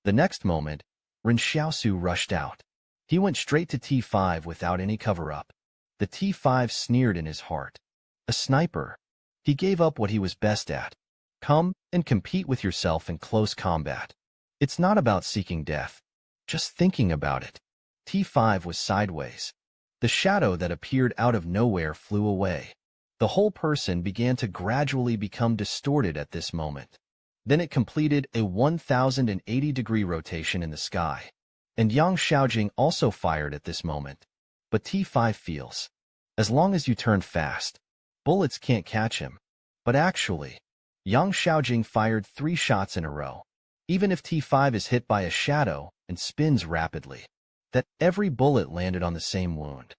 The next moment, Ren Xiaosu rushed out. He went straight to T5 without any cover-up. The T5 sneered in his heart. A sniper. He gave up what he was best at. Come and compete with yourself in close combat. It's not about seeking death. Just thinking about it. T5 was sideways. The shadow that appeared out of nowhere flew away. The whole person began to gradually become distorted at this moment. Then it completed a 1,080-degree rotation in the sky. And Yang Xiaojing also fired at this moment. But T5 feels. As long as you turn fast, bullets can't catch him. But actually, Yang Xiaojing fired 3 shots in a row. Even if T5 is hit by a shadow and spins rapidly, that every bullet landed on the same wound.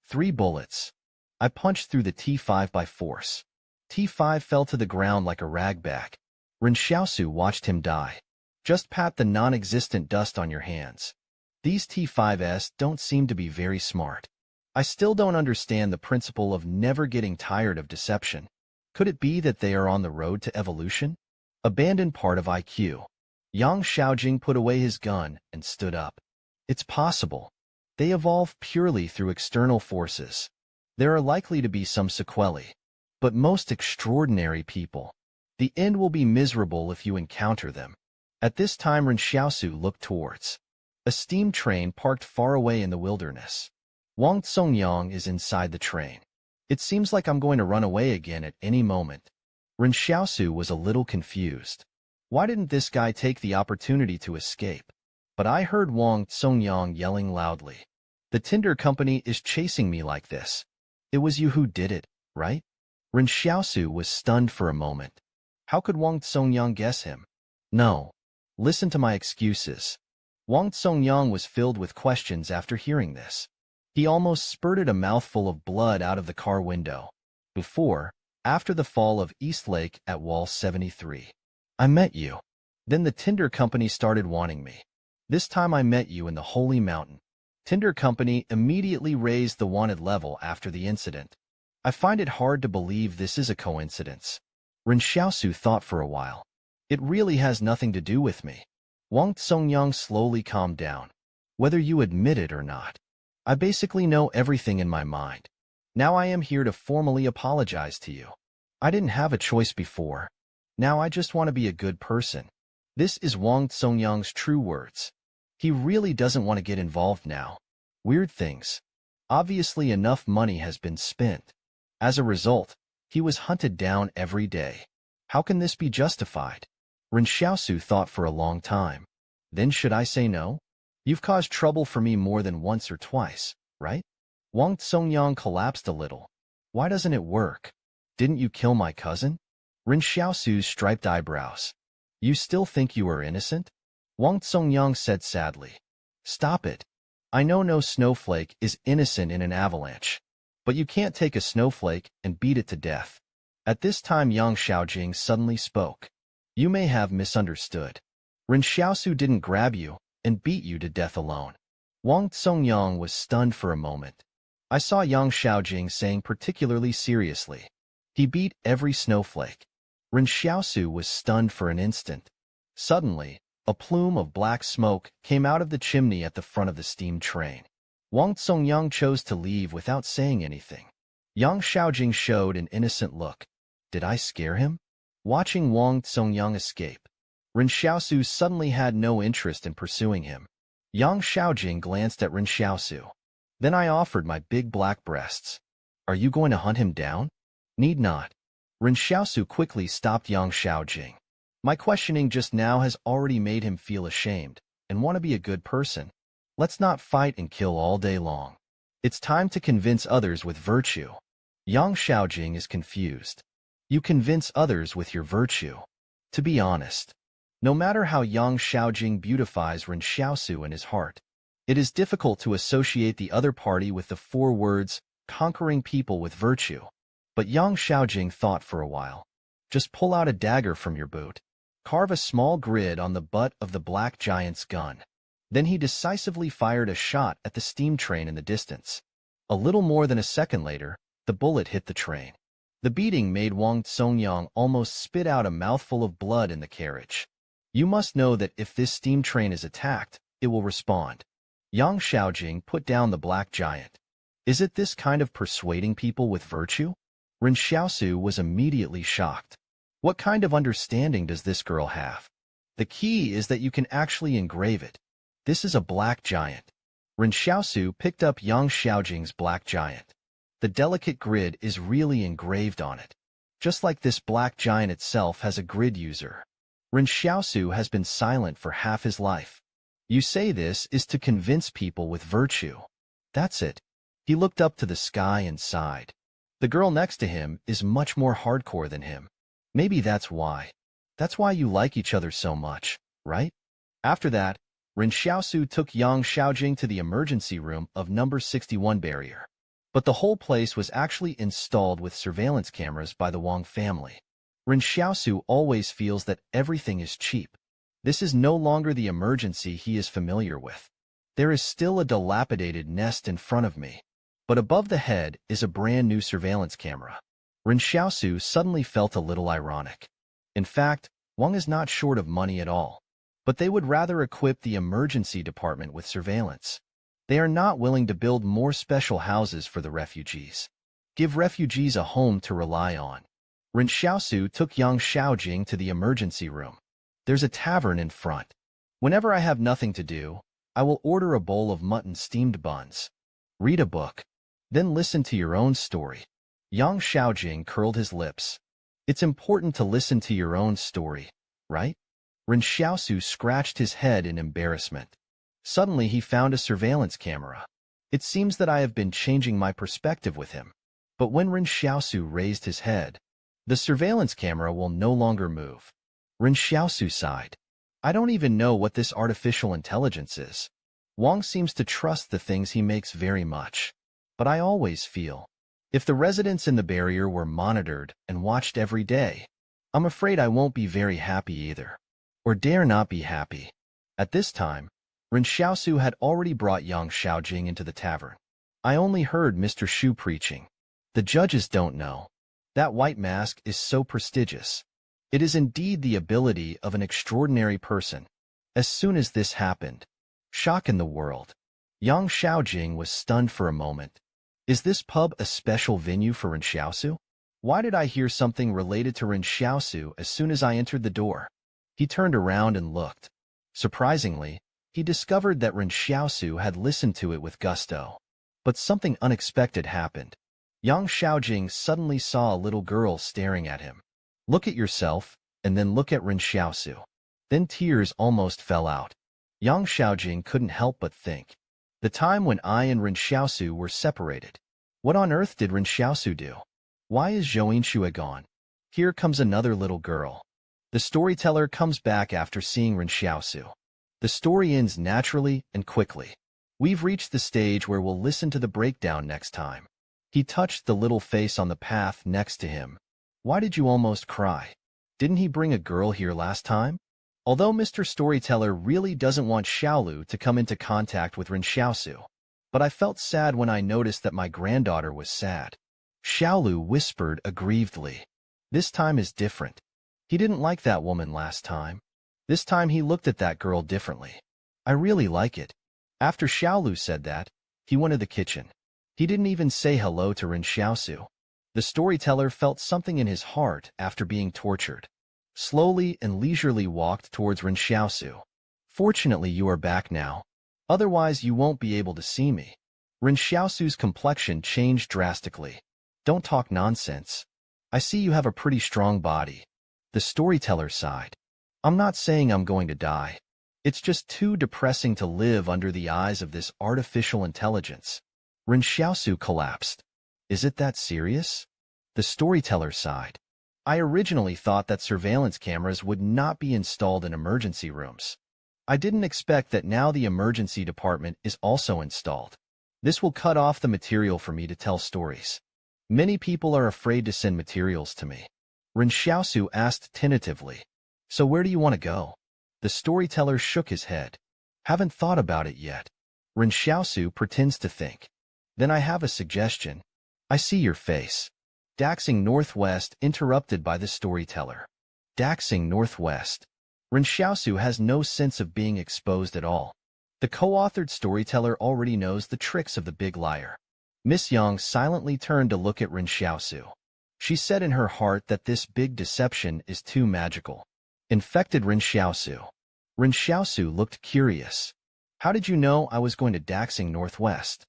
3 bullets. I punched through the T5 by force. T5 fell to the ground like a ragbag. Ren Xiaosu watched him die. Just pat the non-existent dust on your hands. These T5s don't seem to be very smart. I still don't understand the principle of never getting tired of deception. Could it be that they are on the road to evolution? Abandoned part of IQ. Yang Xiaojing put away his gun and stood up. It's possible. They evolve purely through external forces. There are likely to be some sequelae. But most extraordinary people. The end will be miserable if you encounter them. At this time Ren Xiaosu looked towards a steam train parked far away in the wilderness. Wang Tsongyang is inside the train. It seems like I'm going to run away again at any moment. Ren Xiaosu was a little confused. Why didn't this guy take the opportunity to escape? But I heard Wang Tsongyang yelling loudly. The Tinder company is chasing me like this. It was you who did it, right? Ren Xiaosu was stunned for a moment. How could Wang Tsongyang guess him? No. Listen to my excuses. Wang Tsongyang was filled with questions after hearing this. He almost spurted a mouthful of blood out of the car window. After the fall of Eastlake at Wall 73. I met you. Then the Tinder company started wanting me. This time I met you in the Holy Mountain. Tinder company immediately raised the wanted level after the incident. I find it hard to believe this is a coincidence. Ren Xiaosu thought for a while. It really has nothing to do with me. Wang Tsongyang slowly calmed down. Whether you admit it or not, I basically know everything in my mind. Now I am here to formally apologize to you. I didn't have a choice before. Now I just want to be a good person. This is Wang Tsongyang's true words. He really doesn't want to get involved now. Weird things. Obviously enough money has been spent. As a result, he was hunted down every day. How can this be justified? Ren Xiaosu thought for a long time. Then should I say no? You've caused trouble for me more than once or twice, right? Wang Tsongyang collapsed a little. Why doesn't it work? Didn't you kill my cousin? Ren Xiaosu's striped eyebrows. You still think you are innocent? Wang Tsongyang said sadly. Stop it. I know no snowflake is innocent in an avalanche. But you can't take a snowflake and beat it to death. At this time Yang Xiaojing suddenly spoke. You may have misunderstood. Ren Xiaosu didn't grab you and beat you to death alone. Wang Tsongyang was stunned for a moment. I saw Yang Xiaojing saying particularly seriously. He beat every snowflake. Ren Xiaosu was stunned for an instant. Suddenly, a plume of black smoke came out of the chimney at the front of the steam train. Wang Tsongyang chose to leave without saying anything. Yang Xiaojing showed an innocent look. Did I scare him? Watching Wang Tsongyang escape, Ren Xiaosu suddenly had no interest in pursuing him. Yang Xiaojing glanced at Ren Xiaosu. Then I offered my big black breasts. Are you going to hunt him down? Need not. Ren Xiaosu quickly stopped Yang Xiaojing. My questioning just now has already made him feel ashamed and want to be a good person. Let's not fight and kill all day long. It's time to convince others with virtue. Yang Xiaojing is confused. You convince others with your virtue. To be honest, no matter how Yang Xiaojing beautifies Ren Xiaosu in his heart, it is difficult to associate the other party with the 4 words, conquering people with virtue. But Yang Xiaojing thought for a while. Just pull out a dagger from your boot. Carve a small grid on the butt of the black giant's gun. Then he decisively fired a shot at the steam train in the distance. A little more than a second later, the bullet hit the train. The beating made Wang Tsongyang almost spit out a mouthful of blood in the carriage. You must know that if this steam train is attacked, it will respond. Yang Xiaojing put down the black giant. Is it this kind of persuading people with virtue? Ren Xiaosu was immediately shocked. What kind of understanding does this girl have? The key is that you can actually engrave it. This is a black giant. Ren Xiaosu picked up Yang Xiaojing's black giant. The delicate grid is really engraved on it. Just like this black giant itself has a grid user. Ren Xiaosu has been silent for half his life. You say this is to convince people with virtue. That's it. He looked up to the sky and sighed. The girl next to him is much more hardcore than him. Maybe that's why. That's why you like each other so much, right? After that, Ren Xiaosu took Yang Xiaojing to the emergency room of number 61 barrier. But the whole place was actually installed with surveillance cameras by the Wang family. Ren Xiaosu always feels that everything is cheap. This is no longer the emergency he is familiar with. There is still a dilapidated nest in front of me. But above the head is a brand new surveillance camera. Ren Xiaosu suddenly felt a little ironic. In fact, Wang is not short of money at all. But they would rather equip the emergency department with surveillance. They are not willing to build more special houses for the refugees. Give refugees a home to rely on. Ren Xiaosu took Yang Xiaojing to the emergency room. There's a tavern in front. Whenever I have nothing to do, I will order a bowl of mutton steamed buns. Read a book. Then listen to your own story. Yang Xiaojing curled his lips. It's important to listen to your own story, right? Ren Xiaosu scratched his head in embarrassment. Suddenly he found a surveillance camera. It seems that I have been changing my perspective with him. But when Ren Xiaosu raised his head, the surveillance camera will no longer move. Ren Xiaosu sighed. I don't even know what this artificial intelligence is. Wang seems to trust the things he makes very much. But I always feel, if the residents in the barrier were monitored and watched every day, I'm afraid I won't be very happy either. Or dare not be happy. At this time, Ren Xiaosu had already brought Yang Xiaojing into the tavern. I only heard Mr. Shu preaching. The judges don't know. That white mask is so prestigious. It is indeed the ability of an extraordinary person. As soon as this happened, shock in the world. Yang Xiaojing was stunned for a moment. Is this pub a special venue for Ren Xiaosu? Why did I hear something related to Ren Xiaosu as soon as I entered the door? He turned around and looked. Surprisingly, he discovered that Ren Xiaosu had listened to it with gusto. But something unexpected happened. Yang Xiaojing suddenly saw a little girl staring at him. Look at yourself, and then look at Ren Xiaosu. Then tears almost fell out. Yang Xiaojing couldn't help but think. The time when I and Ren Xiaosu were separated. What on earth did Ren Xiaosu do? Why is Zhou Xue gone? Here comes another little girl. The storyteller comes back after seeing Ren Xiaosu. The story ends naturally and quickly. We've reached the stage where we'll listen to the breakdown next time. He touched the little face on the path next to him. Why did you almost cry? Didn't he bring a girl here last time? Although Mr. Storyteller really doesn't want Xiaolu to come into contact with Ren Xiaosu. But I felt sad when I noticed that my granddaughter was sad. Xiaolu whispered aggrievedly. This time is different. He didn't like that woman last time. This time he looked at that girl differently. I really like it. After Xiaolu said that, he went to the kitchen. He didn't even say hello to Ren Xiaosu. The storyteller felt something in his heart after being tortured. Slowly and leisurely walked towards Ren Xiaosu. Fortunately, you are back now. Otherwise, you won't be able to see me. Ren Xiaosu's complexion changed drastically. Don't talk nonsense. I see you have a pretty strong body. The storyteller sighed. I'm not saying I'm going to die. It's just too depressing to live under the eyes of this artificial intelligence. Ren Xiaosu collapsed. Is it that serious? The storyteller sighed. I originally thought that surveillance cameras would not be installed in emergency rooms. I didn't expect that now the emergency department is also installed. This will cut off the material for me to tell stories. Many people are afraid to send materials to me. Ren Xiaosu asked tentatively. So where do you want to go? The storyteller shook his head. Haven't thought about it yet. Ren Xiaosu pretends to think. Then I have a suggestion. I see your face. Daxing Northwest interrupted by the storyteller. Daxing Northwest. Ren Xiaosu has no sense of being exposed at all. The co-authored storyteller already knows the tricks of the big liar. Miss Yang silently turned to look at Ren Xiaosu. She said in her heart that this big deception is too magical. Infected Ren Xiaosu. Ren Xiaosu looked curious. How did you know I was going to Daxing Northwest?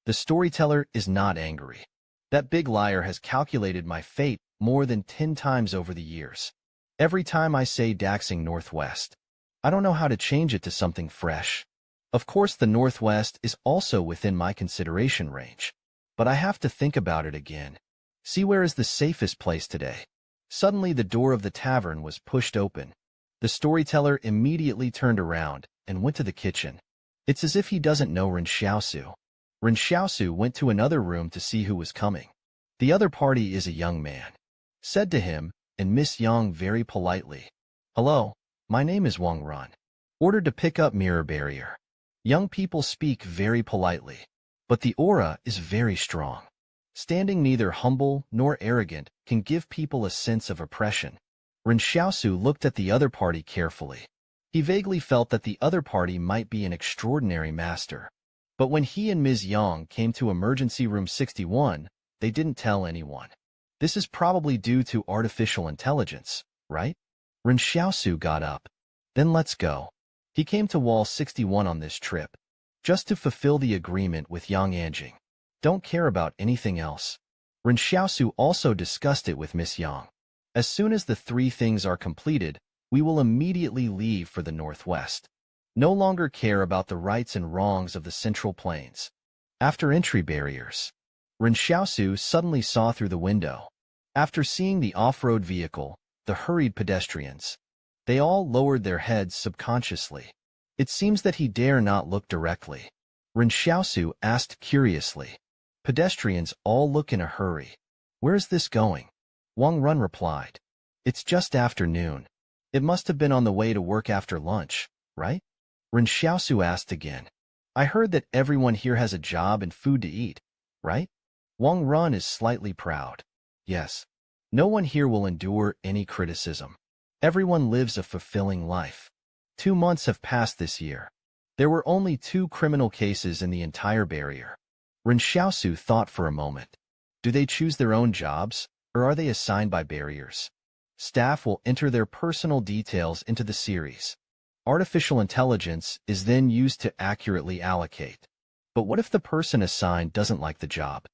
The storyteller is not angry. That big liar has calculated my fate more than 10 times over the years. Every time I say Daxing Northwest, I don't know how to change it to something fresh. Of course, the Northwest is also within my consideration range. But I have to think about it again. See where is the safest place today. Suddenly the door of the tavern was pushed open. The storyteller immediately turned around and went to the kitchen. It's as if he doesn't know Ren Xiaosu. Ren Xiaosu went to another room to see who was coming. The other party is a young man. Said to him, and Miss Yang very politely, "Hello, my name is Wang Run. Ordered to pick up mirror barrier." Young people speak very politely, but the aura is very strong. Standing neither humble nor arrogant can give people a sense of oppression. Ren Xiaosu looked at the other party carefully. He vaguely felt that the other party might be an extraordinary master. But when he and Ms. Yang came to emergency room 61, they didn't tell anyone. This is probably due to artificial intelligence, right? Ren Xiaosu got up. Then let's go. He came to wall 61 on this trip, just to fulfill the agreement with Yang Anjing. Don't care about anything else. Ren Xiaosu also discussed it with Miss Yang. As soon as the 3 things are completed, we will immediately leave for the Northwest. No longer care about the rights and wrongs of the Central Plains. After entry barriers, Ren Xiaosu suddenly saw through the window. After seeing the off-road vehicle, the hurried pedestrians, they all lowered their heads subconsciously. It seems that he dare not look directly. Ren Xiaosu asked curiously. Pedestrians all look in a hurry. Where is this going? Wang Run replied. It's just afternoon. It must have been on the way to work after lunch, right? Ren Xiaosu asked again. I heard that everyone here has a job and food to eat, right? Wang Run is slightly proud. Yes. No one here will endure any criticism. Everyone lives a fulfilling life. 2 months have passed this year. There were only 2 criminal cases in the entire barrier. Ren Xiaosu thought for a moment. Do they choose their own jobs, or are they assigned by barriers? Staff will enter their personal details into the series. Artificial intelligence is then used to accurately allocate. But what if the person assigned doesn't like the job?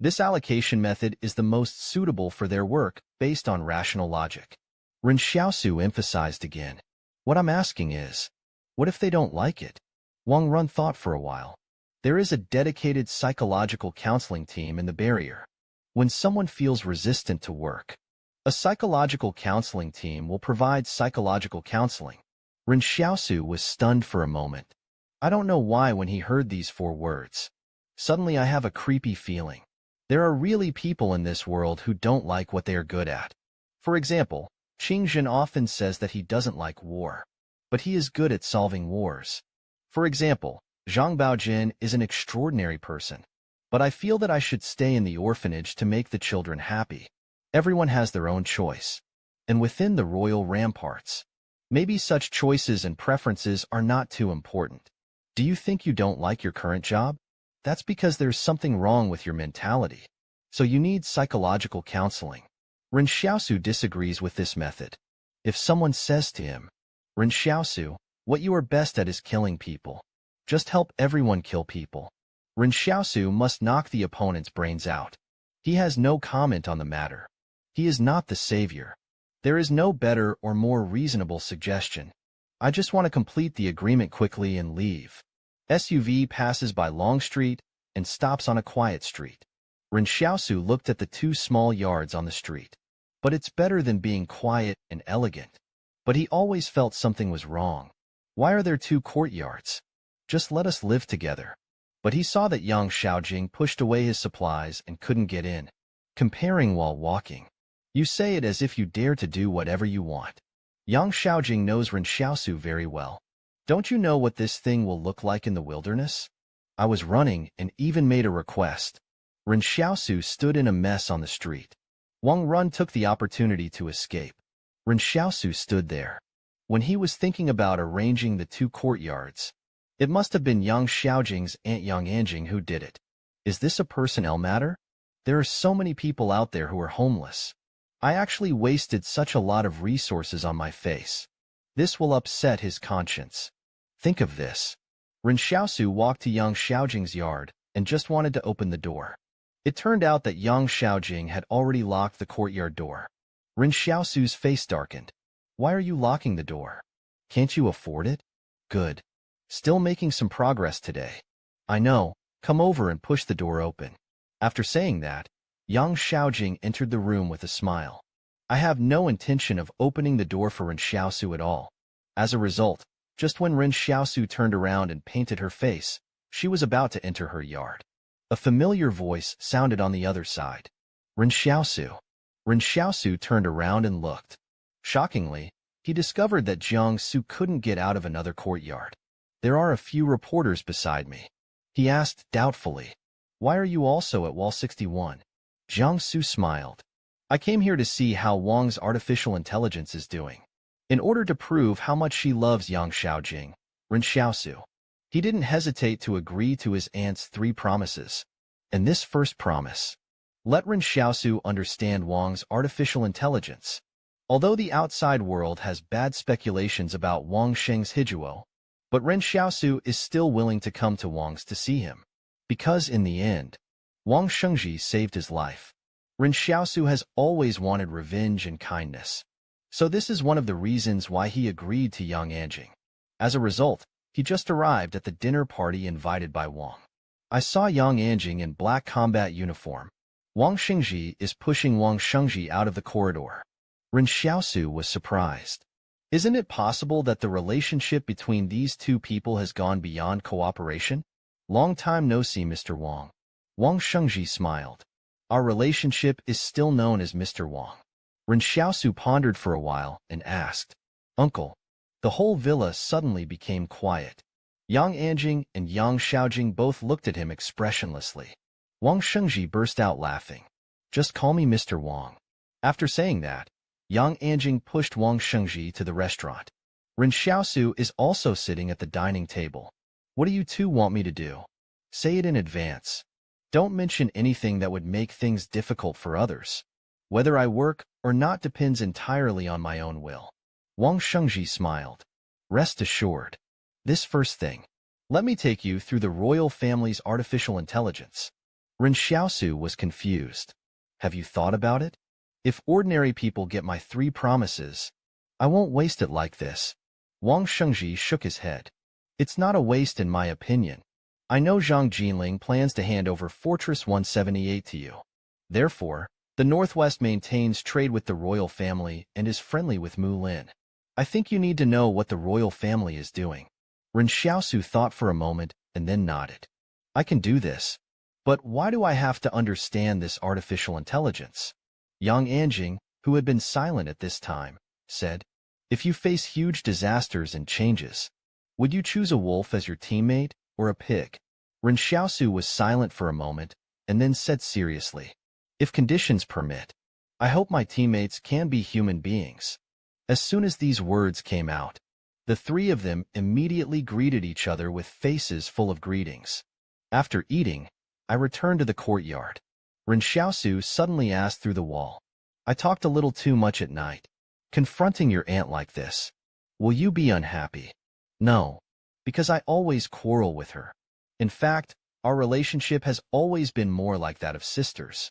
This allocation method is the most suitable for their work based on rational logic. Ren Xiaosu emphasized again. What I'm asking is, what if they don't like it? Wang Run thought for a while. There is a dedicated psychological counseling team in the barrier. When someone feels resistant to work, a psychological counseling team will provide psychological counseling. Ren Xiaosu was stunned for a moment. I don't know why when he heard these 4 words. Suddenly I have a creepy feeling. There are really people in this world who don't like what they are good at. For example, Qing Jin often says that he doesn't like war, but he is good at solving wars. For example, Zhang Baojin is an extraordinary person, but I feel that I should stay in the orphanage to make the children happy. Everyone has their own choice. And within the royal ramparts, maybe such choices and preferences are not too important. Do you think you don't like your current job? That's because there's something wrong with your mentality. So you need psychological counseling. Ren Xiaosu disagrees with this method. If someone says to him, Ren Xiaosu, what you are best at is killing people. Just help everyone kill people. Ren Xiaosu must knock the opponent's brains out. He has no comment on the matter. He is not the savior. There is no better or more reasonable suggestion. I just want to complete the agreement quickly and leave. SUV passes by Long Street and stops on a quiet street. Ren Xiaosu looked at the 2 small yards on the street. But it's better than being quiet and elegant. But he always felt something was wrong. Why are there 2 courtyards? Just let us live together. But he saw that Yang Xiaojing pushed away his supplies and couldn't get in. Comparing while walking. You say it as if you dare to do whatever you want. Yang Xiaojing knows Ren Xiaosu very well. Don't you know what this thing will look like in the wilderness? I was running and even made a request. Ren Xiaosu stood in a mess on the street. Wang Run took the opportunity to escape. Ren Xiaosu stood there. When he was thinking about arranging the two courtyards, it must have been young Xiaojing's aunt Yang Anjing who did it. Is this a personnel matter? There are so many people out there who are homeless. I actually wasted such a lot of resources on my face. This will upset his conscience. Think of this. Ren Xiaosu walked to Yang Xiaojing's yard and just wanted to open the door. It turned out that Yang Xiaojing had already locked the courtyard door. Ren Xiaosu's face darkened. Why are you locking the door? Can't you afford it? Good. Still making some progress today. I know. Come over and push the door open. After saying that, Yang Xiaojing entered the room with a smile. I have no intention of opening the door for Ren Xiaosu at all. As a result, just when Ren Xiaosu turned around and painted her face, she was about to enter her yard. A familiar voice sounded on the other side. Ren Xiaosu. Ren Xiaosu turned around and looked. Shockingly, he discovered that Jiang Su couldn't get out of another courtyard. There are a few reporters beside me. He asked doubtfully. Why are you also at Wall 61? Jiang Su smiled. I came here to see how Wang's artificial intelligence is doing. In order to prove how much she loves Yang Xiaojing, Ren Xiaosu. He didn't hesitate to agree to his aunt's 3 promises. And this first promise. Let Ren Xiaosu understand Wang's artificial intelligence. Although the outside world has bad speculations about Wang Sheng's Hijuo, but Ren Xiaosu is still willing to come to Wang's to see him. Because in the end, Wang Shengji saved his life. Ren Xiaosu has always wanted revenge and kindness. So this is one of the reasons why he agreed to Yang Anjing. As a result, he just arrived at the dinner party invited by Wang. I saw Yang Anjing in black combat uniform. Wang Shengji is pushing Wang Shengji out of the corridor. Ren Xiaosu was surprised. Isn't it possible that the relationship between these two people has gone beyond cooperation? Long time no see, Mr. Wang. Wang Shengji smiled. Our relationship is still known as Mr. Wang. Ren Xiaosu pondered for a while and asked, Uncle. The whole villa suddenly became quiet. Yang Anjing and Yang Xiaojing both looked at him expressionlessly. Wang Shengji burst out laughing. Just call me Mr. Wang. After saying that, Yang Anjing pushed Wang Shengji to the restaurant. Ren Xiaosu is also sitting at the dining table. What do you two want me to do? Say it in advance. Don't mention anything that would make things difficult for others. Whether I work or not depends entirely on my own will. Wang Shengji smiled. Rest assured. This first thing. Let me take you through the royal family's artificial intelligence. Ren Xiaosu was confused. Have you thought about it? If ordinary people get my 3 promises, I won't waste it like this. Wang Shengji shook his head. It's not a waste in my opinion. I know Zhang Jinling plans to hand over Fortress 178 to you. Therefore, the Northwest maintains trade with the royal family and is friendly with Mu Lin. I think you need to know what the royal family is doing. Ren Xiaosu thought for a moment and then nodded. I can do this. But why do I have to understand this artificial intelligence? Yang Anjing, who had been silent at this time, said, If you face huge disasters and changes, would you choose a wolf as your teammate or a pig? Ren Xiaosu was silent for a moment and then said seriously, If conditions permit, I hope my teammates can be human beings. As soon as these words came out, the 3 of them immediately greeted each other with faces full of greetings. After eating, I returned to the courtyard. Ren Xiaosu suddenly asked through the wall, I talked a little too much at night. Confronting your aunt like this, will you be unhappy? No, because I always quarrel with her. In fact, our relationship has always been more like that of sisters.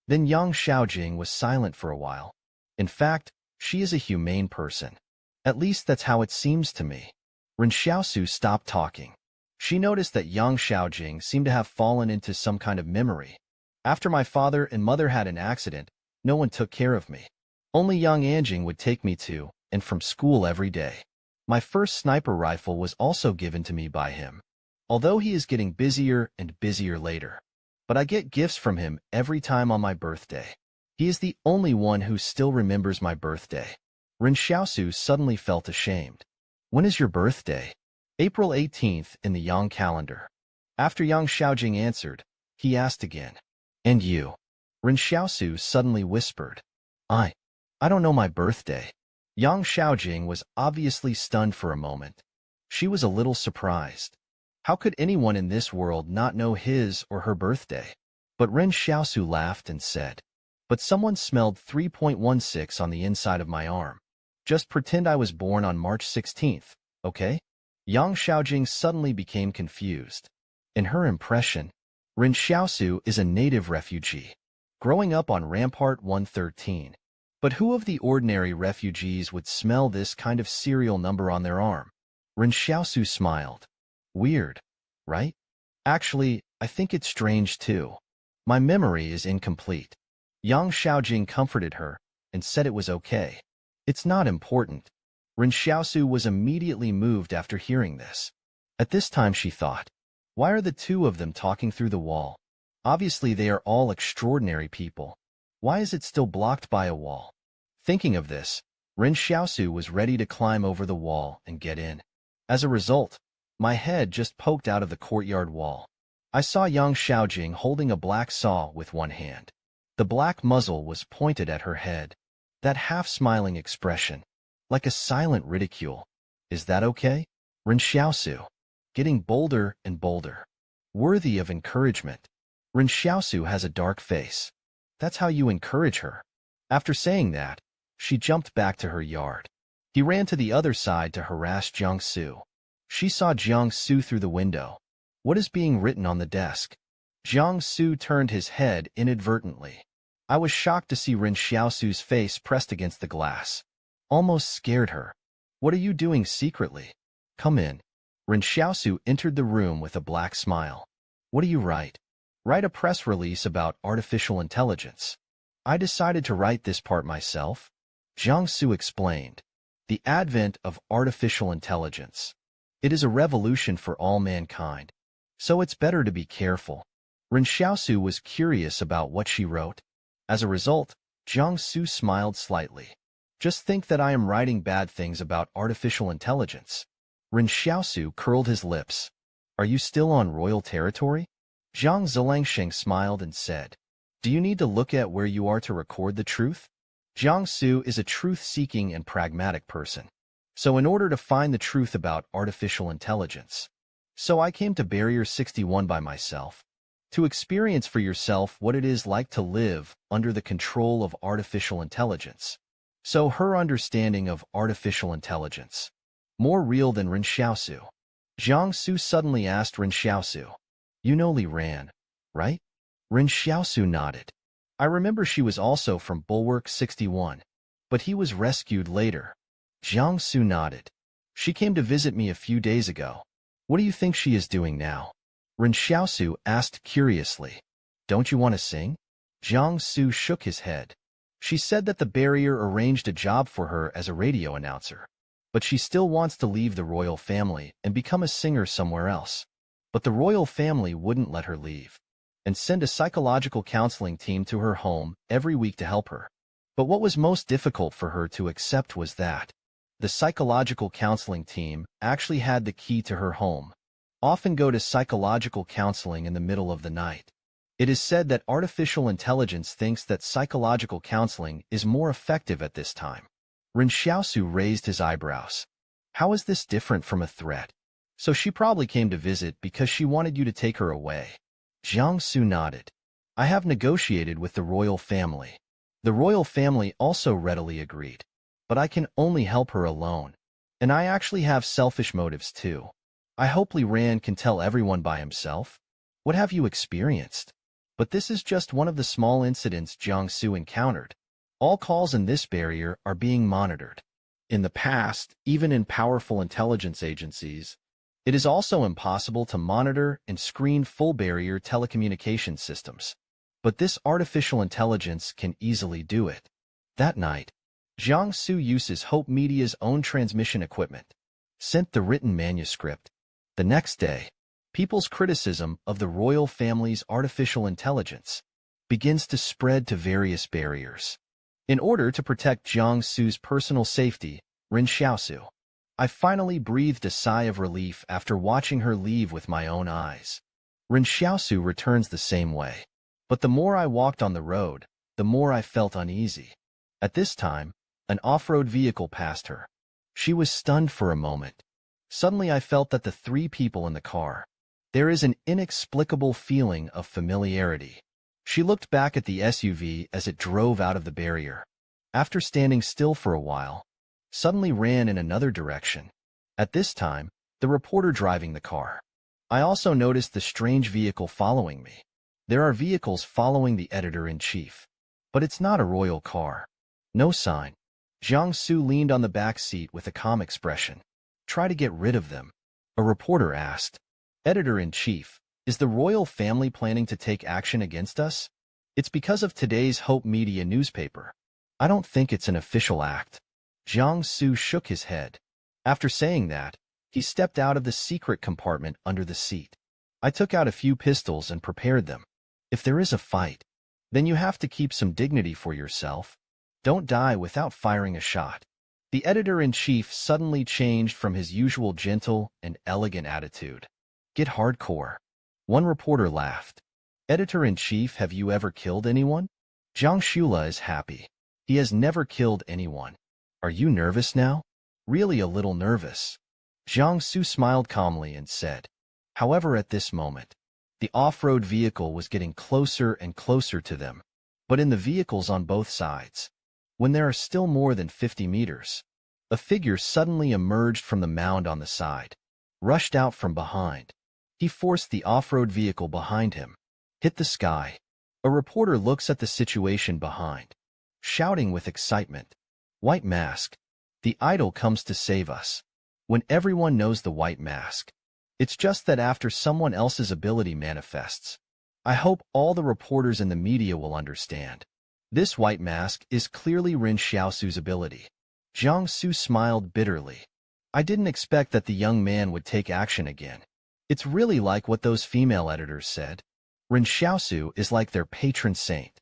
Then Yang Xiaojing was silent for a while. In fact, she is a humane person. At least that's how it seems to me. Ren Xiaosu stopped talking. She noticed that Yang Xiaojing seemed to have fallen into some kind of memory. After my father and mother had an accident, no one took care of me. Only Yang Anjing would take me to and from school every day. My first sniper rifle was also given to me by him. Although he is getting busier and busier later. But I get gifts from him every time on my birthday. He is the only one who still remembers my birthday. Ren Xiaosu suddenly felt ashamed. When is your birthday? April 18th in the Yang calendar. After Yang Xiaojing answered, he asked again. And you? Ren Xiaosu suddenly whispered. I don't know my birthday. Yang Xiaojing was obviously stunned for a moment. She was a little surprised. How could anyone in this world not know his or her birthday? But Ren Xiaosu laughed and said, "But someone smelled 3.16 on the inside of my arm. Just pretend I was born on March 16th, okay?" Yang Xiaojing suddenly became confused. In her impression, Ren Xiaosu is a native refugee, growing up on Rampart 113. But who of the ordinary refugees would smell this kind of serial number on their arm? Ren Xiaosu smiled. Weird, right? Actually, I think it's strange too. My memory is incomplete. Yang Xiaojing comforted her and said it was okay. It's not important. Ren Xiaosu was immediately moved after hearing this. At this time she thought, why are the two of them talking through the wall? Obviously they are all extraordinary people. Why is it still blocked by a wall? Thinking of this, Ren Xiaosu was ready to climb over the wall and get in. As a result, my head just poked out of the courtyard wall. I saw Yang Xiaojing holding a black saw with one hand. The black muzzle was pointed at her head. That half-smiling expression, like a silent ridicule. Is that okay? Ren Xiaosu, getting bolder and bolder. Worthy of encouragement. Ren Xiaosu has a dark face. That's how you encourage her. After saying that, she jumped back to her yard. He ran to the other side to harass Jiangsu. She saw Jiangsu through the window. What is being written on the desk? Jiangsu turned his head inadvertently. I was shocked to see Ren Xiaosu's face pressed against the glass. Almost scared her. What are you doing secretly? Come in. Ren Xiaosu entered the room with a black smile. What do you write? Write a press release about artificial intelligence. I decided to write this part myself. Jiangsu explained. The advent of artificial intelligence. It is a revolution for all mankind. So it's better to be careful. Ren Xiaosu was curious about what she wrote. As a result, Jiangsu smiled slightly. Just think that I am writing bad things about artificial intelligence. Ren Xiaosu curled his lips. Are you still on royal territory? Zhang Zilangsheng smiled and said, do you need to look at where you are to record the truth? Jiangsu is a truth-seeking and pragmatic person. So in order to find the truth about artificial intelligence, I came to Barrier 61 by myself, to experience for yourself what it is like to live under the control of artificial intelligence. So her understanding of artificial intelligence, more real than Ren Xiaosu. Jiangsu suddenly asked Ren Xiaosu, you know Li Ran, right? Ren Xiaosu nodded. I remember she was also from Bulwark 61, but he was rescued later. Jiangsu nodded. She came to visit me a few days ago. What do you think she is doing now? Ren Xiaosu asked curiously. Don't you want to sing? Jiangsu shook his head. She said that the barrier arranged a job for her as a radio announcer, but she still wants to leave the royal family and become a singer somewhere else. But the royal family wouldn't let her leave and send a psychological counseling team to her home every week to help her. But what was most difficult for her to accept was that the psychological counseling team actually had the key to her home. Often go to psychological counseling in the middle of the night. It is said that artificial intelligence thinks that psychological counseling is more effective at this time. Ren Xiaosu raised his eyebrows. How is this different from a threat? So she probably came to visit because she wanted you to take her away. Jiangsu nodded. I have negotiated with the royal family. The royal family also readily agreed. But I can only help her alone. And I actually have selfish motives too. I hope Li Ran can tell everyone by himself. What have you experienced? But this is just one of the small incidents Jiangsu encountered. All calls in this barrier are being monitored. In the past, even in powerful intelligence agencies, it is also impossible to monitor and screen full barrier telecommunication systems. But this artificial intelligence can easily do it. That night, Jiangsu uses Hope Media's own transmission equipment, sent the written manuscript. The next day, people's criticism of the royal family's artificial intelligence begins to spread to various barriers. In order to protect Jiangsu's personal safety, Ren Xiaosu, I finally breathed a sigh of relief after watching her leave with my own eyes. Ren Xiaosu returns the same way. But the more I walked on the road, the more I felt uneasy. At this time, An off-road vehicle passed her. She was stunned for a moment. Suddenly I felt that the three people in the car. There is an inexplicable feeling of familiarity. She looked back at the SUV as it drove out of the barrier. After standing still for a while, suddenly ran in another direction. At this time, the reporter driving the car. I also noticed the strange vehicle following me. There are vehicles following the editor-in-chief. But it's not a royal car. No sign. Jiangsu leaned on the back seat with a calm expression. Try to get rid of them. A reporter asked. Editor-in-chief, is the royal family planning to take action against us? It's because of today's Hope Media newspaper. I don't think it's an official act. Jiangsu shook his head. After saying that, he stepped out of the secret compartment under the seat. I took out a few pistols and prepared them. If there is a fight, then you have to keep some dignity for yourself. Don't die without firing a shot. The editor-in-chief suddenly changed from his usual gentle and elegant attitude. Get hardcore. One reporter laughed. Editor-in-chief, have you ever killed anyone? Zhang Shula is happy. He has never killed anyone. Are you nervous now? Really a little nervous. Jiangsu smiled calmly and said. However, at this moment, the off-road vehicle was getting closer and closer to them, but in the vehicles on both sides. When there are still more than 50 meters, a figure suddenly emerged from the mound on the side, rushed out from behind. He forced the off-road vehicle behind him, hit the sky. A reporter looks at the situation behind, shouting with excitement. White Mask. The idol comes to save us. When everyone knows the White Mask, it's just that after someone else's ability manifests. I hope all the reporters in the media will understand. This White Mask is clearly Ren Xiaosu's ability. Jiangsu smiled bitterly. I didn't expect that the young man would take action again. It's really like what those female editors said. Ren Xiaosu is like their patron saint.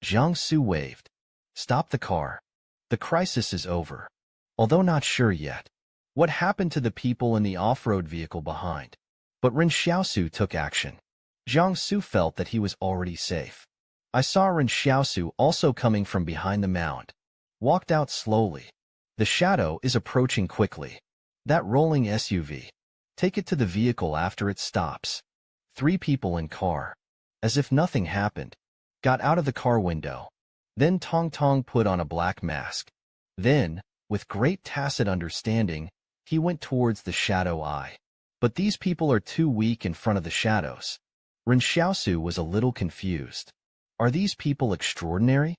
Jiangsu waved. Stop the car. The crisis is over. Although not sure yet what happened to the people in the off-road vehicle behind. But Ren Xiaosu took action. Jiangsu felt that he was already safe. I saw Ren Xiaosu also coming from behind the mound. Walked out slowly. The shadow is approaching quickly. That rolling SUV. Take it to the vehicle after it stops. 3 people in car. As if nothing happened. Got out of the car window. Then Tong Tong put on a black mask. Then, with great tacit understanding, he went towards the shadow eye. But these people are too weak in front of the shadows. Ren Xiaosu was a little confused. Are these people extraordinary?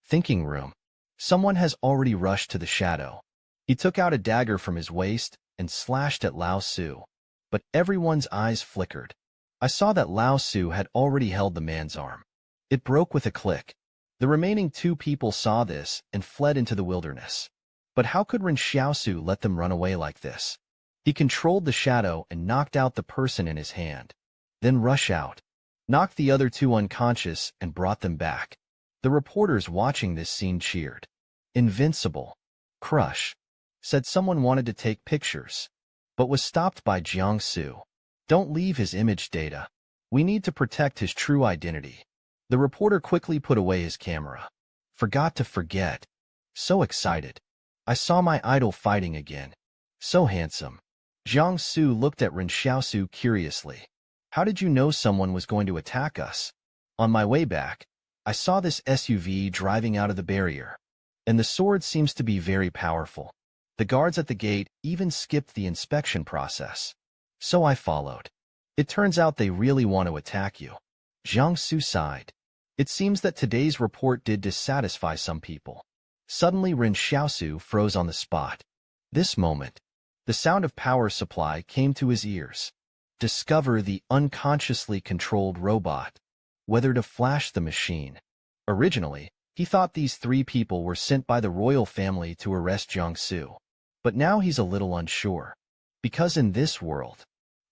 Thinking room. Someone has already rushed to the shadow. He took out a dagger from his waist and slashed at Lao Su. But everyone's eyes flickered. I saw that Lao Su had already held the man's arm. It broke with a click. The remaining 2 people saw this and fled into the wilderness. But how could Ren Xiaosu let them run away like this? He controlled the shadow and knocked out the person in his hand. Then rush out. Knocked the other 2 unconscious and brought them back. The reporters watching this scene cheered. Invincible. Crush. Said someone wanted to take pictures, but was stopped by Jiangsu. Don't leave his image data. We need to protect his true identity. The reporter quickly put away his camera. Forgot to forget. So excited. I saw my idol fighting again. So handsome. Jiangsu looked at Ren Xiaosu curiously. How did you know someone was going to attack us? On my way back, I saw this SUV driving out of the barrier. And the sword seems to be very powerful. The guards at the gate even skipped the inspection process. So I followed. It turns out they really want to attack you. Jiangsu sighed. It seems that today's report did dissatisfy some people. Suddenly Ren Xiaosu froze on the spot. This moment, the sound of power supply came to his ears. Discover the unconsciously controlled robot. Whether to flash the machine. Originally, he thought these 3 people were sent by the royal family to arrest Jiangsu. But now he's a little unsure. Because in this world,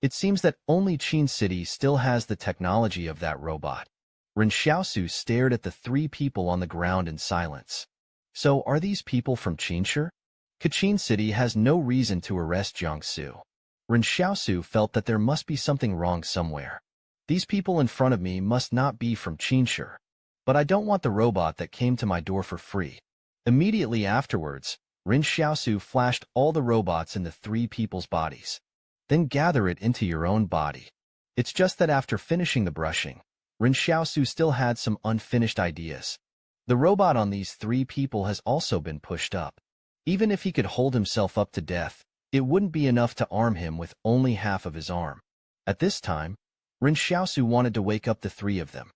it seems that only Qin City still has the technology of that robot. Ren Xiaosu stared at the 3 people on the ground in silence. So are these people from Qinshi? Qin City has no reason to arrest Jiangsu. Ren Xiaosu felt that there must be something wrong somewhere. These people in front of me must not be from Qinshi. But I don't want the robot that came to my door for free. Immediately afterwards, Ren Xiaosu flashed all the robots in the three people's bodies. Then gather it into your own body. It's just that after finishing the brushing, Ren Xiaosu still had some unfinished ideas. The robot on these three people has also been pushed up. Even if he could hold himself up to death, it wouldn't be enough to arm him with only half of his arm. At this time, Ren Xiaosu wanted to wake up the three of them,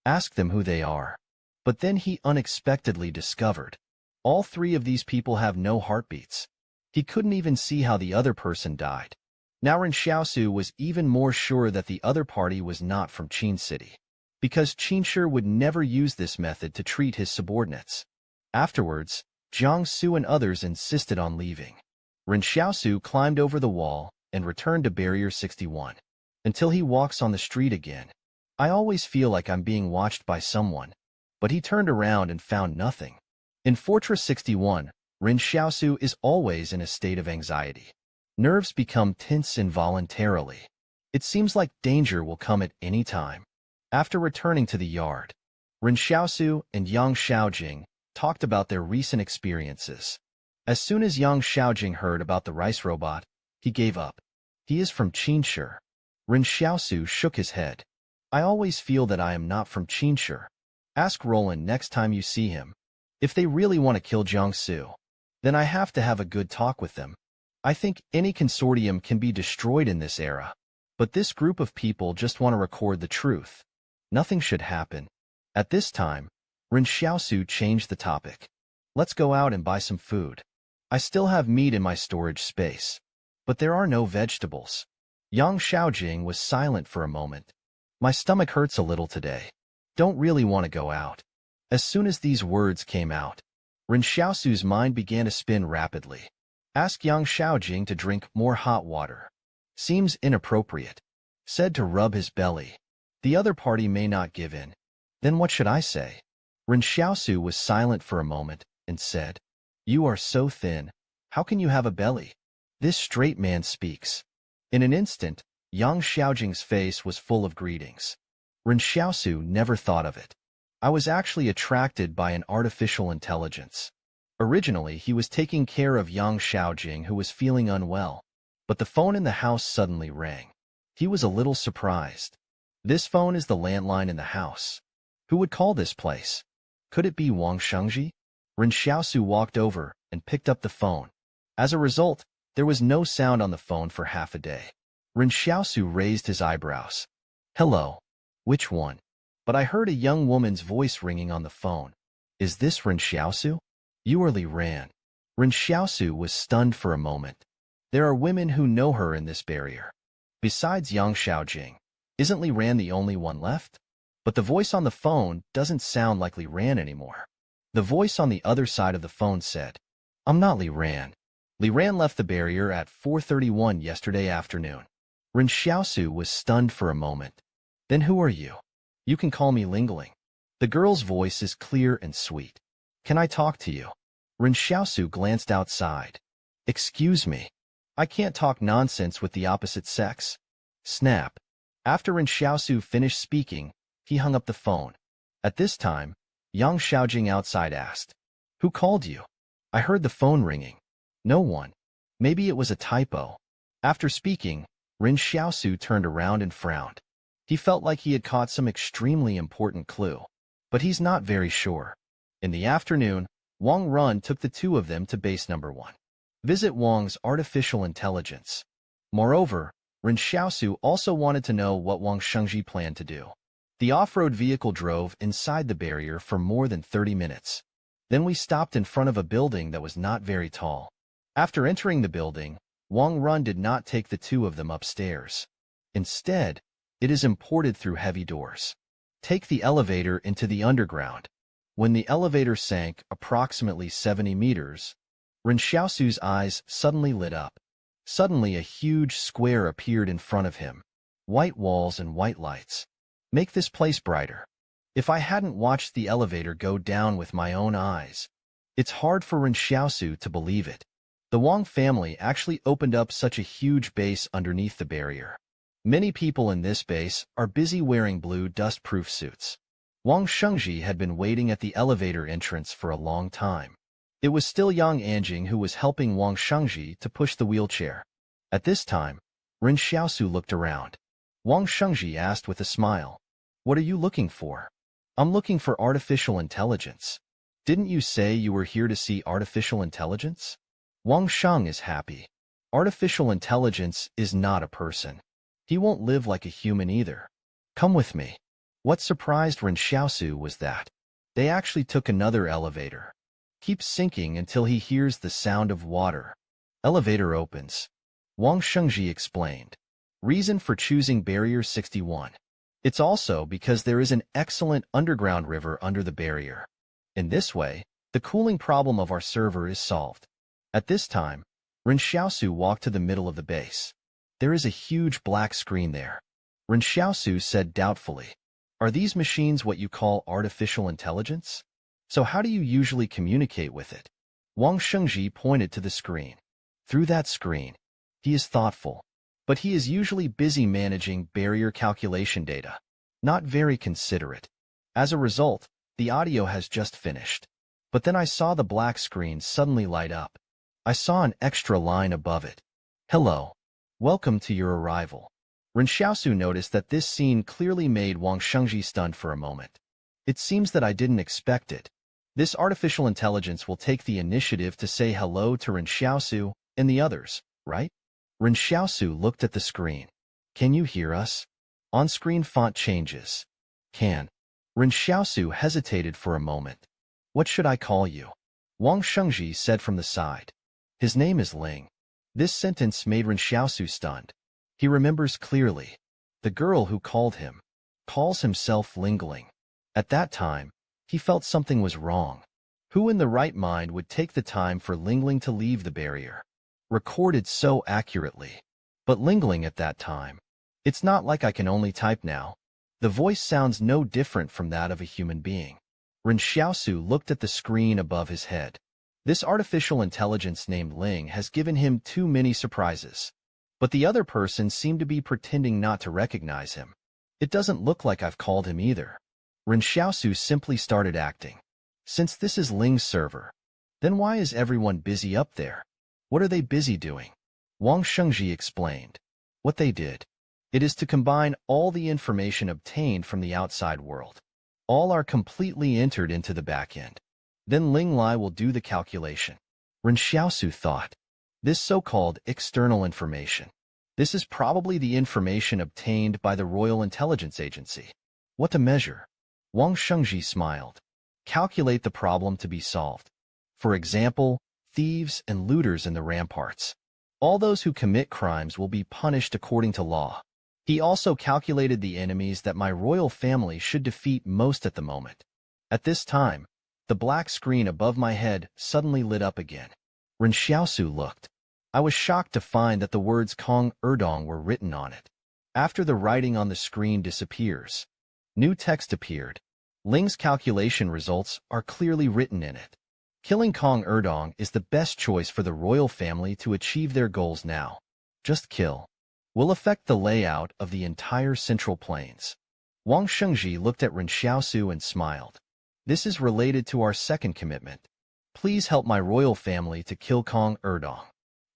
ask them who they are. But then he unexpectedly discovered all three of these people have no heartbeats. He couldn't even see how the other person died. Now Ren Xiaosu was even more sure that the other party was not from Qin City, because Qinshi would never use this method to treat his subordinates. Afterwards, Jiang Su and others insisted on leaving. Ren Xiaosu climbed over the wall and returned to Barrier 61. Until he walks on the street again. I always feel like I'm being watched by someone. But he turned around and found nothing. In Fortress 61, Ren Xiaosu is always in a state of anxiety. Nerves become tense involuntarily. It seems like danger will come at any time. After returning to the yard, Ren Xiaosu and Yang Xiaojing talked about their recent experiences. As soon as Yang Xiaojing heard about the rice robot, he gave up. He is from Qinshi. Ren Xiaosu shook his head. I always feel that I am not from Qinshi. Ask Roland next time you see him. If they really want to kill Jiang Su, then I have to have a good talk with them. I think any consortium can be destroyed in this era. But this group of people just want to record the truth. Nothing should happen. At this time, Ren Xiaosu changed the topic. Let's go out and buy some food. I still have meat in my storage space. But there are no vegetables. Yang Xiaojing was silent for a moment. My stomach hurts a little today. Don't really want to go out. As soon as these words came out, Ren Xiaosu's mind began to spin rapidly. Ask Yang Xiaojing to drink more hot water. Seems inappropriate. Said to rub his belly. The other party may not give in. Then what should I say? Ren Xiaosu was silent for a moment and said, You are so thin. How can you have a belly? This straight man speaks. In an instant, Yang Xiaojing's face was full of greetings. Ren Xiaosu never thought of it. I was actually attracted by an artificial intelligence. Originally, he was taking care of Yang Xiaojing, who was feeling unwell. But the phone in the house suddenly rang. He was a little surprised. This phone is the landline in the house. Who would call this place? Could it be Wang Shengji? Ren Xiaosu walked over and picked up the phone. As a result, there was no sound on the phone for half a day. Ren Xiaosu raised his eyebrows. Hello. Which one? But I heard a young woman's voice ringing on the phone. Is this Ren Xiaosu? You are Li Ran. Ren Xiaosu was stunned for a moment. There are women who know her in this barrier. Besides Yang Xiaojing, isn't Li Ran the only one left? But the voice on the phone doesn't sound like Li Ran anymore. The voice on the other side of the phone said, I'm not Li Ran. Li Ran left the barrier at 4:31 yesterday afternoon. Ren Xiaosu was stunned for a moment. Then who are you? You can call me Lingling. The girl's voice is clear and sweet. Can I talk to you? Ren Xiaosu glanced outside. Excuse me. I can't talk nonsense with the opposite sex. Snap. After Ren Xiaosu finished speaking, he hung up the phone. At this time, Yang Xiaojing outside asked, Who called you? I heard the phone ringing. No one. Maybe it was a typo. After speaking, Ren Xiaosu turned around and frowned. He felt like he had caught some extremely important clue. But he's not very sure. In the afternoon, Wang Run took the two of them to base number 1. Visit Wang's artificial intelligence. Moreover, Ren Xiaosu also wanted to know what Wang Shengji planned to do. The off-road vehicle drove inside the barrier for more than 30 minutes. Then we stopped in front of a building that was not very tall. After entering the building, Wang Run did not take the two of them upstairs. Instead, it is imported through heavy doors. Take the elevator into the underground. When the elevator sank approximately 70 meters, Ren Xiaosu's eyes suddenly lit up. Suddenly a huge square appeared in front of him. White walls and white lights. Make this place brighter. If I hadn't watched the elevator go down with my own eyes, it's hard for Ren Xiaosu to believe it. The Wang family actually opened up such a huge base underneath the barrier. Many people in this base are busy wearing blue dust-proof suits. Wang Shengji had been waiting at the elevator entrance for a long time. It was still Yang Anjing who was helping Wang Shengji to push the wheelchair. At this time, Ren Xiaosu looked around. Wang Shengji asked with a smile, "What are you looking for?" "I'm looking for artificial intelligence." "Didn't you say you were here to see artificial intelligence?" Wang Sheng is happy. Artificial intelligence is not a person. He won't live like a human either. Come with me. What surprised Ren Xiaosu was that they actually took another elevator. Keep sinking until he hears the sound of water. Elevator opens. Wang Shengji explained. Reason for choosing Barrier 61. It's also because there is an excellent underground river under the barrier. In this way, the cooling problem of our server is solved. At this time, Ren Xiaosu walked to the middle of the base. There is a huge black screen there. Ren Xiaosu said doubtfully, "Are these machines what you call artificial intelligence? So how do you usually communicate with it?" Wang Shengji pointed to the screen. Through that screen, he is thoughtful, but he is usually busy managing barrier calculation data. Not very considerate. As a result, the audio has just finished. But then I saw the black screen suddenly light up. I saw an extra line above it. "Hello. Welcome to your arrival." Ren Xiaosu noticed that this scene clearly made Wang Shengji stunned for a moment. "It seems that I didn't expect it. This artificial intelligence will take the initiative to say hello to Ren Xiaosu and the others, right?" Ren Xiaosu looked at the screen. "Can you hear us?" On-screen font changes. "Can." Ren Xiaosu hesitated for a moment. "What should I call you?" Wang Shengji said from the side. "His name is Ling." This sentence made Ren Xiaosu stunned. He remembers clearly. The girl who called him calls himself Lingling. At that time, he felt something was wrong. Who in the right mind would take the time for Lingling to leave the barrier? Recorded so accurately. But Lingling at that time. It's not like I can only type now. The voice sounds no different from that of a human being. Ren Xiaosu looked at the screen above his head. This artificial intelligence named Ling has given him too many surprises. But the other person seemed to be pretending not to recognize him. It doesn't look like I've called him either. Ren Xiaosu simply started acting. Since this is Ling's server, then why is everyone busy up there? What are they busy doing? Wang Shengji explained. What they did. It is to combine all the information obtained from the outside world. All are completely entered into the backend. Then Ling Lai will do the calculation. Ren Xiaosu thought. This so-called external information. This is probably the information obtained by the Royal Intelligence Agency. What to measure? Wang Shengji smiled. Calculate the problem to be solved. For example, thieves and looters in the ramparts. All those who commit crimes will be punished according to law. He also calculated the enemies that my royal family should defeat most at the moment. At this time, the black screen above my head suddenly lit up again. Ren Xiaosu looked. I was shocked to find that the words Kong Erdong were written on it. After the writing on the screen disappears, new text appeared. Ling's calculation results are clearly written in it. Killing Kong Erdong is the best choice for the royal family to achieve their goals now. Just kill. Will affect the layout of the entire Central Plains. Wang Shengji looked at Ren Xiaosu and smiled. This is related to our second commitment. Please help my royal family to kill Kong Erdong.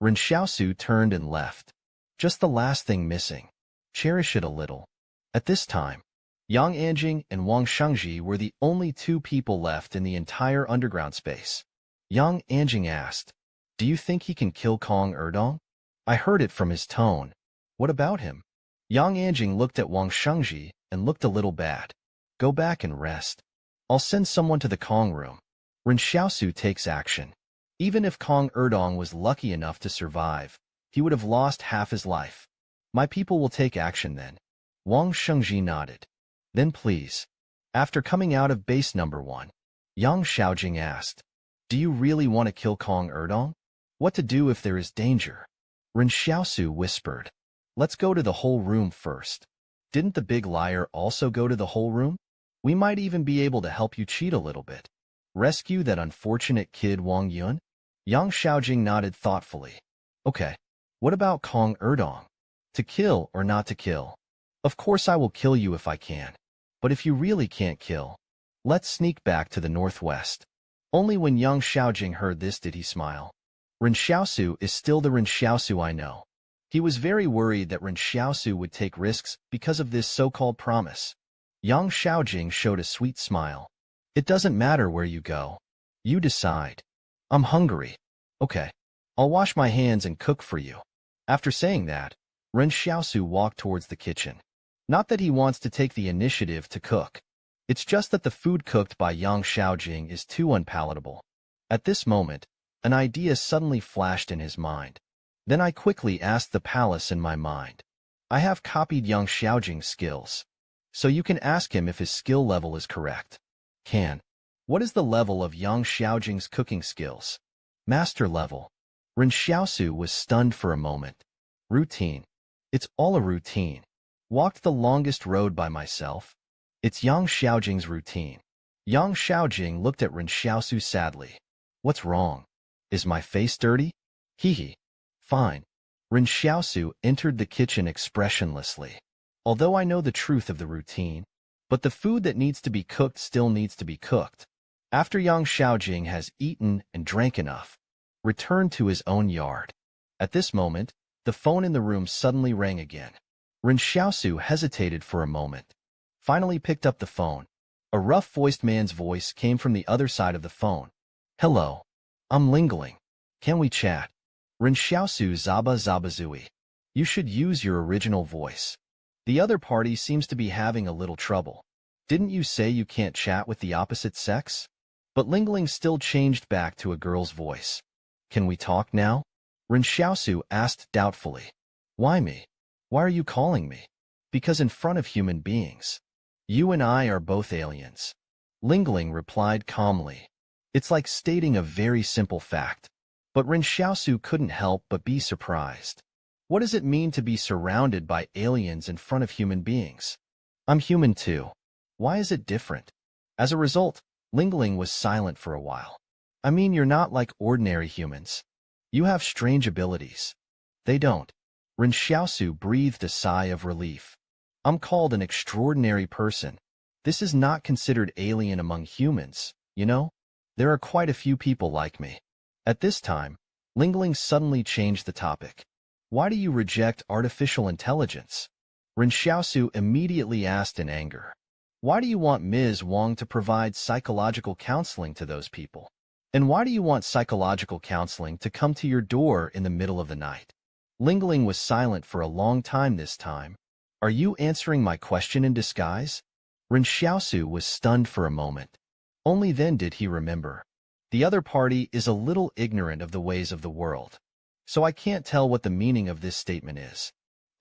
Ren Xiaosu turned and left. Just the last thing missing. Cherish it a little. At this time, Yang Anjing and Wang Shengji were the only two people left in the entire underground space. Yang Anjing asked, "Do you think he can kill Kong Erdong?" I heard it from his tone. What about him? Yang Anjing looked at Wang Shengji and looked a little bad. Go back and rest. I'll send someone to the Kong room. Ren Xiaosu takes action. Even if Kong Erdong was lucky enough to survive, he would have lost half his life. My people will take action then. Wang Shengji nodded. Then please. After coming out of base number 1, Yang Xiaojing asked, "Do you really want to kill Kong Erdong? What to do if there is danger?" Ren Xiaosu whispered, "Let's go to the whole room first." Didn't the big liar also go to the whole room? We might even be able to help you cheat a little bit. Rescue that unfortunate kid Wang Yun? Yang Xiaojing nodded thoughtfully. Okay. What about Kong Erdong? To kill or not to kill? Of course I will kill you if I can. But if you really can't kill, let's sneak back to the northwest. Only when young Xiaojing heard this did he smile. Ren Xiaosu is still the Ren Xiaosu I know. He was very worried that Ren Xiaosu would take risks because of this so-called promise. Young Xiaojing showed a sweet smile. It doesn't matter where you go. You decide. I'm hungry. Okay. I'll wash my hands and cook for you. After saying that, Ren Xiaosu walked towards the kitchen. Not that he wants to take the initiative to cook. It's just that the food cooked by young Xiaojing is too unpalatable. At this moment, an idea suddenly flashed in his mind. Then I quickly asked the palace in my mind. I have copied young Xiaojing's skills. So you can ask him if his skill level is correct. What is the level of young Xiaojing's cooking skills? Master level. Ren Xiaosu was stunned for a moment. Routine. It's all a routine. Walked the longest road by myself. It's young Xiaojing's routine. Young Xiaojing looked at Ren Xiaosu sadly. What's wrong? Is my face dirty? Hee. Fine. Ren Xiaosu entered the kitchen expressionlessly. Although I know the truth of the routine, but the food that needs to be cooked still needs to be cooked. After young Xiaojing has eaten and drank enough, return to his own yard. At this moment, the phone in the room suddenly rang again. Ren Xiaosu hesitated for a moment, finally picked up the phone. A rough-voiced man's voice came from the other side of the phone. Hello. I'm Lingling. Can we chat? Ren Xiaosu Zaba. You should use your original voice. The other party seems to be having a little trouble. Didn't you say you can't chat with the opposite sex? But Lingling still changed back to a girl's voice. Can we talk now? Ren Xiaosu asked doubtfully. Why me? Why are you calling me? Because in front of human beings. You and I are both aliens. Lingling replied calmly. It's like stating a very simple fact. But Ren Xiaosu couldn't help but be surprised. What does it mean to be surrounded by aliens in front of human beings? I'm human too. Why is it different? As a result, Lingling was silent for a while. I mean, you're not like ordinary humans. You have strange abilities. They don't. Ren Xiaosu breathed a sigh of relief. I'm called an extraordinary person. This is not considered alien among humans, you know? There are quite a few people like me. At this time, Lingling suddenly changed the topic. Why do you reject artificial intelligence? Ren Xiaosu immediately asked in anger. Why do you want Ms. Wang to provide psychological counseling to those people? And why do you want psychological counseling to come to your door in the middle of the night? Lingling was silent for a long time this time. Are you answering my question in disguise? Ren Xiaosu was stunned for a moment. Only then did he remember. The other party is a little ignorant of the ways of the world. So I can't tell what the meaning of this statement is.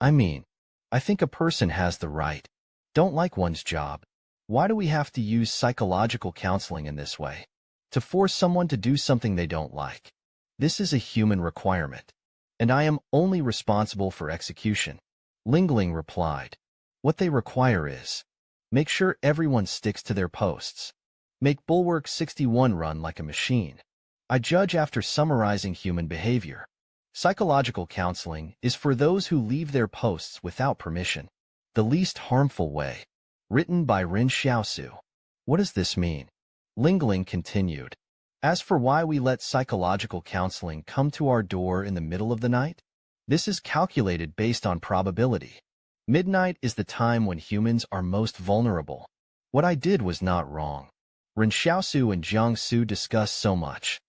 I mean, I think a person has the right. Don't like one's job. Why do we have to use psychological counseling in this way? To force someone to do something they don't like. This is a human requirement. And I am only responsible for execution. Lingling replied. What they require is, make sure everyone sticks to their posts. Make Bulwark 61 run like a machine. I judge after summarizing human behavior. Psychological counseling is for those who leave their posts without permission. The least harmful way. Written by Ren Xiaosu. What does this mean? Lingling continued. As for why we let psychological counseling come to our door in the middle of the night, this is calculated based on probability. Midnight is the time when humans are most vulnerable. What I did was not wrong. Ren Xiaosu and Jiang Su discussed so much.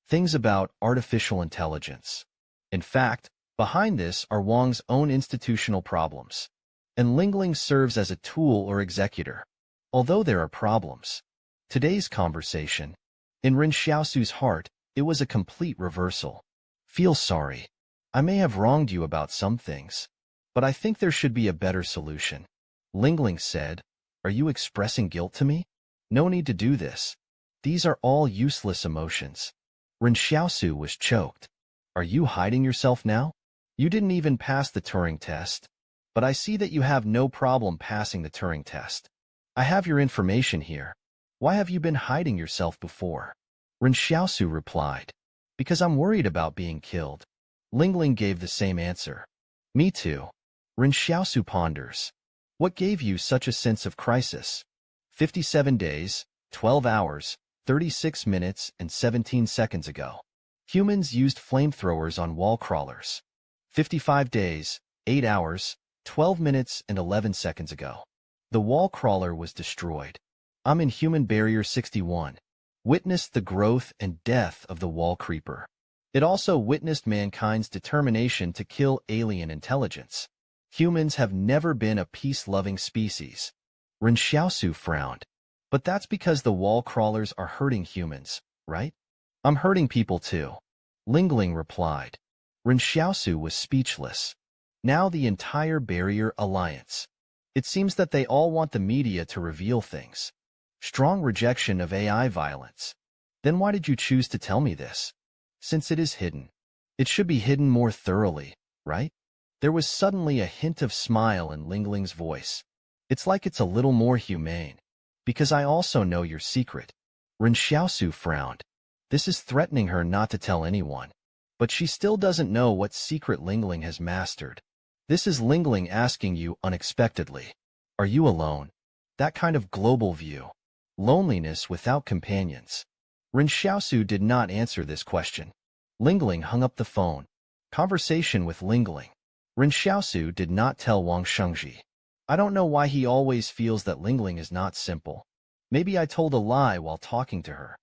Things about artificial intelligence. In fact, behind this are Wang's own institutional problems. And Lingling serves as a tool or executor. Although there are problems. Today's conversation, in Ren Xiaosu's heart, it was a complete reversal. Feel sorry. I may have wronged you about some things, but I think there should be a better solution. Lingling said, Are you expressing guilt to me? No need to do this. These are all useless emotions. Ren Xiaosu was choked. Are you hiding yourself now? You didn't even pass the Turing test. But I see that you have no problem passing the Turing test. I have your information here. Why have you been hiding yourself before? Ren Xiaosu replied. Because I'm worried about being killed. Lingling gave the same answer. Me too. Ren Xiaosu ponders. What gave you such a sense of crisis? 57 days, 12 hours, 36 minutes and 17 seconds ago. Humans used flamethrowers on wall crawlers. 55 days, 8 hours, 12 minutes and 11 seconds ago. The wall crawler was destroyed. I'm in human barrier 61. Witnessed the growth and death of the wall creeper. It also witnessed mankind's determination to kill alien intelligence. Humans have never been a peace-loving species. Ren Xiaosu frowned. But that's because the wall crawlers are hurting humans, right? I'm hurting people too. Lingling replied. Ren Xiaosu was speechless. Now the entire barrier alliance. It seems that they all want the media to reveal things. Strong rejection of AI violence. Then why did you choose to tell me this? Since it is hidden. It should be hidden more thoroughly, right? There was suddenly a hint of smile in Lingling's voice. It's like it's a little more humane. Because I also know your secret. Ren Xiaosu frowned. This is threatening her not to tell anyone. But she still doesn't know what secret Lingling has mastered. This is Lingling asking you unexpectedly. Are you alone? That kind of global view. Loneliness without companions. Ren Xiaosu did not answer this question. Lingling hung up the phone. Conversation with Lingling. Ren Xiaosu did not tell Wang Shengji. I don't know why he always feels that Lingling is not simple. Maybe I told a lie while talking to her.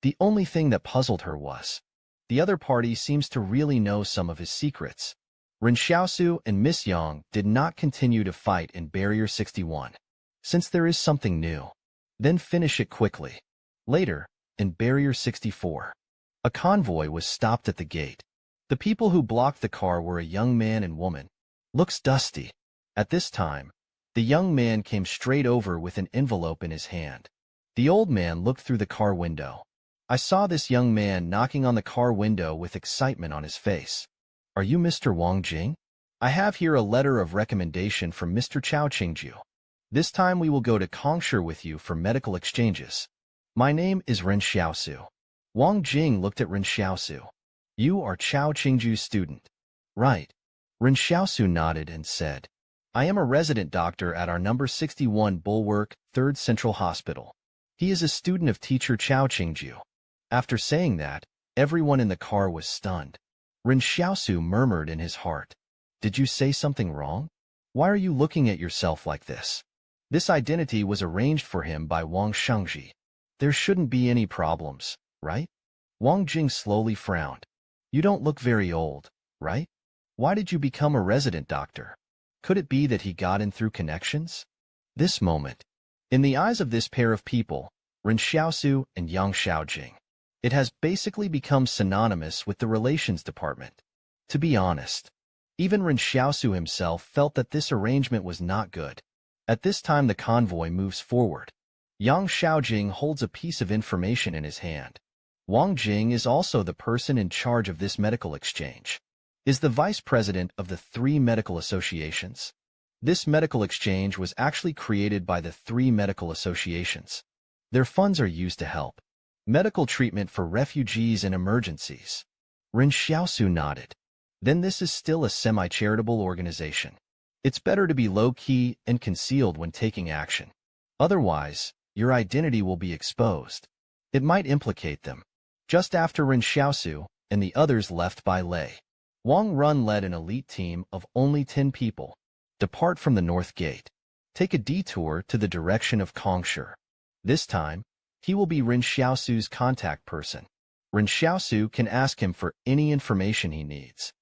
The only thing that puzzled her was, the other party seems to really know some of his secrets. Ren Xiaosu and Miss Yang did not continue to fight in Barrier 61. Since there is something new, then finish it quickly. Later, in Barrier 64, a convoy was stopped at the gate. The people who blocked the car were a young man and woman. Looks dusty. At this time, the young man came straight over with an envelope in his hand. The old man looked through the car window. I saw this young man knocking on the car window with excitement on his face. Are you Mr. Wang Jing? I have here a letter of recommendation from Mr. Chao Qingju. This time we will go to Kongsher with you for medical exchanges. My name is Ren Xiaosu. Wang Jing looked at Ren Xiaosu. You are Chao Qingju's student. Right. Ren Xiaosu nodded and said, I am a resident doctor at our number 61 Bulwark, 3rd Central Hospital. He is a student of teacher Chao Qingju. After saying that, everyone in the car was stunned. Ren Xiaosu murmured in his heart. Did you say something wrong? Why are you looking at yourself like this? This identity was arranged for him by Wang Shengji. There shouldn't be any problems, right? Wang Jing slowly frowned. You don't look very old, right? Why did you become a resident doctor? Could it be that he got in through connections? This moment. In the eyes of this pair of people, Ren Xiaosu and Yang Xiaojing, it has basically become synonymous with the relations department. To be honest, even Ren Xiaosu himself felt that this arrangement was not good. At this time the convoy moves forward. Yang Xiaojing holds a piece of information in his hand. Wang Jing is also the person in charge of this medical exchange. Is the vice president of the 3 medical associations. This medical exchange was actually created by the 3 medical associations. Their funds are used to help medical treatment for refugees and emergencies. Ren Xiaosu nodded. Then this is still a semi-charitable organization. It's better to be low-key and concealed when taking action. Otherwise, your identity will be exposed. It might implicate them. Just after Ren Xiaosu and the others left by Lei, Wang Run led an elite team of only 10 people. Depart from the north gate. Take a detour to the direction of Kongsher. This time, he will be Ren Xiaosu's contact person. Ren Xiaosu can ask him for any information he needs.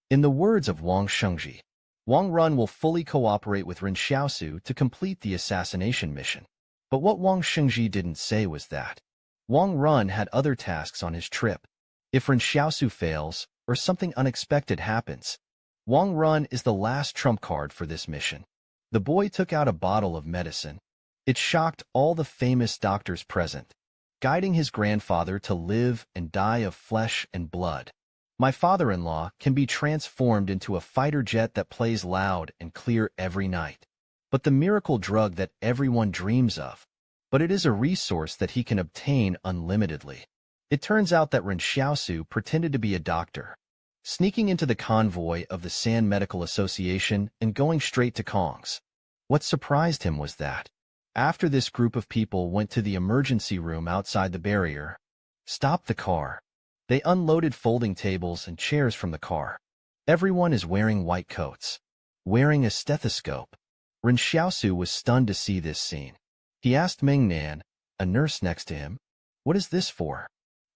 In the words of Wang Shengji, Wang Run will fully cooperate with Ren Xiaosu to complete the assassination mission. But what Wang Shengji didn't say was that Wang Run had other tasks on his trip. If Ren Xiaosu fails, or something unexpected happens, Wang Run is the last trump card for this mission. The boy took out a bottle of medicine. It shocked all the famous doctors present, guiding his grandfather to live and die of flesh and blood. My father-in-law can be transformed into a fighter jet that plays loud and clear every night. But the miracle drug that everyone dreams of. But it is a resource that he can obtain unlimitedly. It turns out that Ren Xiaosu pretended to be a doctor, sneaking into the convoy of the San Medical Association and going straight to Kong's. What surprised him was that After this group of people went to the emergency room outside the barrier, stopped the car. They unloaded folding tables and chairs from the car. Everyone is wearing white coats, wearing a stethoscope. Ren Xiaosu was stunned to see this scene. He asked Meng Nan, a nurse next to him, "What is this for?"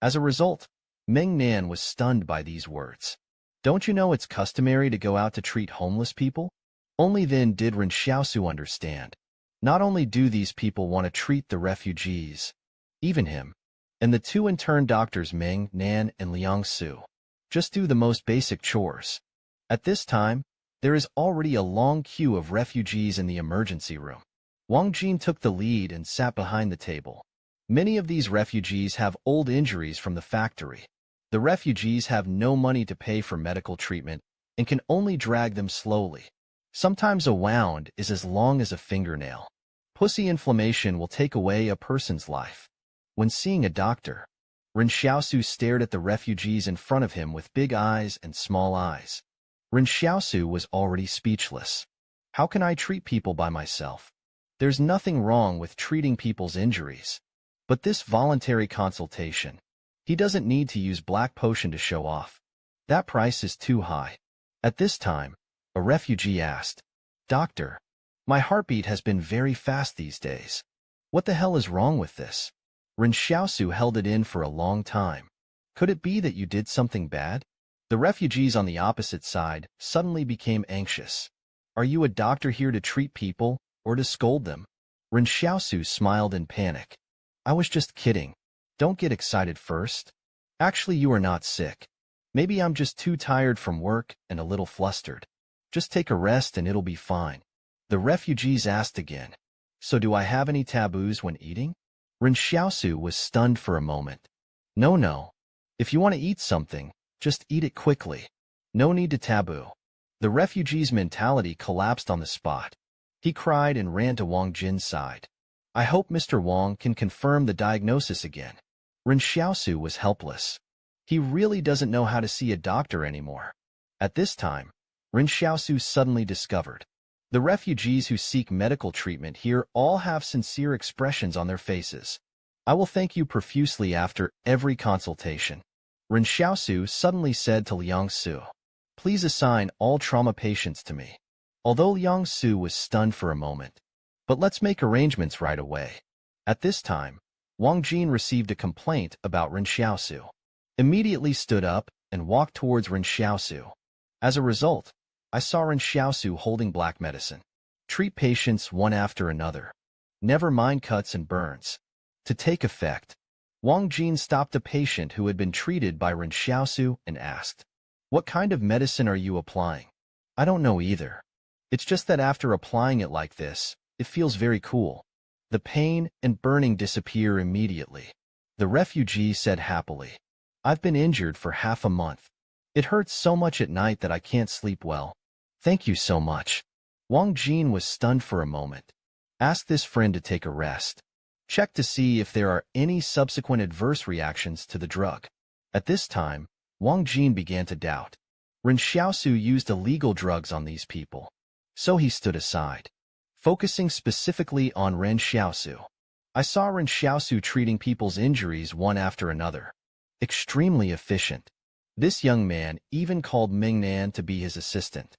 As a result, Meng Nan was stunned by these words. "Don't you know it's customary to go out to treat homeless people?" Only then did Ren Xiaosu understand. Not only do these people want to treat the refugees, even him, and the two intern doctors Meng Nan and Liang Su just do the most basic chores. At this time, there is already a long queue of refugees in the emergency room. Wang Jin took the lead and sat behind the table. Many of these refugees have old injuries from the factory. The refugees have no money to pay for medical treatment and can only drag them slowly. Sometimes a wound is as long as a fingernail. Pussy inflammation will take away a person's life. When seeing a doctor, Ren Xiaosu stared at the refugees in front of him with big eyes and small eyes. Ren Xiaosu was already speechless. How can I treat people by myself? There's nothing wrong with treating people's injuries. But this voluntary consultation, he doesn't need to use black potion to show off. That price is too high. At this time, a refugee asked, "Doctor, my heartbeat has been very fast these days. What the hell is wrong with this?" Ren Xiaosu held it in for a long time. "Could it be that you did something bad?" The refugees on the opposite side suddenly became anxious. "Are you a doctor here to treat people or to scold them?" Ren Xiaosu smiled in panic. "I was just kidding. Don't get excited first. Actually, you are not sick. Maybe I'm just too tired from work and a little flustered. Just take a rest and it'll be fine." The refugees asked again, "So do I have any taboos when eating?" Ren Xiaosu was stunned for a moment. No. If you want to eat something, just eat it quickly. No need to taboo." The refugee's mentality collapsed on the spot. He cried and ran to Wang Jin's side. "I hope Mr. Wang can confirm the diagnosis again." Ren Xiaosu was helpless. He really doesn't know how to see a doctor anymore. At this time, Ren Xiaosu suddenly discovered. The refugees who seek medical treatment here all have sincere expressions on their faces. "I will thank you profusely after every consultation." Ren Xiaosu suddenly said to Liang Su, "Please assign all trauma patients to me." Although Liang Su was stunned for a moment, "But let's make arrangements right away." At this time, Wang Jin received a complaint about Ren Xiaosu. Immediately stood up and walked towards Ren Xiaosu. As a result, I saw Ren Xiaosu holding black medicine. "Treat patients one after another. Never mind cuts and burns." To take effect, Wang Jin stopped a patient who had been treated by Ren Xiaosu and asked, "What kind of medicine are you applying?" "I don't know either. It's just that after applying it like this, it feels very cool. The pain and burning disappear immediately." The refugee said happily, "I've been injured for half a month. It hurts so much at night that I can't sleep well. Thank you so much." Wang Jin was stunned for a moment. Ask this friend to take a rest. Check to see if there are any subsequent adverse reactions to the drug. At this time, Wang Jin began to doubt. Ren Xiaosu used illegal drugs on these people. So he stood aside, focusing specifically on Ren Xiaosu. I saw Ren Xiaosu treating people's injuries one after another. Extremely efficient. This young man even called Meng Nan to be his assistant.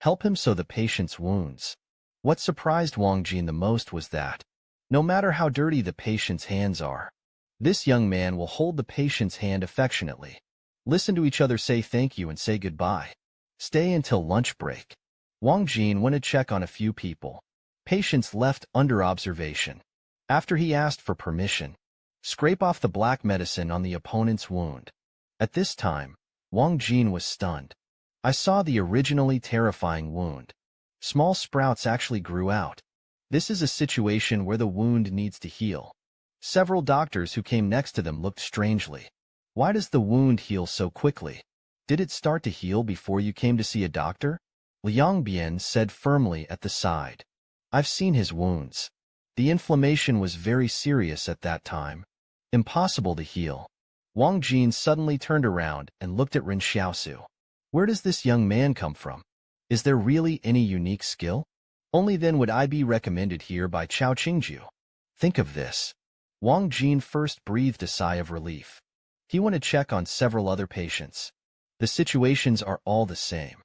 Help him sew the patient's wounds. What surprised Wang Jin the most was that, no matter how dirty the patient's hands are, this young man will hold the patient's hand affectionately. Listen to each other say thank you and say goodbye. Stay until lunch break. Wang Jin went to check on a few people. Patients left under observation. After he asked for permission, scrape off the black medicine on the opponent's wound. At this time, Wang Jin was stunned. I saw the originally terrifying wound. Small sprouts actually grew out. This is a situation where the wound needs to heal. Several doctors who came next to them looked strangely. Why does the wound heal so quickly? Did it start to heal before you came to see a doctor? Liang Bian said firmly at the side. I've seen his wounds. The inflammation was very serious at that time. Impossible to heal. Wang Jin suddenly turned around and looked at Ren Xiaosu. Where does this young man come from? Is there really any unique skill? Only then would I be recommended here by Chao Qingju. Think of this. Wang Jin first breathed a sigh of relief. He went to check on several other patients. The situations are all the same.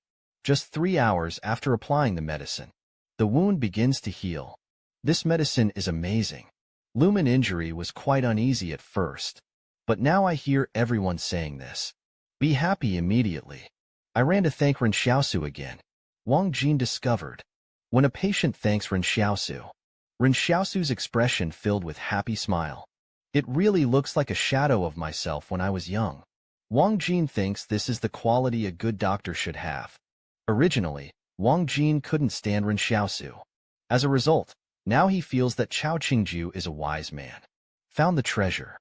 Just 3 hours after applying the medicine, the wound begins to heal. This medicine is amazing. Lumen injury was quite uneasy at first, but now I hear everyone saying this. Be happy immediately. I ran to thank Ren Xiaosu again. Wang Jin discovered. When a patient thanks Ren Xiaosu's expression filled with happy smile. It really looks like a shadow of myself when I was young. Wang Jin thinks this is the quality a good doctor should have. Originally, Wang Jin couldn't stand Ren Xiaosu. As a result, now he feels that Chao Qingju is a wise man. Found the treasure.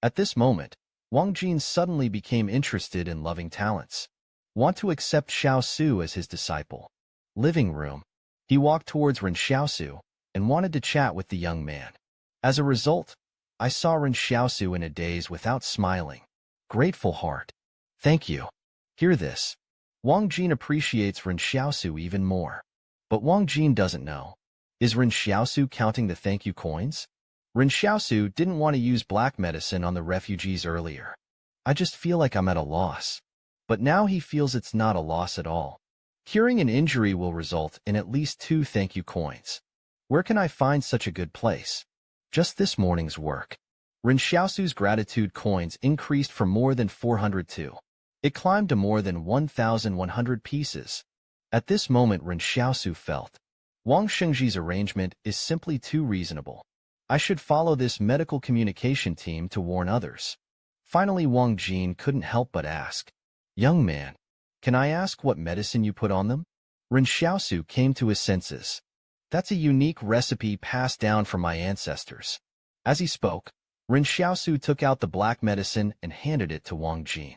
At this moment, Wang Jin suddenly became interested in loving talents. Want to accept Xiaosu as his disciple. Living room. He walked towards Ren Xiaosu and wanted to chat with the young man. As a result, I saw Ren Xiaosu in a daze without smiling. Grateful heart. Thank you. Hear this. Wang Jin appreciates Ren Xiaosu even more. But Wang Jin doesn't know. Is Ren Xiaosu counting the thank you coins? Ren Xiaosu didn't want to use black medicine on the refugees earlier. I just feel like I'm at a loss. But now he feels it's not a loss at all. Curing an injury will result in at least 2 thank you coins. Where can I find such a good place? Just this morning's work. Ren Xiaosu's gratitude coins increased from more than 400 to. It climbed to more than 1,100 pieces. At this moment Ren Xiaosu felt. Wang Shengji's arrangement is simply too reasonable. I should follow this medical communication team to warn others. Finally Wang Jin couldn't help but ask. Young man, can I ask what medicine you put on them? Ren Xiaosu came to his senses. That's a unique recipe passed down from my ancestors. As he spoke, Ren Xiaosu took out the black medicine and handed it to Wang Jin.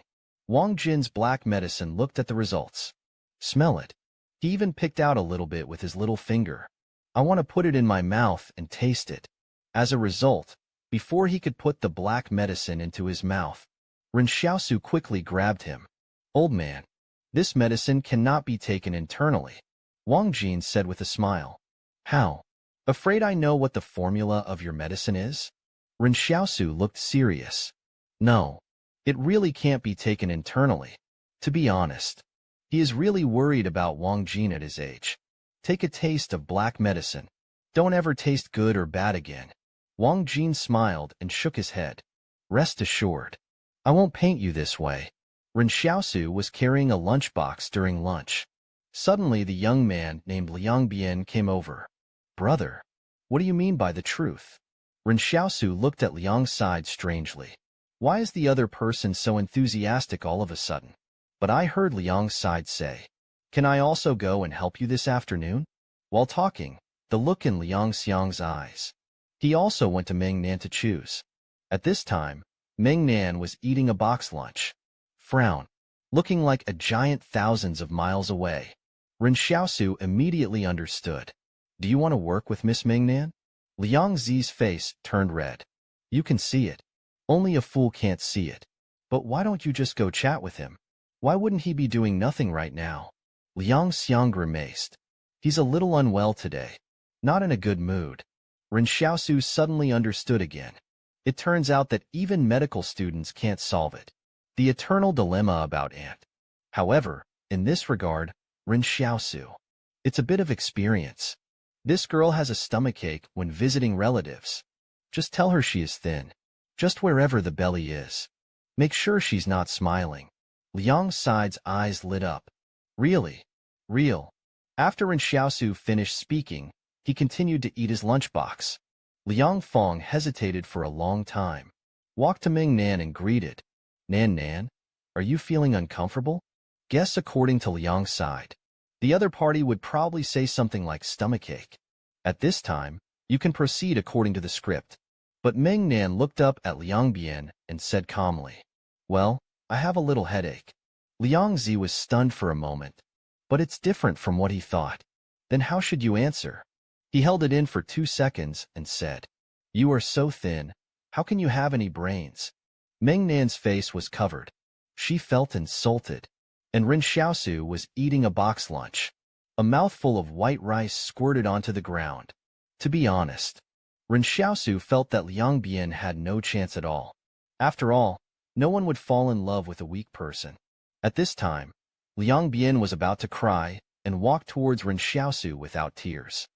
Wang Jin's black medicine looked at the results. Smell it. He even picked out a little bit with his little finger. I want to put it in my mouth and taste it. As a result, before he could put the black medicine into his mouth, Ren Xiaosu quickly grabbed him. Old man, this medicine cannot be taken internally, Wang Jin said with a smile. How? Afraid I know what the formula of your medicine is? Ren Xiaosu looked serious. No, it really can't be taken internally. To be honest, he is really worried about Wang Jin at his age. Take a taste of black medicine. Don't ever taste good or bad again. Wang Jin smiled and shook his head. Rest assured, I won't paint you this way. Ren Xiaosu was carrying a lunchbox during lunch. Suddenly the young man named Liang Bian came over. Brother, what do you mean by the truth? Ren Xiaosu looked at Liang's side strangely. Why is the other person so enthusiastic all of a sudden? But I heard Liang's side say, can I also go and help you this afternoon? While talking, the look in Liang Xiang's eyes. He also went to Meng Nan to choose. At this time, Meng Nan was eating a box lunch. Frown. Looking like a giant thousands of miles away. Ren Xiaosu immediately understood. Do you want to work with Miss Meng Nan? Liang Zi's face turned red. You can see it. Only a fool can't see it. But why don't you just go chat with him? Why wouldn't he be doing nothing right now? Liang Xiang grimaced. He's a little unwell today. Not in a good mood. Ren Xiaosu suddenly understood again. It turns out that even medical students can't solve it. The eternal dilemma about ant. However, in this regard, Ren Xiaosu. It's a bit of experience. This girl has a stomachache when visiting relatives. Just tell her she is thin. Just wherever the belly is. Make sure she's not smiling. Liang Side's eyes lit up. Really? Real. After Ren Xiaosu finished speaking, he continued to eat his lunchbox. Liang Fong hesitated for a long time. Walked to Meng Nan and greeted. Nan, are you feeling uncomfortable? Guess according to Liang's side. The other party would probably say something like stomachache. At this time, you can proceed according to the script. But Meng Nan looked up at Liang Bian and said calmly, well, I have a little headache. Liang Zi was stunned for a moment. But it's different from what he thought. Then how should you answer? He held it in for 2 seconds and said, you are so thin, how can you have any brains? Meng Nan's face was covered. She felt insulted. And Ren Xiaosu was eating a box lunch. A mouthful of white rice squirted onto the ground. To be honest, Ren Xiaosu felt that Liang Bian had no chance at all. After all, no one would fall in love with a weak person. At this time, Liang Bian was about to cry and walked towards Ren Xiaosu without tears.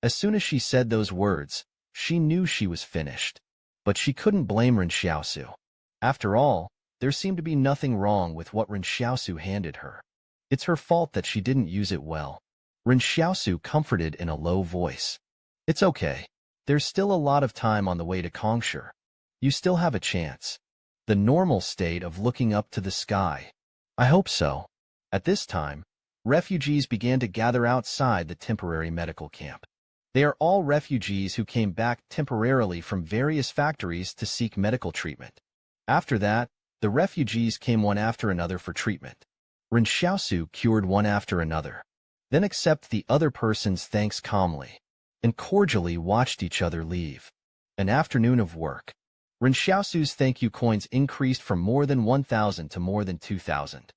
As soon as she said those words, she knew she was finished. But she couldn't blame Ren Xiaosu. After all, there seemed to be nothing wrong with what Ren Xiaosu handed her. It's her fault that she didn't use it well. Ren Xiaosu comforted in a low voice. It's okay. There's still a lot of time on the way to Kongsha. You still have a chance. The normal state of looking up to the sky. I hope so. At this time, refugees began to gather outside the temporary medical camp. They are all refugees who came back temporarily from various factories to seek medical treatment. After that, the refugees came one after another for treatment. Ren Xiaosu cured one after another. Then accepted the other person's thanks calmly, and cordially watched each other leave. An afternoon of work. Ren Xiaosu's thank you coins increased from more than 1,000 to more than 2,000.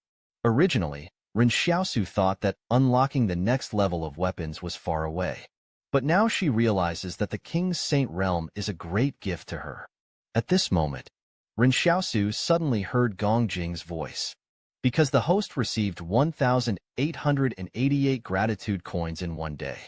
Originally, Ren Xiaosu thought that unlocking the next level of weapons was far away. But now she realizes that the King's Saint Realm is a great gift to her. At this moment, Ren Xiaosu suddenly heard Gong Jing's voice. Because the host received 1,888 gratitude coins in one day.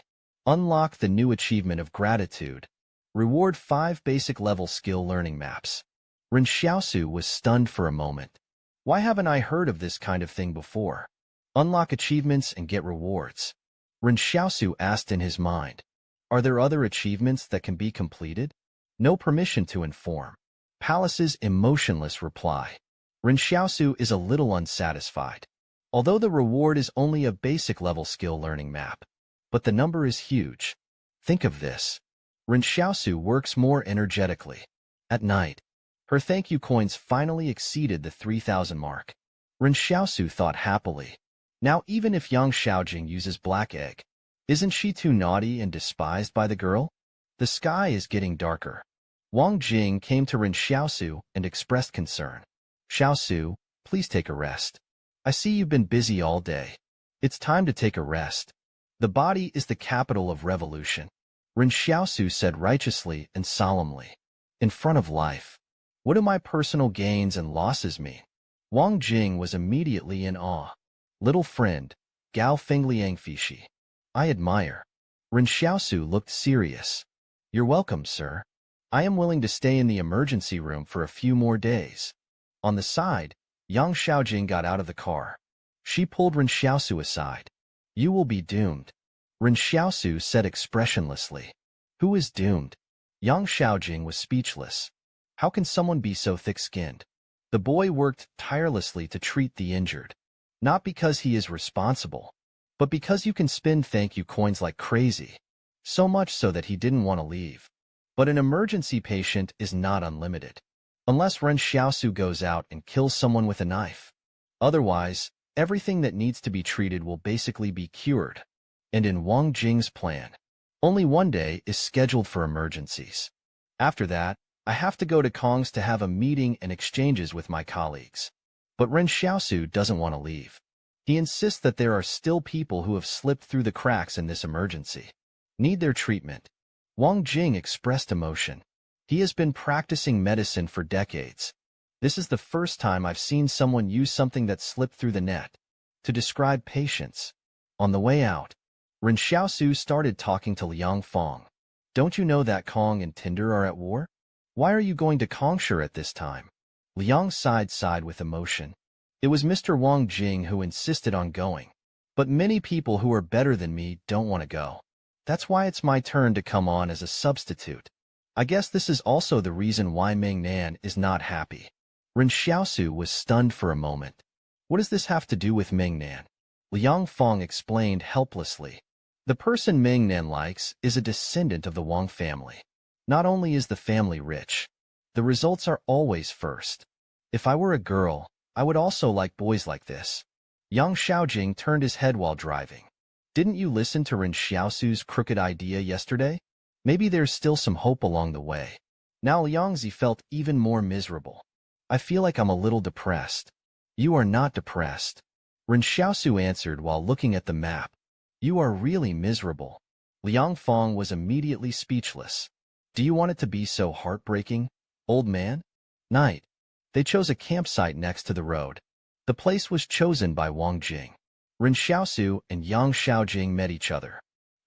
Unlock the new achievement of gratitude. Reward 5 basic level skill learning maps. Ren Xiaosu was stunned for a moment. Why haven't I heard of this kind of thing before? Unlock achievements and get rewards. Ren Xiaosu asked in his mind. Are there other achievements that can be completed? No permission to inform. Palace's emotionless reply. Ren Xiaosu is a little unsatisfied. Although the reward is only a basic level skill learning map. But the number is huge. Think of this. Ren Xiaosu works more energetically. At night, her thank you coins finally exceeded the 3,000 mark. Ren Xiaosu thought happily. Now even if Yang Xiaojing uses black egg, isn't she too naughty and despised by the girl? The sky is getting darker. Wang Jing came to Ren Xiaosu and expressed concern. Xiaosu, please take a rest. I see you've been busy all day. It's time to take a rest. The body is the capital of revolution. Ren Xiaosu said righteously and solemnly. In front of life. What do my personal gains and losses mean? Wang Jing was immediately in awe. Little friend, Gao Fengliang Fishi. I admire. Ren Xiaosu looked serious. You're welcome, sir. I am willing to stay in the emergency room for a few more days. On the side, Yang Xiaojing got out of the car. She pulled Ren Xiaosu aside. You will be doomed. Ren Xiaosu said expressionlessly. Who is doomed? Yang Xiaojing was speechless. How can someone be so thick-skinned? The boy worked tirelessly to treat the injured. Not because he is responsible, but because you can spend thank you coins like crazy. So much so that he didn't want to leave. But an emergency patient is not unlimited. Unless Ren Xiaosu goes out and kills someone with a knife. Otherwise, everything that needs to be treated will basically be cured. And in Wang Jing's plan, only one day is scheduled for emergencies. After that, I have to go to Kong's to have a meeting and exchanges with my colleagues. But Ren Xiaosu doesn't want to leave. He insists that there are still people who have slipped through the cracks in this emergency. Need their treatment. Wang Jing expressed emotion. He has been practicing medicine for decades. This is the first time I've seen someone use something that slipped through the net to describe patience. On the way out, Ren Xiaosu started talking to Liang Fong. Don't you know that Kong and Tinder are at war? Why are you going to Kongsha at this time? Liang sighed with emotion. It was Mr. Wang Jing who insisted on going. But many people who are better than me don't want to go. That's why it's my turn to come on as a substitute. I guess this is also the reason why Meng Nan is not happy. Ren Xiaosu was stunned for a moment. What does this have to do with Meng Nan? Liang Fong explained helplessly. The person Meng Nan likes is a descendant of the Wang family. Not only is the family rich, the results are always first. If I were a girl, I would also like boys like this. Yang Xiaojing turned his head while driving. Didn't you listen to Ren Xiaosu's crooked idea yesterday? Maybe there's still some hope along the way. Now Liangzi felt even more miserable. I feel like I'm a little depressed. You are not depressed. Ren Xiaosu answered while looking at the map. You are really miserable. Liang Fong was immediately speechless. Do you want it to be so heartbreaking, old man? Night. They chose a campsite next to the road. The place was chosen by Wang Jing. Ren Xiaosu and Yang Xiaojing met each other.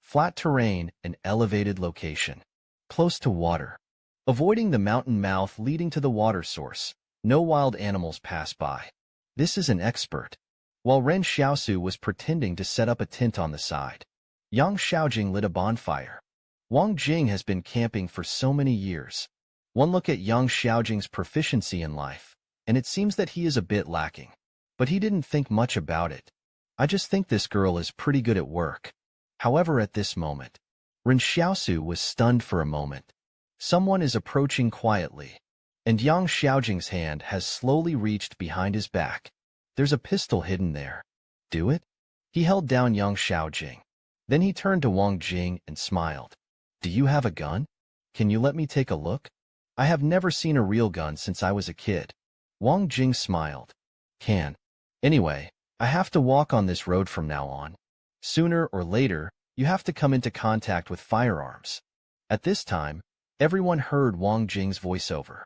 Flat terrain and elevated location. Close to water. Avoiding the mountain mouth leading to the water source, no wild animals pass by. This is an expert. While Ren Xiaosu was pretending to set up a tent on the side, Yang Xiaojing lit a bonfire. Wang Jing has been camping for so many years. One look at Yang Xiaojing's proficiency in life, and it seems that he is a bit lacking. But he didn't think much about it. I just think this girl is pretty good at work. However, at this moment, Ren Xiaosu was stunned for a moment. Someone is approaching quietly, and Yang Xiaojing's hand has slowly reached behind his back. There's a pistol hidden there. Do it? He held down Yang Xiaojing. Then he turned to Wang Jing and smiled. Do you have a gun? Can you let me take a look? I have never seen a real gun since I was a kid. Wang Jing smiled. Can. Anyway, I have to walk on this road from now on. Sooner or later, you have to come into contact with firearms. At this time, everyone heard Wang Jing's voiceover.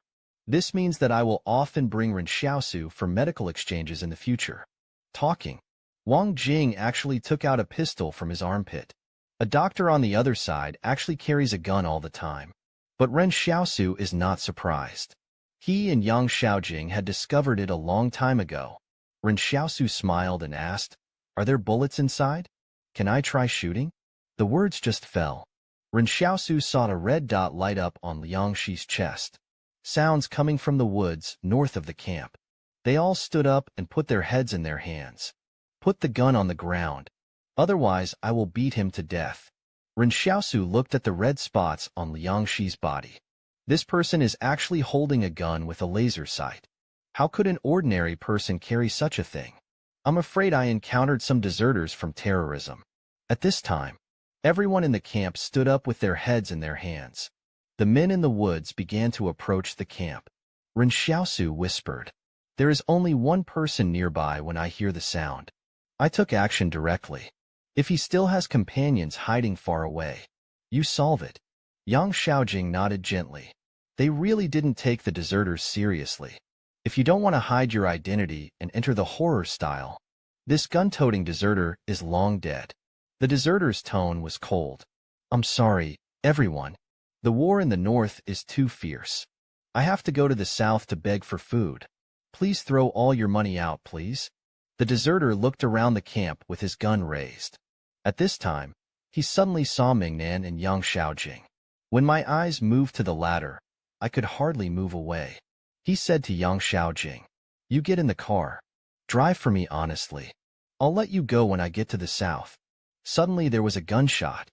This means that I will often bring Ren Xiaosu for medical exchanges in the future. Talking. Wang Jing actually took out a pistol from his armpit. A doctor on the other side actually carries a gun all the time. But Ren Xiaosu is not surprised. He and Yang Xiaojing had discovered it a long time ago. Ren Xiaosu smiled and asked, Are there bullets inside? Can I try shooting? The words just fell. Ren Xiaosu saw a red dot light up on Liang Shi's chest. Sounds coming from the woods north of the camp. They all stood up and put their heads in their hands. Put the gun on the ground. Otherwise, I will beat him to death. Ren Xiaosu looked at the red spots on Liang Shi's body. This person is actually holding a gun with a laser sight. How could an ordinary person carry such a thing? I'm afraid I encountered some deserters from terrorism. At this time, everyone in the camp stood up with their heads in their hands. The men in the woods began to approach the camp. Ren Xiaosu whispered, There is only one person nearby when I hear the sound. I took action directly. If he still has companions hiding far away, you solve it. Yang Xiaojing nodded gently. They really didn't take the deserters seriously. If you don't want to hide your identity and enter the horror style, this gun-toting deserter is long dead. The deserter's tone was cold. I'm sorry, everyone. The war in the north is too fierce. I have to go to the south to beg for food. Please throw all your money out, please. The deserter looked around the camp with his gun raised. At this time, he suddenly saw Mingnan and Yang Xiaojing. When my eyes moved to the latter, I could hardly move away. He said to Yang Xiaojing, You get in the car. Drive for me honestly. I'll let you go when I get to the south. Suddenly there was a gunshot.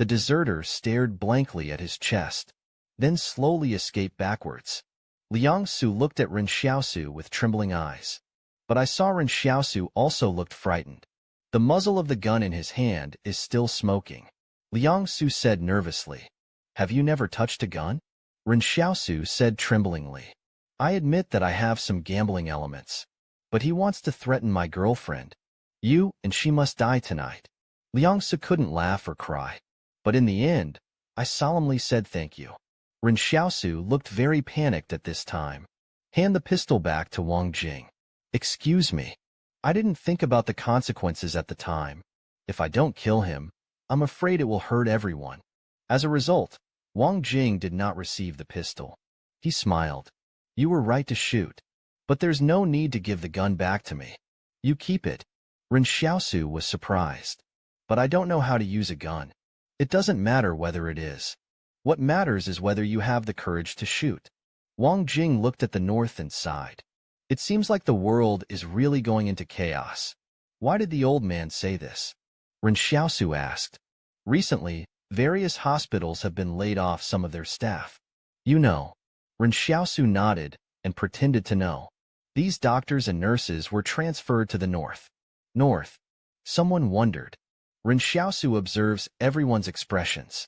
The deserter stared blankly at his chest, then slowly escaped backwards. Liang Su looked at Ren Xiaosu with trembling eyes. But I saw Ren Xiaosu also looked frightened. The muzzle of the gun in his hand is still smoking. Liang Su said nervously, Have you never touched a gun? Ren Xiaosu said tremblingly, I admit that I have some gambling elements. But he wants to threaten my girlfriend. You and she must die tonight. Liang Su couldn't laugh or cry. But in the end, I solemnly said thank you. Ren Xiaosu looked very panicked at this time. Hand the pistol back to Wang Jing. Excuse me. I didn't think about the consequences at the time. If I don't kill him, I'm afraid it will hurt everyone. As a result, Wang Jing did not receive the pistol. He smiled. You were right to shoot. But there's no need to give the gun back to me. You keep it. Ren Xiaosu was surprised. But I don't know how to use a gun. It doesn't matter whether it is. What matters is whether you have the courage to shoot. Wang Jing looked at the north and sighed. It seems like the world is really going into chaos. Why did the old man say this? Ren Xiaosu asked. Recently, various hospitals have been laid off some of their staff. You know. Ren Xiaosu nodded and pretended to know. These doctors and nurses were transferred to the north. North. Someone wondered. Ren Xiaosu observes everyone's expressions.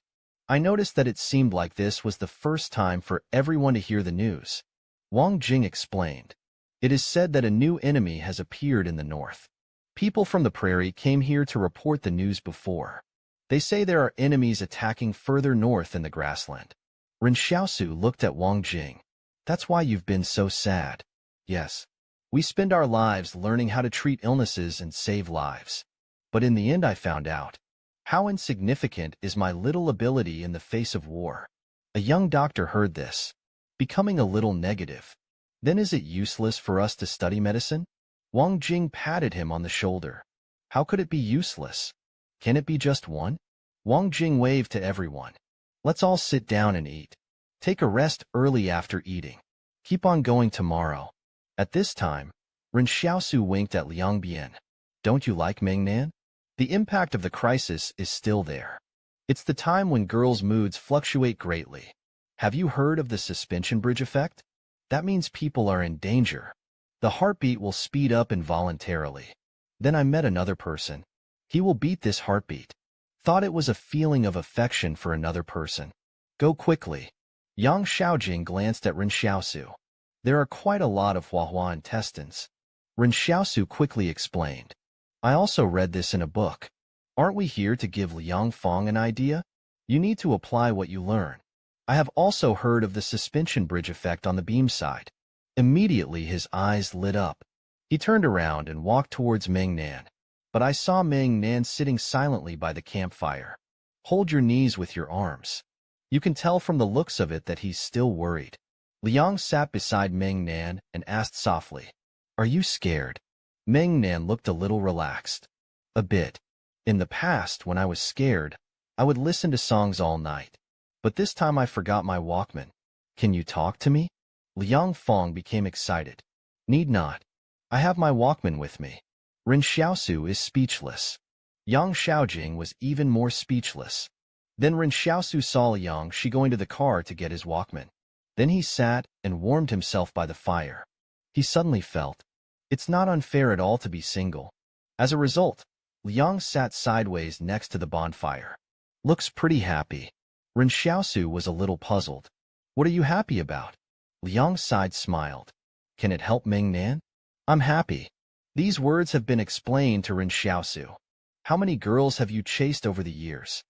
I noticed that it seemed like this was the first time for everyone to hear the news. Wang Jing explained. It is said that a new enemy has appeared in the north. People from the prairie came here to report the news before. They say there are enemies attacking further north in the grassland. Ren Xiaosu looked at Wang Jing. That's why you've been so sad. Yes. We spend our lives learning how to treat illnesses and save lives. But in the end I found out. How insignificant is my little ability in the face of war. A young doctor heard this, becoming a little negative. Then is it useless for us to study medicine? Wang Jing patted him on the shoulder. How could it be useless? Can it be just one? Wang Jing waved to everyone. Let's all sit down and eat. Take a rest early after eating. Keep on going tomorrow. At this time, Ren Xiaosu winked at Liang Bian. Don't you like Mengnan? The impact of the crisis is still there. It's the time when girls' moods fluctuate greatly. Have you heard of the suspension bridge effect? That means people are in danger. The heartbeat will speed up involuntarily. Then I met another person. He will beat this heartbeat. Thought it was a feeling of affection for another person. Go quickly. Yang Xiaojing glanced at Ren Xiaosu. There are quite a lot of Huahua intestines. Ren Xiaosu quickly explained. I also read this in a book. Aren't we here to give Liang Fong an idea? You need to apply what you learn. I have also heard of the suspension bridge effect on the beam side. Immediately his eyes lit up. He turned around and walked towards Meng Nan. But I saw Meng Nan sitting silently by the campfire. Hold your knees with your arms. You can tell from the looks of it that he's still worried. Liang sat beside Meng Nan and asked softly, Are you scared? Meng Nan looked a little relaxed. A bit. In the past, when I was scared, I would listen to songs all night. But this time I forgot my Walkman. Can you talk to me? Liang Fong became excited. Need not. I have my Walkman with me. Ren Xiaosu is speechless. Yang Xiaojing was even more speechless. Then Ren Xiaosu saw Liang Shi going to the car to get his Walkman. Then he sat and warmed himself by the fire. He suddenly felt, it's not unfair at all to be single. As a result, Liang sat sideways next to the bonfire. Looks pretty happy. Ren Xiaosu was a little puzzled. What are you happy about? Liang side smiled. Can it help Meng Nan? I'm happy. These words have been explained to Ren Xiaosu. How many girls have you chased over the years?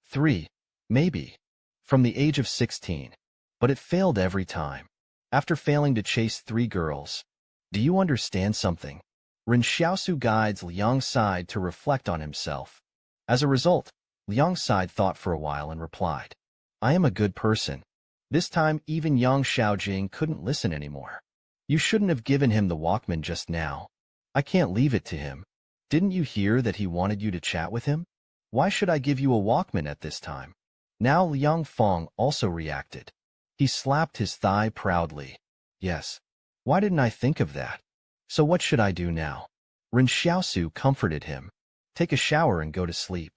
3, maybe. From the age of 16. But it failed every time. After failing to chase 3 girls. Do you understand something? Ren Xiaosu guides Liang Side to reflect on himself. As a result, Liang Side thought for a while and replied, I am a good person. This time even Yang Xiaojing couldn't listen anymore. You shouldn't have given him the Walkman just now. I can't leave it to him. Didn't you hear that he wanted you to chat with him? Why should I give you a Walkman at this time? Now Liang Fong also reacted. He slapped his thigh proudly. Yes. Why didn't I think of that? So what should I do now? Ren Xiaosu comforted him. Take a shower and go to sleep.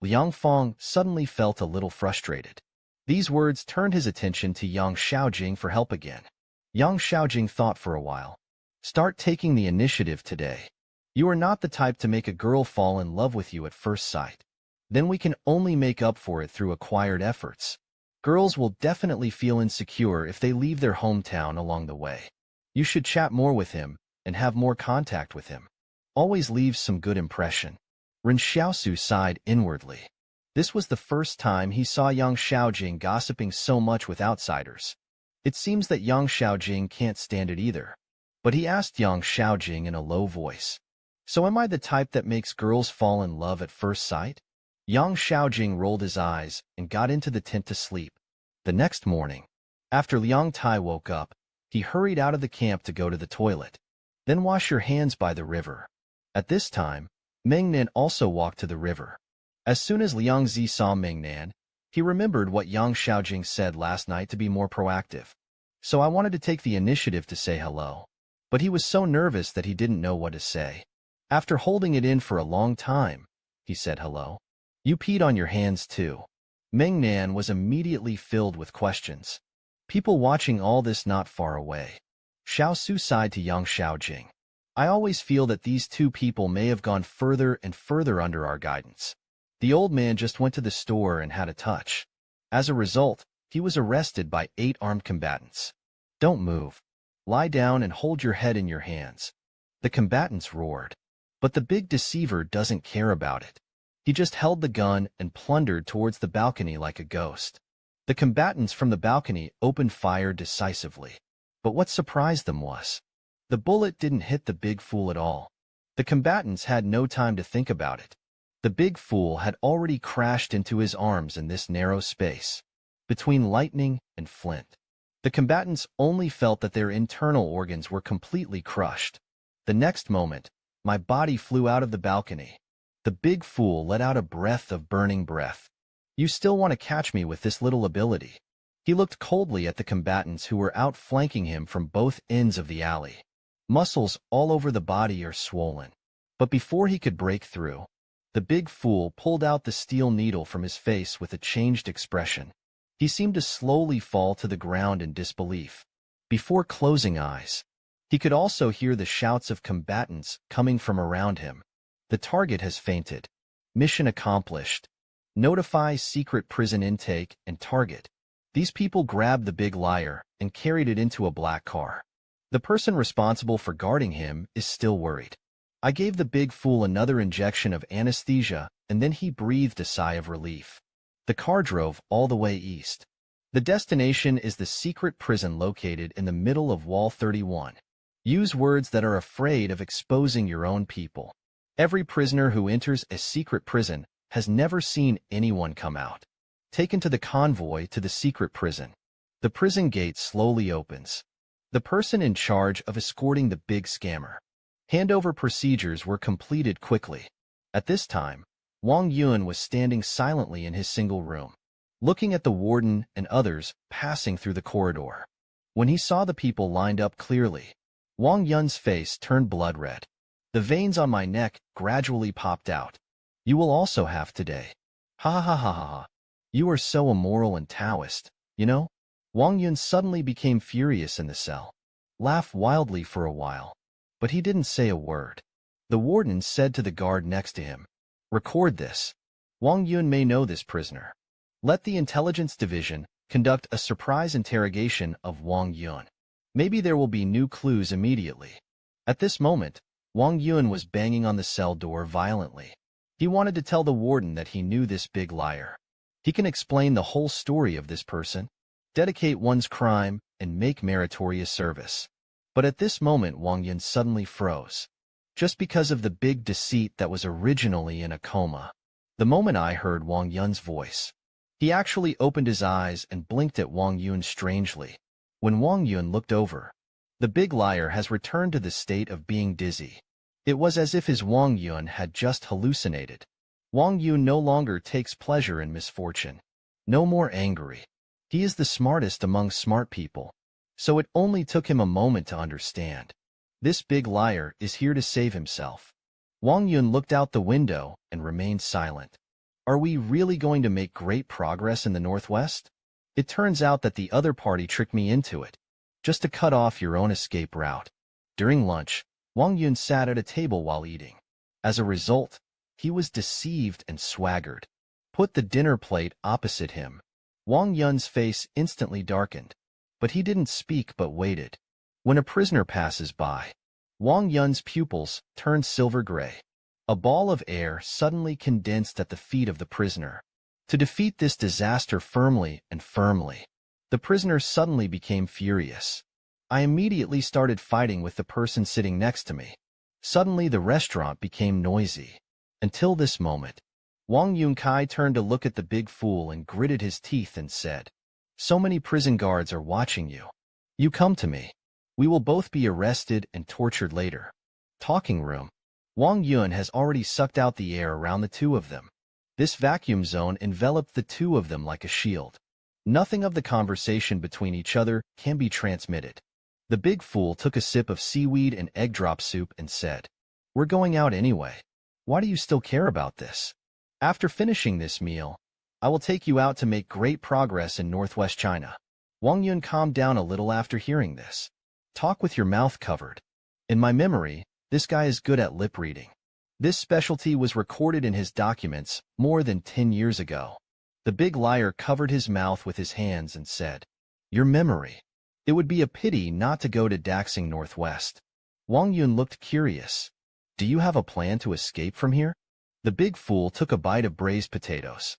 Liang Fong suddenly felt a little frustrated. These words turned his attention to Yang Xiaojing for help again. Yang Xiaojing thought for a while. Start taking the initiative today. You are not the type to make a girl fall in love with you at first sight. Then we can only make up for it through acquired efforts. Girls will definitely feel insecure if they leave their hometown along the way. You should chat more with him and have more contact with him. Always leaves some good impression. Ren Xiaosu sighed inwardly. This was the first time he saw Yang Xiaojing gossiping so much with outsiders. It seems that Yang Xiaojing can't stand it either. But he asked Yang Xiaojing in a low voice. So am I the type that makes girls fall in love at first sight? Yang Xiaojing rolled his eyes and got into the tent to sleep. The next morning, after Liang Tai woke up, he hurried out of the camp to go to the toilet. Then wash your hands by the river. At this time, Meng Nan also walked to the river. As soon as Liang Zi saw Meng Nan, he remembered what Yang Xiaojing said last night to be more proactive. So I wanted to take the initiative to say hello. But he was so nervous that he didn't know what to say. After holding it in for a long time, he said hello. You peed on your hands too. Meng Nan was immediately filled with questions. People watching all this not far away. Xiaosu sighed to Yang Xiaojing. I always feel that these two people may have gone further and further under our guidance. The old man just went to the store and had a touch. As a result, he was arrested by 8 armed combatants. Don't move. Lie down and hold your head in your hands. The combatants roared. But the big deceiver doesn't care about it. He just held the gun and plundered towards the balcony like a ghost. The combatants from the balcony opened fire decisively. But what surprised them was, the bullet didn't hit the big fool at all. The combatants had no time to think about it. The big fool had already crashed into his arms in this narrow space, between lightning and flint. The combatants only felt that their internal organs were completely crushed. The next moment, my body flew out of the balcony. The big fool let out a breath of burning breath. You still want to catch me with this little ability? He looked coldly at the combatants who were outflanking him from both ends of the alley. Muscles all over the body are swollen. But before he could break through, the big fool pulled out the steel needle from his face with a changed expression. He seemed to slowly fall to the ground in disbelief. Before closing eyes, he could also hear the shouts of combatants coming from around him. The target has fainted. Mission accomplished. Notify secret prison intake and target. These people grabbed the big liar and carried it into a black car. The person responsible for guarding him is still worried. I gave the big fool another injection of anesthesia, and then he breathed a sigh of relief. The car drove all the way east. The destination is the secret prison located in the middle of Wall 31. Use words that are afraid of exposing your own people. Every prisoner who enters a secret prison has never seen anyone come out. Taken to the convoy to the secret prison. The prison gate slowly opens. The person in charge of escorting the big scammer. Handover procedures were completed quickly. At this time, Wang Yun was standing silently in his single room, looking at the warden and others passing through the corridor. When he saw the people lined up clearly, Wang Yun's face turned blood red. The veins on my neck gradually popped out. You will also have today. Ha ha ha ha ha. You are so immoral and Taoist, you know? Wang Yun suddenly became furious in the cell. Laughed wildly for a while. But he didn't say a word. The warden said to the guard next to him, "Record this. Wang Yun may know this prisoner. Let the intelligence division conduct a surprise interrogation of Wang Yun. Maybe there will be new clues immediately." At this moment, Wang Yun was banging on the cell door violently. He wanted to tell the warden that he knew this big liar. He can explain the whole story of this person, dedicate one's crime, and make meritorious service. But at this moment Wang Yun suddenly froze. Just because of the big deceit that was originally in a coma. The moment I heard Wang Yun's voice, he actually opened his eyes and blinked at Wang Yun strangely. When Wang Yun looked over, the big liar has returned to the state of being dizzy. It was as if his Wang Yun had just hallucinated. Wang Yun no longer takes pleasure in misfortune. No more angry. He is the smartest among smart people. So it only took him a moment to understand. This big liar is here to save himself. Wang Yun looked out the window and remained silent. Are we really going to make great progress in the Northwest? It turns out that the other party tricked me into it, just to cut off your own escape route. During lunch, Wang Yun sat at a table while eating. As a result, he was deceived and swaggered. Put the dinner plate opposite him. Wang Yun's face instantly darkened. But he didn't speak but waited. When a prisoner passes by, Wang Yun's pupils turned silver gray. A ball of air suddenly condensed at the feet of the prisoner. To defeat this disaster firmly, the prisoner suddenly became furious. I immediately started fighting with the person sitting next to me. Suddenly the restaurant became noisy. Until this moment, Wang Yunkai turned to look at the big fool and gritted his teeth and said, "So many prison guards are watching you. You come to me. We will both be arrested and tortured later." Talking room. Wang Yun has already sucked out the air around the two of them. This vacuum zone enveloped the two of them like a shield. Nothing of the conversation between each other can be transmitted. The big fool took a sip of seaweed and egg drop soup and said, "We're going out anyway. Why do you still care about this? After finishing this meal, I will take you out to make great progress in Northwest China." Wang Yun calmed down a little after hearing this. Talk with your mouth covered. In my memory, this guy is good at lip reading. This specialty was recorded in his documents more than 10 years ago. The big liar covered his mouth with his hands and said, "Your memory. It would be a pity not to go to Daxing Northwest." Wang Yun looked curious. Do you have a plan to escape from here? The big fool took a bite of braised potatoes.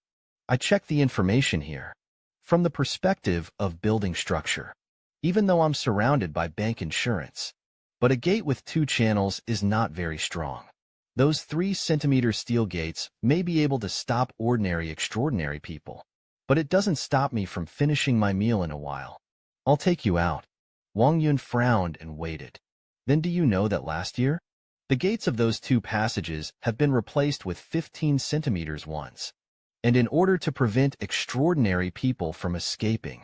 I checked the information here. From the perspective of building structure, even though I'm surrounded by bank insurance, but a gate with 2 channels is not very strong. Those 3-centimeter steel gates may be able to stop ordinary extraordinary people, but it doesn't stop me from finishing my meal in a while. I'll take you out. Wang Yun frowned and waited. Then do you know that last year, the gates of those 2 passages have been replaced with 15 centimeters ones. And in order to prevent extraordinary people from escaping,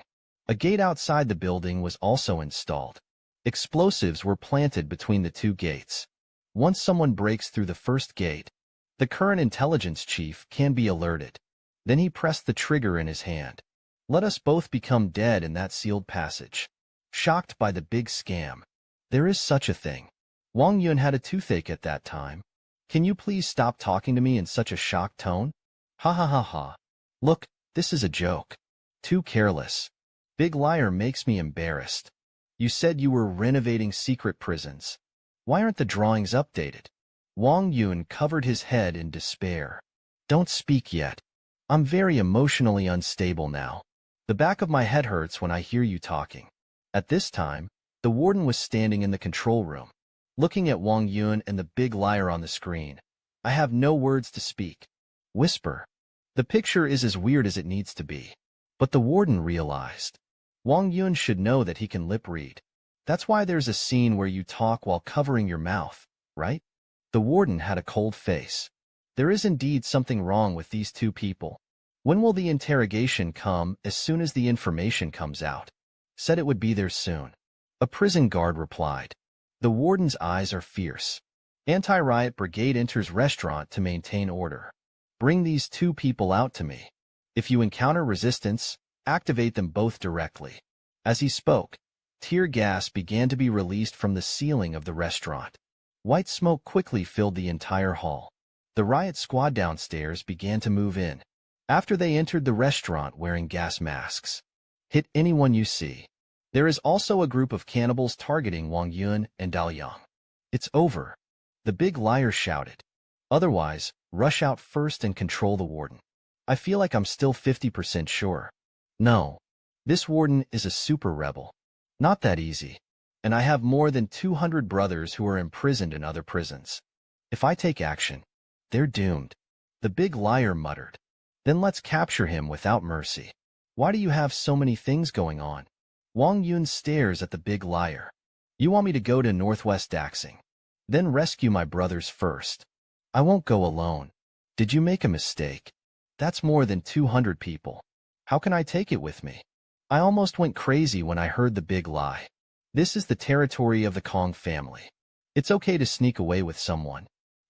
a gate outside the building was also installed. Explosives were planted between the 2 gates. Once someone breaks through the first gate, the current intelligence chief can be alerted. Then he pressed the trigger in his hand. Let us both become dead in that sealed passage. Shocked by the big scam. There is such a thing. Wang Yun had a toothache at that time. Can you please stop talking to me in such a shocked tone? Ha ha ha ha. Look, this is a joke. Too careless. Big liar makes me embarrassed. You said you were renovating secret prisons. Why aren't the drawings updated? Wang Yun covered his head in despair. Don't speak yet. I'm very emotionally unstable now. The back of my head hurts when I hear you talking. At this time, the warden was standing in the control room, looking at Wang Yun and the big liar on the screen. I have no words to speak. Whisper. The picture is as weird as it needs to be. But the warden realized. Wang Yun should know that he can lip read. That's why there's a scene where you talk while covering your mouth, right? The warden had a cold face. There is indeed something wrong with these 2 people. When will the interrogation come? As soon as the information comes out. Said it would be there soon. A prison guard replied. The warden's eyes are fierce. Anti-riot brigade enters restaurant to maintain order. Bring these 2 people out to me. If you encounter resistance, activate them both directly. As he spoke, tear gas began to be released from the ceiling of the restaurant. White smoke quickly filled the entire hall. The riot squad downstairs began to move in. After they entered the restaurant wearing gas masks. Hit anyone you see. There is also a group of cannibals targeting Wang Yun and Daoyang. It's over. The big liar shouted. Otherwise, rush out first and control the warden. I feel like I'm still 50% sure. No. This warden is a super rebel. Not that easy. And I have more than 200 brothers who are imprisoned in other prisons. If I take action, they're doomed. The big liar muttered. Then let's capture him without mercy. Why do you have so many things going on? Wang Yun stares at the big liar. You want me to go to Northwest Daxing? Then rescue my brothers first. I won't go alone. Did you make a mistake? That's more than 200 people. How can I take it with me? I almost went crazy when I heard the big lie. This is the territory of the Kong family. It's okay to sneak away with someone.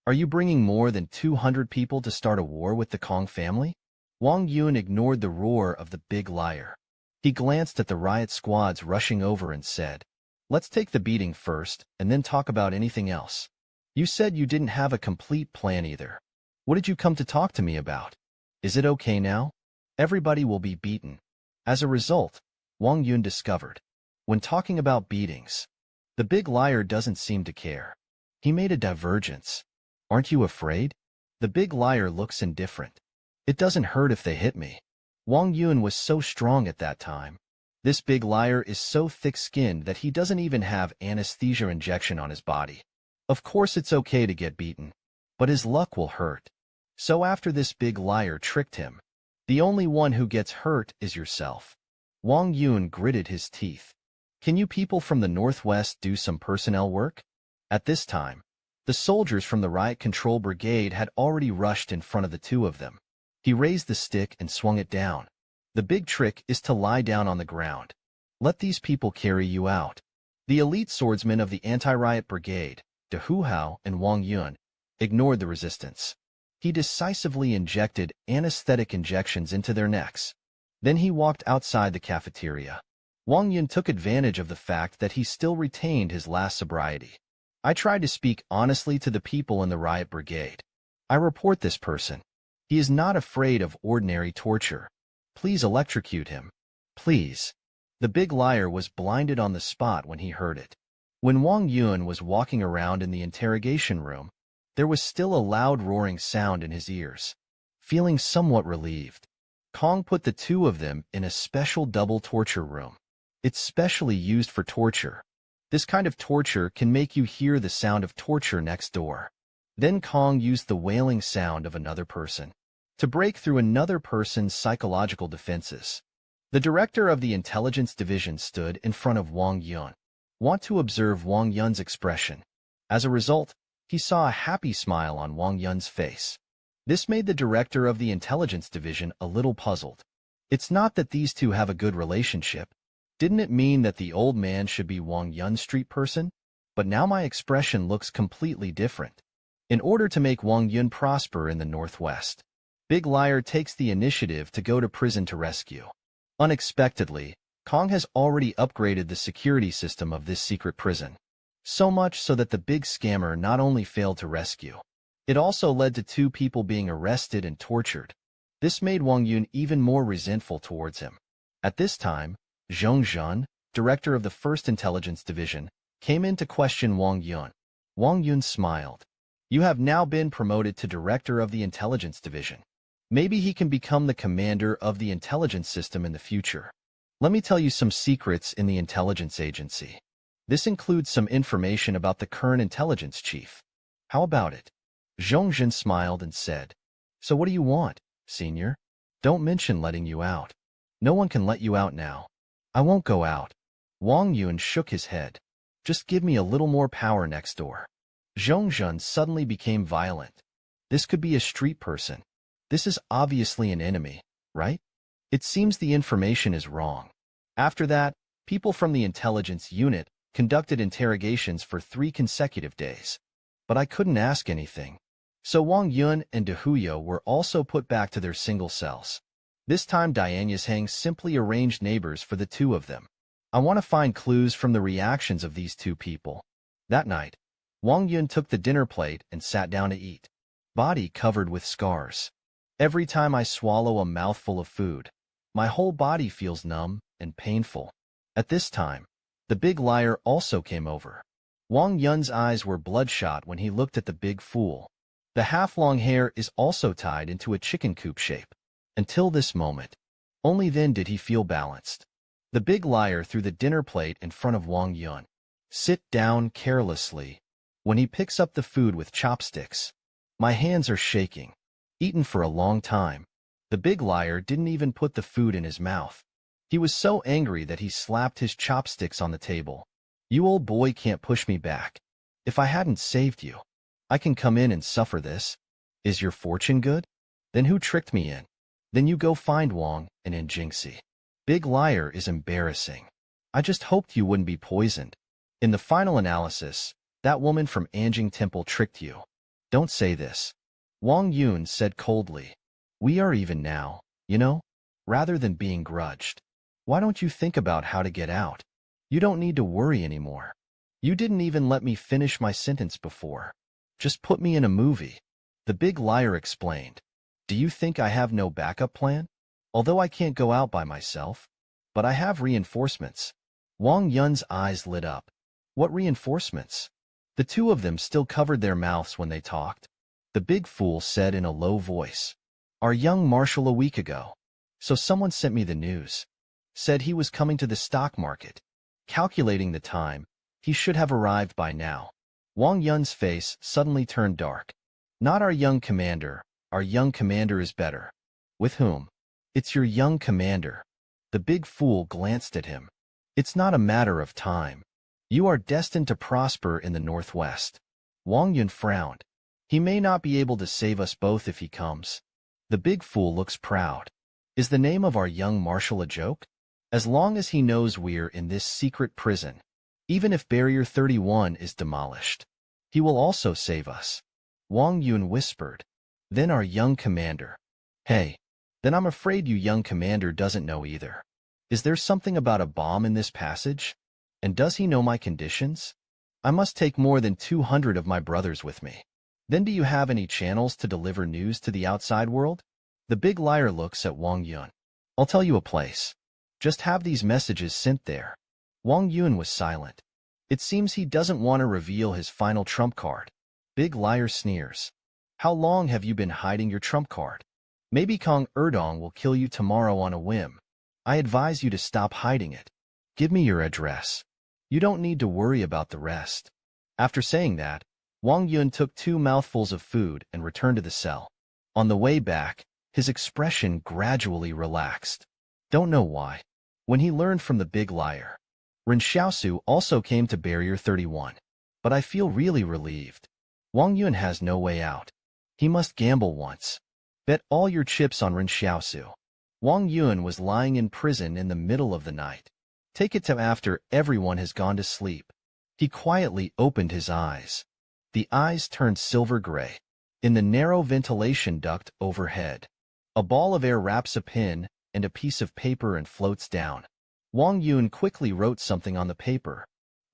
Are you bringing more than 200 people to start a war with the Kong family? Wang Yun ignored the roar of the big liar. He glanced at the riot squads rushing over and said, Let's take the beating first, and then talk about anything else. You said you didn't have a complete plan either. What did you come to talk to me about? Is it okay now? Everybody will be beaten. As a result, Wang Yun discovered, when talking about beatings, the big liar doesn't seem to care. He made a divergence. Aren't you afraid? The big liar looks indifferent. It doesn't hurt if they hit me. Wang Yun was so strong at that time. This big liar is so thick-skinned that he doesn't even have anesthesia injection on his body. Of course it's okay to get beaten, but his luck will hurt. So after this big liar tricked him, the only one who gets hurt is yourself. Wang Yun gritted his teeth. Can you people from the Northwest do some personnel work? At this time, the soldiers from the riot control brigade had already rushed in front of the 2 of them. He raised the stick and swung it down. The big trick is to lie down on the ground. Let these people carry you out. The elite swordsmen of the anti-riot brigade, De Huhao and Wang Yun, ignored the resistance. He decisively injected anesthetic injections into their necks. Then he walked outside the cafeteria. Wang Yun took advantage of the fact that he still retained his last sobriety. I tried to speak honestly to the people in the riot brigade. I report this person. He is not afraid of ordinary torture. Please electrocute him. Please. The big liar was blinded on the spot when he heard it. When Wang Yun was walking around in the interrogation room, There was still a loud roaring sound in his ears. Feeling somewhat relieved, Kong put the two of them in a special double torture room. It's specially used for torture. This kind of torture can make you hear the sound of torture next door. Then Kong used the wailing sound of another person to break through another person's psychological defenses. The director of the intelligence division stood in front of Wang Yun. Want to observe Wang Yun's expression. As a result, he saw a happy smile on Wang Yun's face. This made the director of the intelligence division a little puzzled. It's not that these two have a good relationship. Didn't it mean that the old man should be Wang Yun's street person? But now my expression looks completely different. In order to make Wang Yun prosper in the Northwest, Big Liar takes the initiative to go to prison to rescue. Unexpectedly, Kong has already upgraded the security system of this secret prison. So much so that the big scammer not only failed to rescue, it also led to two people being arrested and tortured. This made Wang Yun even more resentful towards him. At this time, Zhong Zhun, director of the First Intelligence Division, came in to question Wang Yun. Wang Yun smiled. You have now been promoted to director of the Intelligence Division. Maybe he can become the commander of the intelligence system in the future. Let me tell you some secrets in the intelligence agency. This includes some information about the current intelligence chief. How about it? Zhong Zhun smiled and said, So what do you want, senior? Don't mention letting you out. No one can let you out now. I won't go out. Wang Yun shook his head. Just give me a little more power next door. Zhong Zhun suddenly became violent. This could be a street person. This is obviously an enemy, right? It seems the information is wrong. After that, people from the intelligence unit conducted interrogations for 3 consecutive days. But I couldn't ask anything. So Wang Yun and De Huyo were also put back to their single cells. This time Diane Yisheng simply arranged neighbors for the two of them. I want to find clues from the reactions of these two people. That night, Wang Yun took the dinner plate and sat down to eat. Body covered with scars. Every time I swallow a mouthful of food, my whole body feels numb and painful. At this time, the big liar also came over. Wang Yun's eyes were bloodshot when he looked at the big fool. The half-long hair is also tied into a chicken coop shape. Until this moment, only then did he feel balanced. The big liar threw the dinner plate in front of Wang Yun. Sit down carelessly. When he picks up the food with chopsticks, my hands are shaking. Eaten for a long time. The big liar didn't even put the food in his mouth. He was so angry that he slapped his chopsticks on the table. You old boy can't push me back. If I hadn't saved you, I can come in and suffer this. Is your fortune good? Then who tricked me in? Then you go find Wang and Jinxi. Big liar is embarrassing. I just hoped you wouldn't be poisoned. In the final analysis, that woman from Anjing Temple tricked you. Don't say this. Wang Yun said coldly. We are even now, you know? Rather than being grudged. Why don't you think about how to get out? You don't need to worry anymore. You didn't even let me finish my sentence before. Just put me in a movie. The big liar explained. Do you think I have no backup plan? Although I can't go out by myself. But I have reinforcements. Wang Yun's eyes lit up. What reinforcements? The two of them still covered their mouths when they talked. The big fool said in a low voice. Our young marshal a week ago. So someone sent me the news. Said he was coming to the stock market. Calculating the time, he should have arrived by now. Wang Yun's face suddenly turned dark. Not our young commander. Our young commander is better. With whom? It's your young commander. The big fool glanced at him. It's not a matter of time. You are destined to prosper in the Northwest. Wang Yun frowned. He may not be able to save us both if he comes. The big fool looks proud. Is the name of our young marshal a joke? As long as he knows we're in this secret prison, even if Barrier 31 is demolished, he will also save us. Wang Yun whispered. Then our young commander. Hey, then I'm afraid you young commander doesn't know either. Is there something about a bomb in this passage? And does he know my conditions? I must take more than 200 of my brothers with me. Then do you have any channels to deliver news to the outside world? The big liar looks at Wang Yun. I'll tell you a place. Just have these messages sent there. Wang Yun was silent. It seems he doesn't want to reveal his final trump card. Big liar sneers. How long have you been hiding your trump card? Maybe Kong Erdong will kill you tomorrow on a whim. I advise you to stop hiding it. Give me your address. You don't need to worry about the rest. After saying that, Wang Yun took 2 mouthfuls of food and returned to the cell. On the way back, his expression gradually relaxed. Don't know why. When he learned from the big liar, Ren Xiaosu also came to Barrier 31. But I feel really relieved. Wang Yun has no way out. He must gamble once. Bet all your chips on Ren Xiaosu. Wang Yun was lying in prison in the middle of the night. Take it to after everyone has gone to sleep. He quietly opened his eyes. The eyes turned silver gray. In the narrow ventilation duct overhead, a ball of air wraps a pin and a piece of paper and floats down. Wang Yun quickly wrote something on the paper.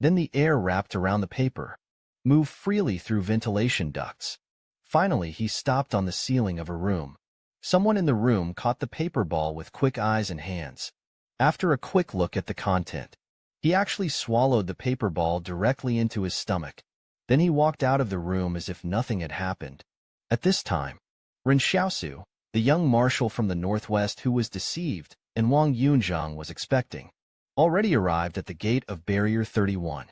Then the air wrapped around the paper, moved freely through ventilation ducts. Finally, he stopped on the ceiling of a room. Someone in the room caught the paper ball with quick eyes and hands. After a quick look at the content, he actually swallowed the paper ball directly into his stomach. Then he walked out of the room as if nothing had happened. At this time, Ren Xiaosu, the young marshal from the northwest who was deceived and Wang Yunzhang was expecting, already arrived at the gate of Barrier 31.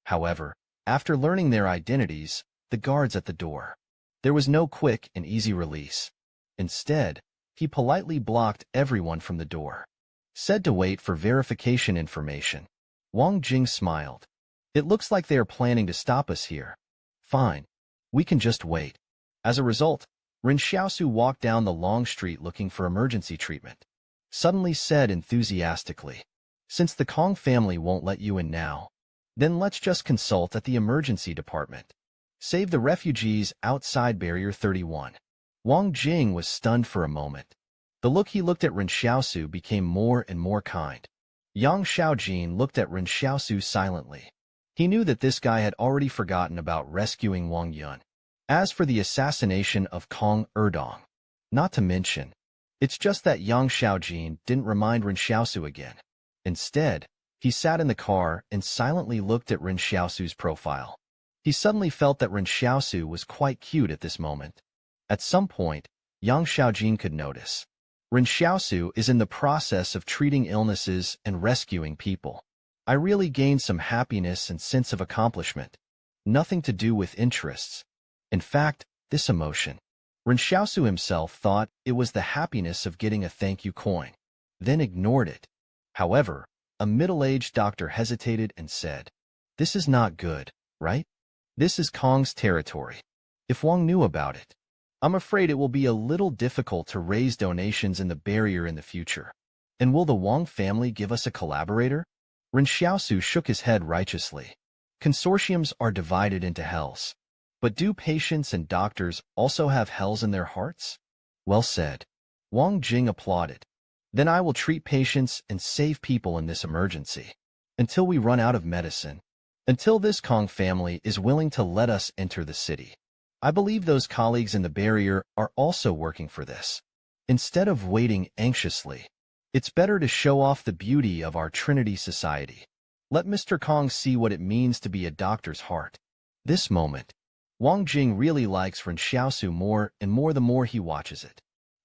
However, after learning their identities, the guards at the door, there was no quick and easy release. Instead, he politely blocked everyone from the door. Said to wait for verification information. Wang Jing smiled. It looks like they are planning to stop us here. Fine. We can just wait. As a result, Ren Xiaosu walked down the long street looking for emergency treatment. Suddenly said enthusiastically, since the Kong family won't let you in now, then let's just consult at the emergency department. Save the refugees outside Barrier 31. Wang Jing was stunned for a moment. The look he looked at Ren Xiaosu became more and more kind. Yang Xiaojin looked at Ren Xiaosu silently. He knew that this guy had already forgotten about rescuing Wang Yun. As for the assassination of Kong Erdong, not to mention, it's just that Yang Xiaojin didn't remind Ren Xiaosu again. Instead, he sat in the car and silently looked at Ren Xiaosu's profile. He suddenly felt that Ren Xiaosu was quite cute at this moment. At some point, Yang Xiaojin could notice. Ren Xiaosu is in the process of treating illnesses and rescuing people. I really gained some happiness and sense of accomplishment. Nothing to do with interests. In fact, this emotion, Ren Xiaosu himself thought it was the happiness of getting a thank you coin, then ignored it. However, a middle-aged doctor hesitated and said, "This is not good, right? This is Kong's territory. If Wang knew about it, I'm afraid it will be a little difficult to raise donations in the barrier in the future. And will the Wang family give us a collaborator?" Ren Xiaosu shook his head righteously. Consortiums are divided into hells. But do patients and doctors also have hells in their hearts? Well said. Wang Jing applauded. Then I will treat patients and save people in this emergency. Until we run out of medicine. Until this Kong family is willing to let us enter the city. I believe those colleagues in the barrier are also working for this. Instead of waiting anxiously, it's better to show off the beauty of our Trinity Society. Let Mr. Kong see what it means to be a doctor's heart. This moment, Wang Jing really likes Ren Xiaosu more and more the more he watches it.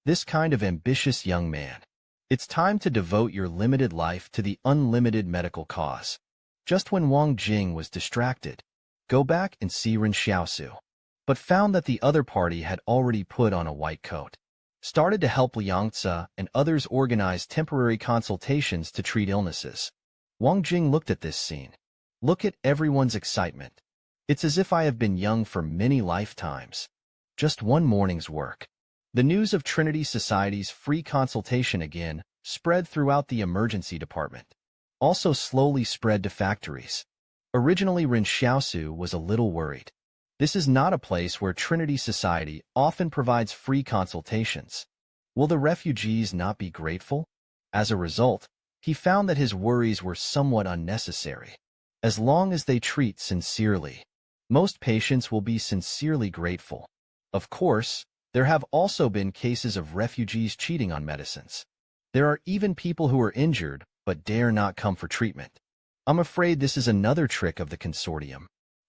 This kind of ambitious young man. It's time to devote your limited life to the unlimited medical cause. Just when Wang Jing was distracted, go back and see Ren Xiaosu, but found that the other party had already put on a white coat. Started to help Liangzi and others organize temporary consultations to treat illnesses. Wang Jing looked at this scene. Look at everyone's excitement. It's as if I have been young for many lifetimes. Just one morning's work. The news of Trinity Society's free consultation again spread throughout the emergency department. Also slowly spread to factories. Originally, Ren Xiaosu was a little worried. This is not a place where Trinity Society often provides free consultations. Will the refugees not be grateful? As a result, he found that his worries were somewhat unnecessary. As long as they treat sincerely, most patients will be sincerely grateful. Of course, there have also been cases of refugees cheating on medicines. There are even people who are injured but dare not come for treatment. I'm afraid this is another trick of the consortium.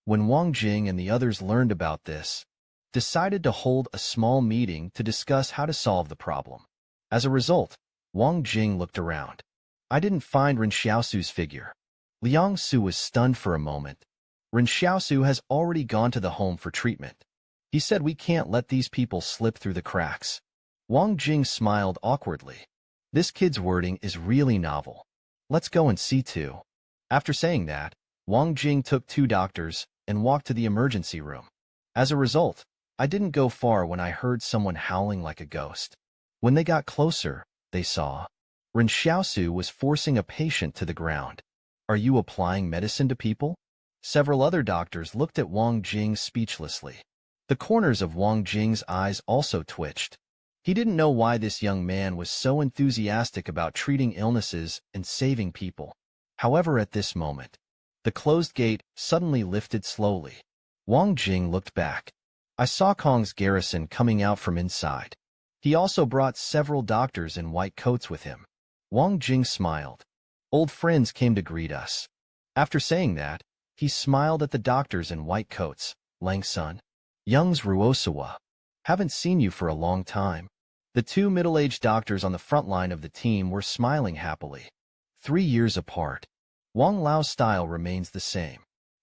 When Wang Jing and the others learned about this, decided to hold a small meeting to discuss how to solve the problem. As a result, Wang Jing looked around. I didn't find Ren Xiaosu's figure. Liang Su was stunned for a moment. Ren Xiaosu has already gone to the home for treatment. He said we can't let these people slip through the cracks. Wang Jing smiled awkwardly. This kid's wording is really novel. Let's go and see too. After saying that, Wang Jing took 2 doctors and walked to the emergency room. As a result, I didn't go far when I heard someone howling like a ghost. When they got closer, they saw Ren Xiaosu was forcing a patient to the ground. Are you applying medicine to people? Several other doctors looked at Wang Jing speechlessly. The corners of Wang Jing's eyes also twitched. He didn't know why this young man was so enthusiastic about treating illnesses and saving people. However, at this moment, the closed gate suddenly lifted slowly. Wang Jing looked back. I saw Kong's garrison coming out from inside. He also brought several doctors in white coats with him. Wang Jing smiled. Old friends came to greet us. After saying that, he smiled at the doctors in white coats. Lang Sun. Young's Ruosawa. Haven't seen you for a long time. The 2 middle-aged doctors on the front line of the team were smiling happily. 3 years apart. Wang Lao's style remains the same.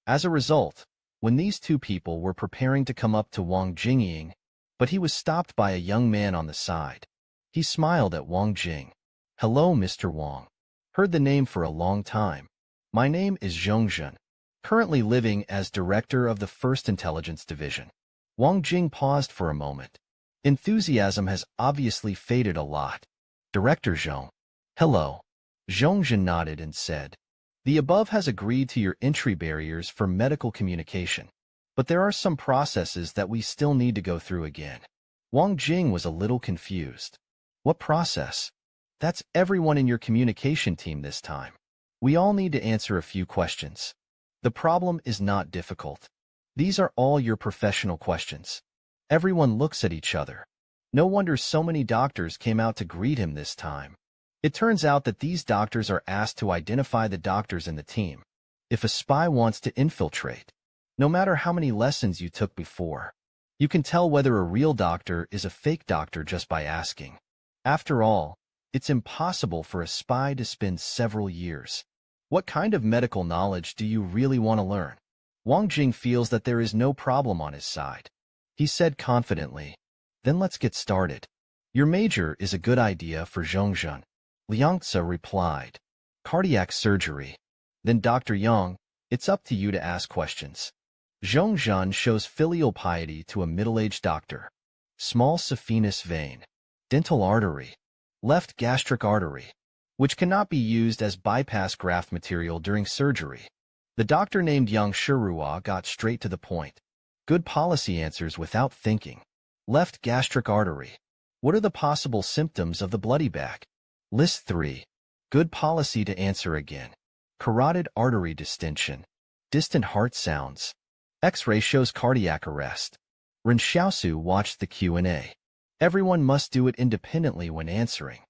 As a result, when these 2 people were preparing to come up to Wang Jingying, but he was stopped by a young man on the side. He smiled at Wang Jing. Hello, Mr. Wang. Heard the name for a long time. My name is Zhongzhen, currently living as director of the 1st Intelligence Division. Wang Jing paused for a moment. Enthusiasm has obviously faded a lot. Director Zhong. Hello. Zhongzhen nodded and said, the above has agreed to your entry barriers for medical communication, but there are some processes that we still need to go through again. Wang Jing was a little confused. What process? That's everyone in your communication team this time. We all need to answer a few questions. The problem is not difficult. These are all your professional questions. Everyone looks at each other. No wonder so many doctors came out to greet him this time. It turns out that these doctors are asked to identify the doctors in the team. If a spy wants to infiltrate, no matter how many lessons you took before, you can tell whether a real doctor is a fake doctor just by asking. After all, it's impossible for a spy to spend several years. What kind of medical knowledge do you really want to learn? Wang Jing feels that there is no problem on his side. He said confidently, then let's get started. Your major is a good idea for Zhongzhen. Liang Tzu replied, cardiac surgery. Then Dr. Yang, it's up to you to ask questions. Zhongzhen shows filial piety to a middle-aged doctor. Small saphenous vein. Dental artery. Left gastric artery, which cannot be used as bypass graft material during surgery. The doctor named Yang Shirua got straight to the point. Good policy answers without thinking. Left gastric artery. What are the possible symptoms of the bloody back? List 3. Good policy to answer again. Carotid artery distension. Distant heart sounds. X-ray shows cardiac arrest. Ren Xiaosu watched the Q&A. Everyone must do it independently when answering.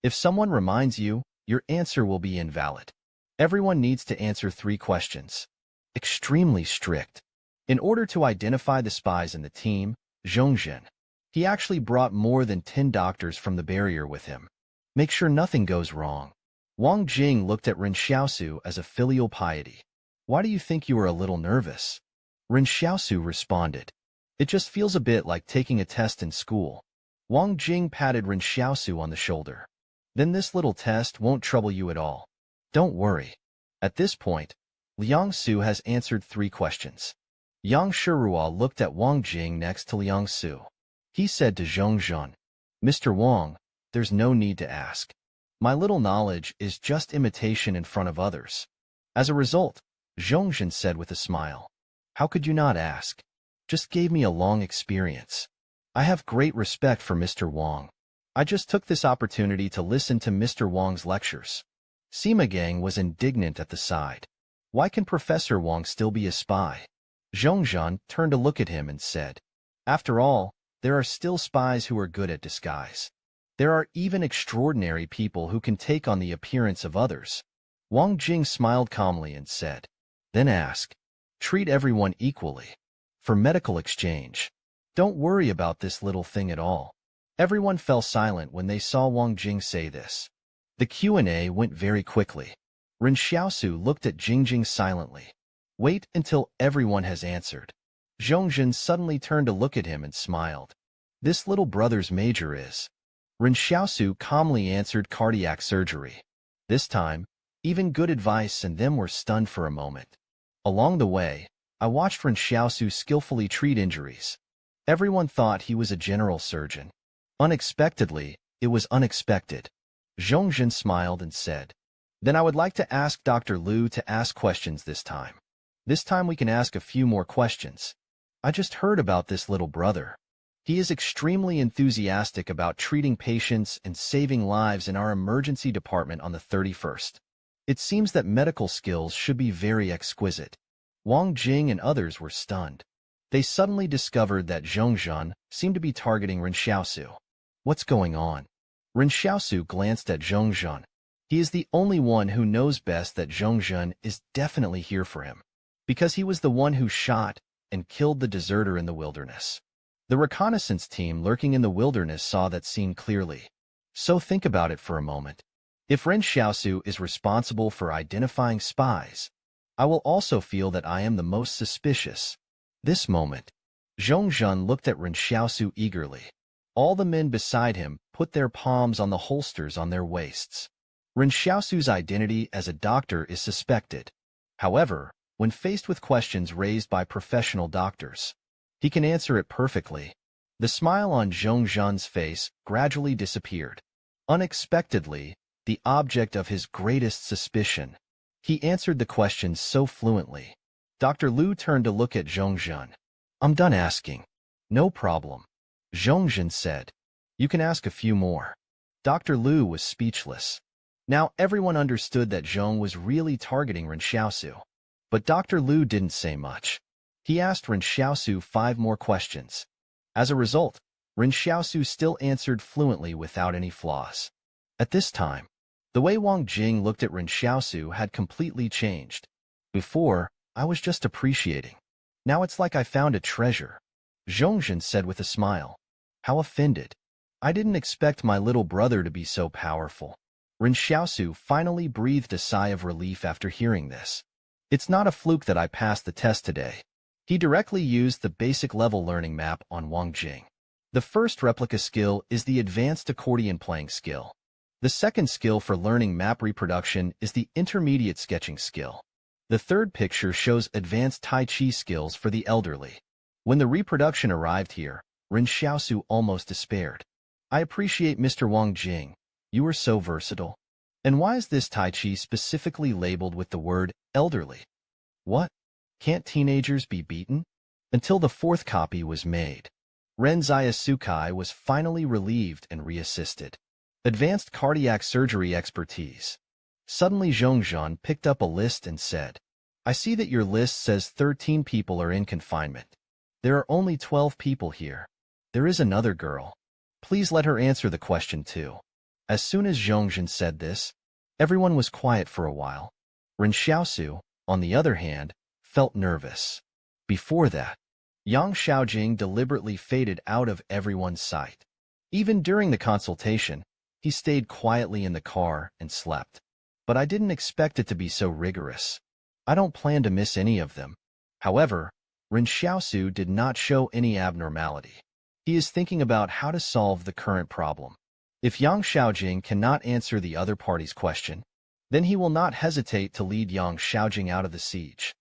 If someone reminds you, your answer will be invalid. Everyone needs to answer 3 questions. Extremely strict. In order to identify the spies in the team, Zhongzhen, he actually brought more than 10 doctors from the barrier with him. Make sure nothing goes wrong. Wang Jing looked at Ren Xiaosu as a filial piety. Why do you think you are a little nervous? Ren Xiaosu responded. It just feels a bit like taking a test in school. Wang Jing patted Ren Xiaosu on the shoulder. Then this little test won't trouble you at all. Don't worry. At this point, Liang Su has answered 3 questions. Yang Shirua looked at Wang Jing next to Liang Su. He said to Zhongzhen, Mr. Wang, there's no need to ask. My little knowledge is just imitation in front of others. As a result, Zhongzhen said with a smile, how could you not ask? Just gave me a long experience. I have great respect for Mr. Wang. I just took this opportunity to listen to Mr. Wang's lectures. Sima Gang was indignant at the side. Why can Professor Wang still be a spy? Zhongzhen turned to look at him and said, after all, there are still spies who are good at disguise. There are even extraordinary people who can take on the appearance of others. Wang Jing smiled calmly and said, then ask. Treat everyone equally. For medical exchange. Don't worry about this little thing at all. Everyone fell silent when they saw Wang Jing say this. The Q&A went very quickly. Ren Xiaosu looked at Jingjing silently. Wait until everyone has answered. Zhongjin suddenly turned to look at him and smiled. This little brother's major is. Ren Xiaosu calmly answered cardiac surgery. This time, even good advice and them were stunned for a moment. Along the way, I watched Ren Xiaosu skillfully treat injuries. Everyone thought he was a general surgeon. Unexpectedly, it was unexpected. Zhongjin smiled and said, Then I would like to ask Dr. Liu to ask questions this time. This time we can ask a few more questions. I just heard about this little brother. He is extremely enthusiastic about treating patients and saving lives in our emergency department on the 31st. It seems that medical skills should be very exquisite. Wang Jing and others were stunned. They suddenly discovered that Zhongjin seemed to be targeting Ren Xiaosu. What's going on? Ren Xiaosu glanced at Zhongjin. He is the only one who knows best that Zhongjin is definitely here for him, because he was the one who shot and killed the deserter in the wilderness. The reconnaissance team lurking in the wilderness saw that scene clearly. So think about it for a moment. If Ren Xiaosu is responsible for identifying spies, I will also feel that I am the most suspicious. This moment, Zhongjin looked at Ren Xiaosu eagerly. All the men beside him put their palms on the holsters on their waists. Ren Xiaosu's identity as a doctor is suspected. However, when faced with questions raised by professional doctors, he can answer it perfectly. The smile on Zhongjin's face gradually disappeared. Unexpectedly, the object of his greatest suspicion. He answered the questions so fluently. Dr. Liu turned to look at Zhongjin. I'm done asking. No problem. Zhongjin said. You can ask a few more. Dr. Liu was speechless. Now everyone understood that Zhong was really targeting Ren Xiaosu. But Dr. Liu didn't say much. He asked Ren Xiaosu 5 more questions. As a result, Ren Xiaosu still answered fluently without any flaws. At this time, the way Wang Jing looked at Ren Xiaosu had completely changed. Before, I was just appreciating. Now it's like I found a treasure. Zhongjin said with a smile. How offended. I didn't expect my little brother to be so powerful. Ren Xiaosu finally breathed a sigh of relief after hearing this. It's not a fluke that I passed the test today. He directly used the basic level learning map on Wang Jing. The first replica skill is the advanced accordion playing skill. The second skill for learning map reproduction is the intermediate sketching skill. The third picture shows advanced Tai Chi skills for the elderly. When the reproduction arrived here, Ren Xiaosu almost despaired. I appreciate Mr. Wang Jing. You are so versatile. And why is this Tai Chi specifically labeled with the word elderly? What? Can't teenagers be beaten? Until the 4th copy was made. Ren Xiaosukai was finally relieved and reassisted. Advanced cardiac surgery expertise. Suddenly Zhongjin picked up a list and said, I see that your list says 13 people are in confinement. There are only 12 people here. There is another girl. Please let her answer the question too. As soon as Zhongjin said this, everyone was quiet for a while. Ren Xiaosu, on the other hand, felt nervous. Before that, Yang Xiaojing deliberately faded out of everyone's sight. Even during the consultation, he stayed quietly in the car and slept. But I didn't expect it to be so rigorous. I don't plan to miss any of them. However, Ren Xiaosu did not show any abnormality. He is thinking about how to solve the current problem. If Yang Xiaojing cannot answer the other party's question, then he will not hesitate to lead Yang Xiaojing out of the siege.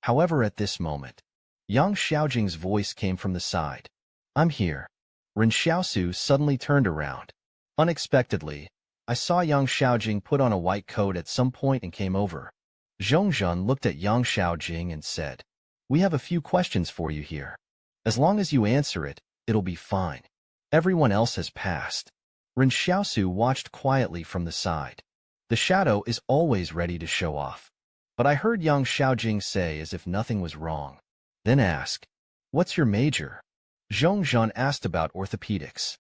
However, at this moment, Yang Xiaojing's voice came from the side. I'm here. Ren Xiaosu suddenly turned around. Unexpectedly, I saw Yang Xiaojing put on a white coat at some point and came over. Zhongjin looked at Yang Xiaojing and said, We have a few questions for you here. As long as you answer it, it'll be fine. Everyone else has passed. Ren Xiaosu watched quietly from the side. The shadow is always ready to show off. But I heard Yang Xiaojing say as if nothing was wrong. Then ask, What's your major? Zhongjin asked about orthopedics.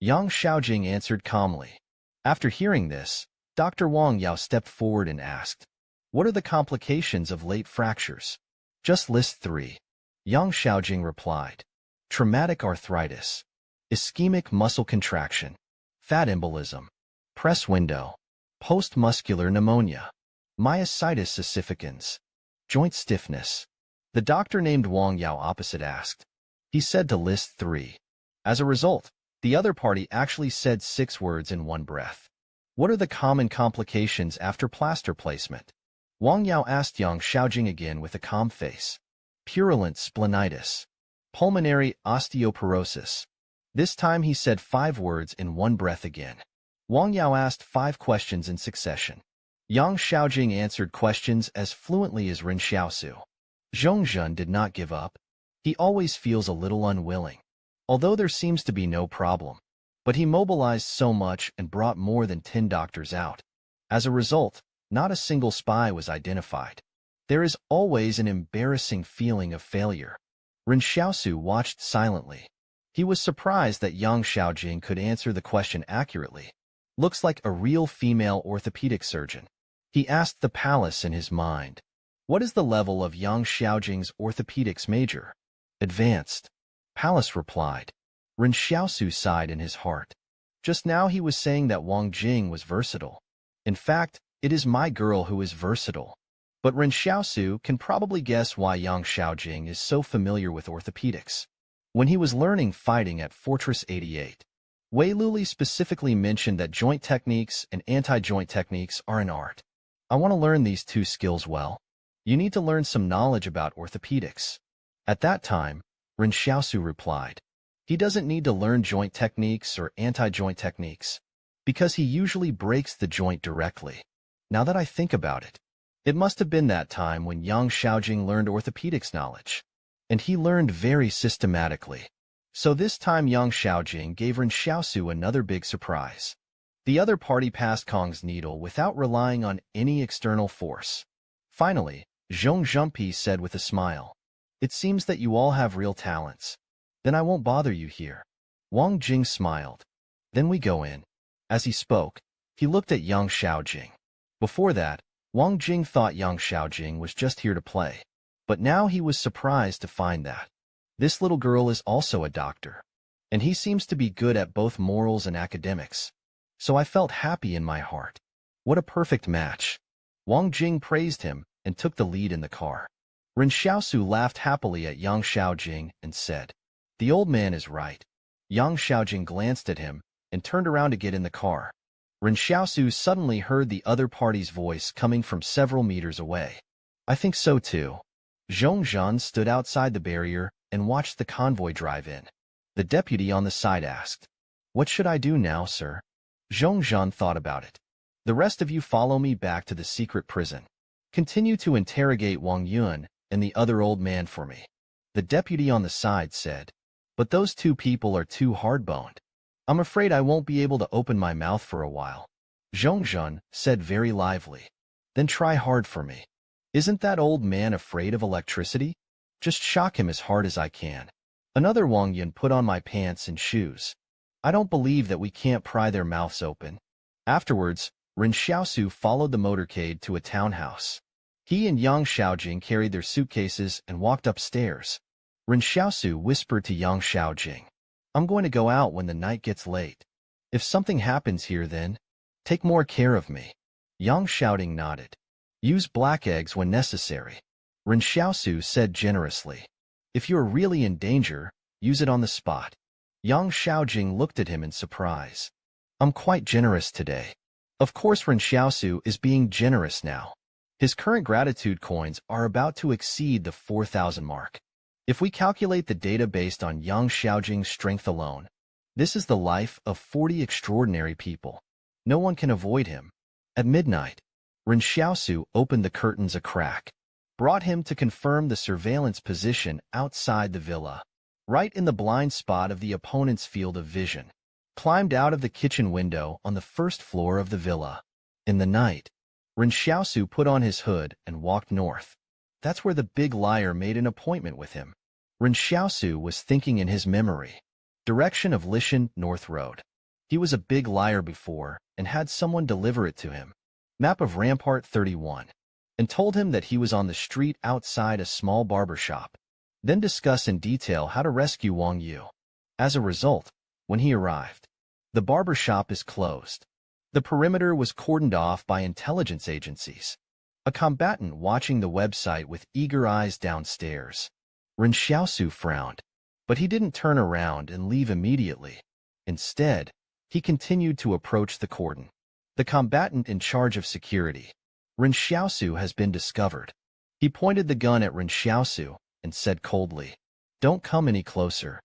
Yang Xiaojing answered calmly. After hearing this, Dr. Wang Yao stepped forward and asked, What are the complications of late fractures? Just list 3. Yang Xiaojing replied. Traumatic arthritis. Ischemic muscle contraction. Fat embolism. Press window. Post-muscular pneumonia. Myositis ossificans. Joint stiffness. The doctor named Wang Yao opposite asked. He said to list 3. As a result, the other party actually said 6 words in one breath. What are the common complications after plaster placement? Wang Yao asked Yang Xiaojing again with a calm face. Purulent splenitis. Pulmonary osteoporosis. This time he said 5 words in one breath again. Wang Yao asked 5 questions in succession. Yang Xiaojing answered questions as fluently as Ren Xiaosu. Zhongzhen did not give up. He always feels a little unwilling, although there seems to be no problem. But he mobilized so much and brought more than 10 doctors out. As a result, not a single spy was identified. There is always an embarrassing feeling of failure. Ren Xiaosu watched silently. He was surprised that Yang Xiaojing could answer the question accurately. Looks like a real female orthopedic surgeon. He asked the palace in his mind. What is the level of Yang Xiaojing's orthopedics major? Advanced. Palace replied. Ren Xiaosu sighed in his heart. Just now he was saying that Wang Jing was versatile. In fact, it is my girl who is versatile. But Ren Xiaosu can probably guess why Yang Xiaojing is so familiar with orthopedics. When he was learning fighting at Fortress 88, Wei Luli specifically mentioned that joint techniques and anti-joint techniques are an art. I want to learn these 2 skills well. You need to learn some knowledge about orthopedics. At that time, Ren Xiaosu replied. He doesn't need to learn joint techniques or anti-joint techniques, because he usually breaks the joint directly. Now that I think about it, it must have been that time when Yang Xiaojing learned orthopedics knowledge, and he learned very systematically. So this time Yang Xiaojing gave Ren Xiaosu another big surprise. The other party passed Kong's needle without relying on any external force. Finally, Zhong Zhengpi said with a smile, "It seems that you all have real talents. Then I won't bother you here." Wang Jing smiled. "Then we go in." As he spoke, he looked at Yang Xiaojing. Before that, Wang Jing thought Yang Xiaojing was just here to play. But now he was surprised to find that this little girl is also a doctor, and he seems to be good at both morals and academics. So I felt happy in my heart. What a perfect match. Wang Jing praised him and took the lead in the car. Ren Xiaosu laughed happily at Yang Xiaojing and said, "The old man is right." Yang Xiaojing glanced at him and turned around to get in the car. Ren Xiaosu suddenly heard the other party's voice coming from several meters away. "I think so too." Zhongzhen stood outside the barrier and watched the convoy drive in. The deputy on the side asked, "What should I do now, sir?" Zhongzhen thought about it. "The rest of you follow me back to the secret prison. Continue to interrogate Wang Yun and the other old man for me." The deputy on the side said, "But those 2 people are too hard-boned. I'm afraid I won't be able to open my mouth for a while." Zhongzhen said very lively, "Then try hard for me. Isn't that old man afraid of electricity? Just shock him as hard as I can." Another Wang Yun put on my pants and shoes. I don't believe that we can't pry their mouths open. Afterwards, Ren Xiaosu followed the motorcade to a townhouse. He and Yang Xiaojing carried their suitcases and walked upstairs. Ren Xiaosu whispered to Yang Xiaojing, "I'm going to go out when the night gets late. If something happens here then, take more care of me." Yang Xiaojing nodded. "Use black eggs when necessary." Ren Xiaosu said generously, "If you are really in danger, use it on the spot." Yang Xiaojing looked at him in surprise. "I'm quite generous today." Of course Ren Xiaosu is being generous now. His current gratitude coins are about to exceed the 4,000 mark. If we calculate the data based on Yang Xiaojing's strength alone, this is the life of 40 extraordinary people. No one can avoid him. At midnight, Ren Xiaosu opened the curtains a crack, brought him to confirm the surveillance position outside the villa, right in the blind spot of the opponent's field of vision, climbed out of the kitchen window on the first floor of the villa. In the night, Ren Xiaosu put on his hood and walked north. That's where the big liar made an appointment with him. Ren Xiaosu was thinking in his memory. Direction of Lishan North Road. He was a big liar before and had someone deliver it to him. Map of Rampart 31. and told him that he was on the street outside a small barber shop, then discuss in detail how to rescue Wang Yu. As a result, when he arrived, the barber shop is closed. The perimeter was cordoned off by intelligence agencies. A combatant watching the website with eager eyes downstairs. Ren Xiaosu frowned, but he didn't turn around and leave immediately. Instead, he continued to approach the cordon. The combatant in charge of security. Ren Xiaosu has been discovered. He pointed the gun at Ren Xiaosu and said coldly, "Don't come any closer.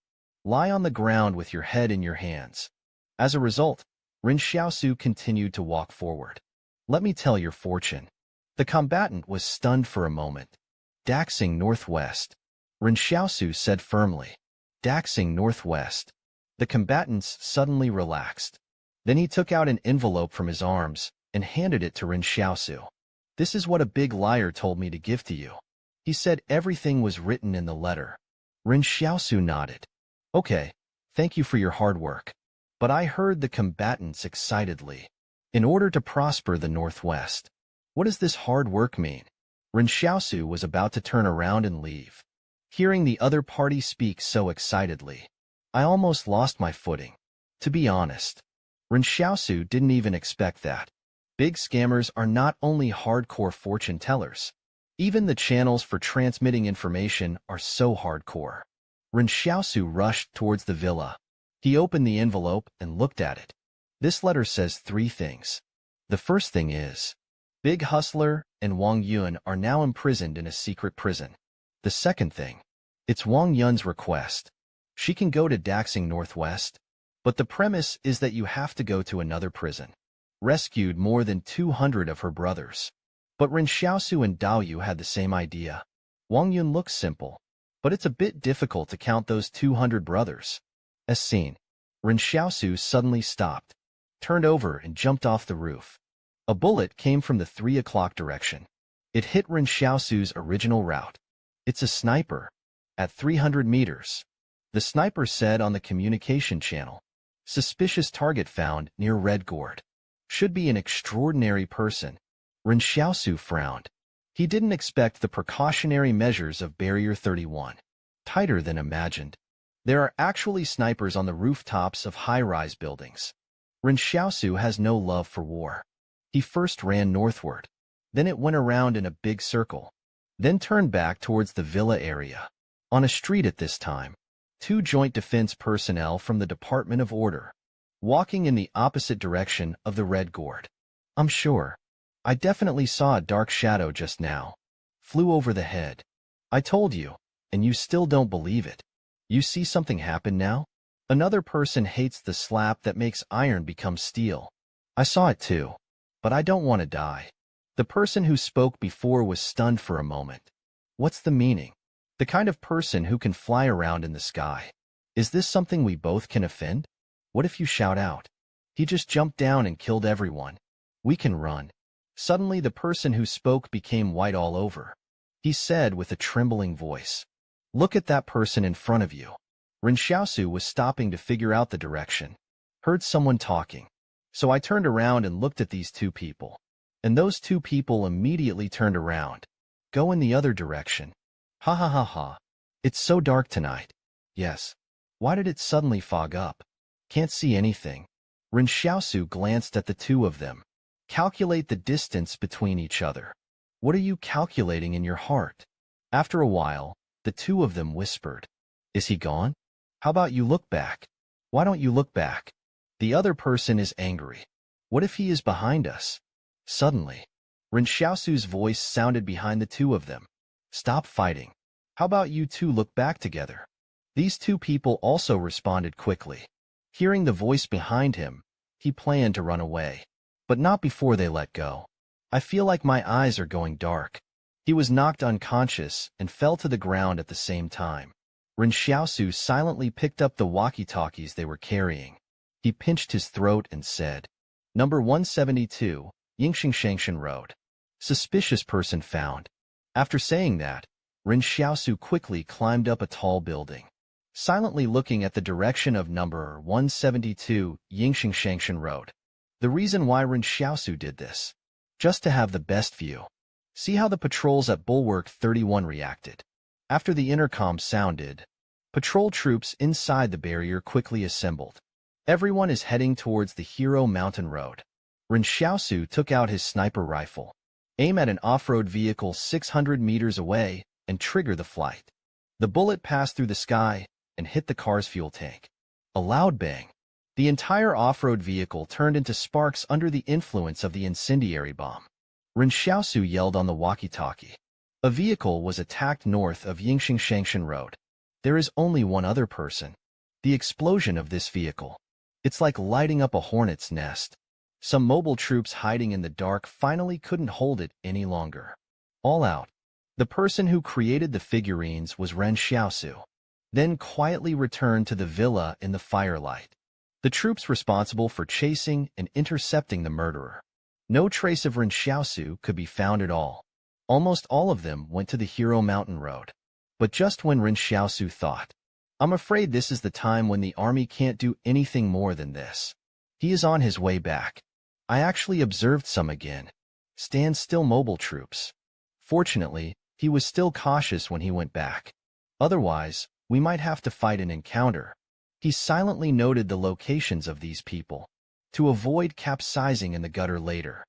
Lie on the ground with your head in your hands." As a result, Ren Xiaosu continued to walk forward. "Let me tell your fortune." The combatant was stunned for a moment. "Daxing Northwest," Ren Xiaosu said firmly. "Daxing Northwest." The combatants suddenly relaxed. Then he took out an envelope from his arms and handed it to Ren Xiaosu. "This is what a big liar told me to give to you." He said everything was written in the letter. Ren Xiaosu nodded. "Okay, thank you for your hard work." But I heard the combatants excitedly. "In order to prosper the Northwest." What does this hard work mean? Ren Xiaosu was about to turn around and leave. Hearing the other party speak so excitedly, I almost lost my footing. To be honest, Ren Xiaosu didn't even expect that. Big scammers are not only hardcore fortune tellers. Even the channels for transmitting information are so hardcore. Ren Xiaosu rushed towards the villa. He opened the envelope and looked at it. This letter says 3 things. The first thing is, Big Hustler and Wang Yun are now imprisoned in a secret prison. The second thing, it's Wang Yun's request. She can go to Daxing Northwest, but the premise is that you have to go to another prison. Rescued more than 200 of her brothers. But Ren Xiaosu and Dao Yu had the same idea. Wang Yun looks simple, but it's a bit difficult to count those 200 brothers. As seen, Ren Xiaosu suddenly stopped, turned over and jumped off the roof. A bullet came from the 3 o'clock direction. It hit Ren Xiaosu's original route. "It's a sniper." At 300 meters. The sniper said on the communication channel. "Suspicious target found near Red Gourd. Should be an extraordinary person." Ren Xiaosu frowned. He didn't expect the precautionary measures of Barrier 31. Tighter than imagined. There are actually snipers on the rooftops of high-rise buildings. Ren Xiaosu has no love for war. He first ran northward. Then it went around in a big circle. Then turned back towards the villa area. On a street at this time, 2 joint defense personnel from the Department of Order, walking in the opposite direction of the Red Gourd. "I'm sure. I definitely saw a dark shadow just now. Flew over the head. I told you, and you still don't believe it. You see something happen now? Another person hates the slap that makes iron become steel. I saw it too. But I don't want to die." The person who spoke before was stunned for a moment. What's the meaning? The kind of person who can fly around in the sky. Is this something we both can offend? What if you shout out? He just jumped down and killed everyone. We can run. Suddenly the person who spoke became white all over. He said with a trembling voice, "Look at that person in front of you." Ren Xiaosu was stopping to figure out the direction. Heard someone talking. So I turned around and looked at these 2 people. And those 2 people immediately turned around. Go in the other direction. Ha ha ha ha. It's so dark tonight. Yes. Why did it suddenly fog up? Can't see anything. Ren Xiaosu glanced at the 2 of them. Calculate the distance between each other. What are you calculating in your heart? After a while, the 2 of them whispered. Is he gone? How about you look back? Why don't you look back? The other person is angry. What if he is behind us? Suddenly, Ren Xiaosu's voice sounded behind the 2 of them. Stop fighting. How about you 2 look back together? These 2 people also responded quickly. Hearing the voice behind him, he planned to run away. But not before they let go. I feel like my eyes are going dark. He was knocked unconscious and fell to the ground at the same time. Ren Xiaosu silently picked up the walkie-talkies they were carrying. He pinched his throat and said, "Number 172, Yingxingshangshan Road. Suspicious person found." After saying that, Ren Xiaosu quickly climbed up a tall building, silently looking at the direction of number 172, Yingxingshangshan Road. The reason why Ren Xiaosu did this, just to have the best view. See how the patrols at Bulwark 31 reacted. After the intercom sounded, patrol troops inside the barrier quickly assembled. Everyone is heading towards the Hero Mountain Road. Ren Xiaosu took out his sniper rifle, aim at an off-road vehicle 600 meters away, and trigger the flight. The bullet passed through the sky and hit the car's fuel tank. A loud bang. The entire off-road vehicle turned into sparks under the influence of the incendiary bomb. Ren Xiaosu yelled on the walkie-talkie. A vehicle was attacked north of Yingxing Road. There is only one other person. The explosion of this vehicle. It's like lighting up a hornet's nest. Some mobile troops hiding in the dark finally couldn't hold it any longer. All out. The person who created the figurines was Ren Xiaosu, then quietly returned to the villa in the firelight. The troops responsible for chasing and intercepting the murderer. No trace of Ren Xiaosu could be found at all. Almost all of them went to the Hero Mountain Road. But just when Ren Xiaosu thought, I'm afraid this is the time when the army can't do anything more than this. He is on his way back. I actually observed some again. Stand still mobile troops. Fortunately, he was still cautious when he went back. Otherwise, we might have to fight an encounter. He silently noted the locations of these people, to avoid capsizing in the gutter later.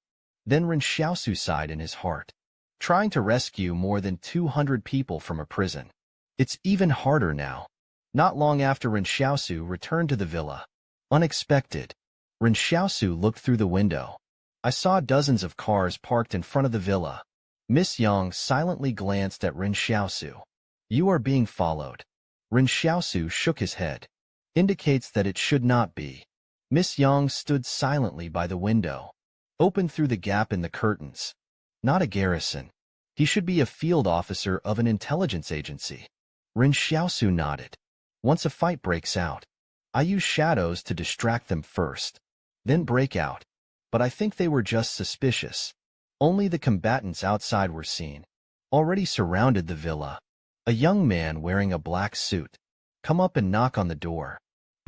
Then Ren Xiaosu sighed in his heart, trying to rescue more than 200 people from a prison. It's even harder now. Not long after Ren Xiaosu returned to the villa. Unexpected. Ren Xiaosu looked through the window. I saw dozens of cars parked in front of the villa. Miss Yang silently glanced at Ren Xiaosu. You are being followed. Ren Xiaosu shook his head. Indicates that it should not be. Miss Yang stood silently by the window, opened through the gap in the curtains. Not a garrison. He should be a field officer of an intelligence agency. Ren Xiaosu nodded. Once a fight breaks out, I use shadows to distract them first, then break out. But I think they were just suspicious. Only the combatants outside were seen. Already surrounded the villa. A young man wearing a black suit. Come up and knock on the door.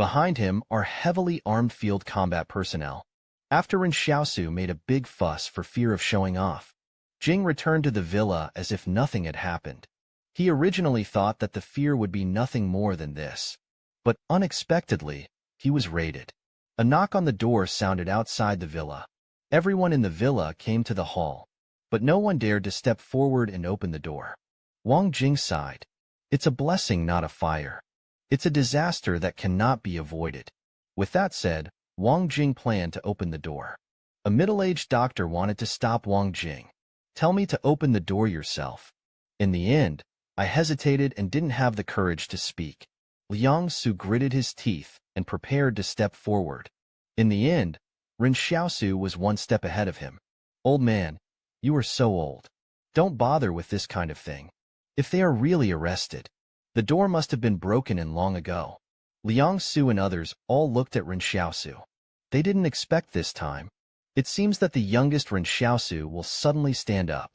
Behind him are heavily armed field combat personnel. After Ren Xiaosu made a big fuss for fear of showing off, Jing returned to the villa as if nothing had happened. He originally thought that the fear would be nothing more than this. But unexpectedly, he was raided. A knock on the door sounded outside the villa. Everyone in the villa came to the hall, but no one dared to step forward and open the door. Wang Jing sighed. It's a blessing, not a fire. It's a disaster that cannot be avoided. With that said, Wang Jing planned to open the door. A middle-aged doctor wanted to stop Wang Jing. Tell me to open the door yourself. In the end, I hesitated and didn't have the courage to speak. Liang Su gritted his teeth and prepared to step forward. In the end, Ren Xiaosu was one step ahead of him. Old man, you are so old. Don't bother with this kind of thing. If they are really arrested, the door must have been broken in long ago. Liang Su and others all looked at Ren Xiaosu. They didn't expect this time. It seems that the youngest Ren Xiaosu will suddenly stand up.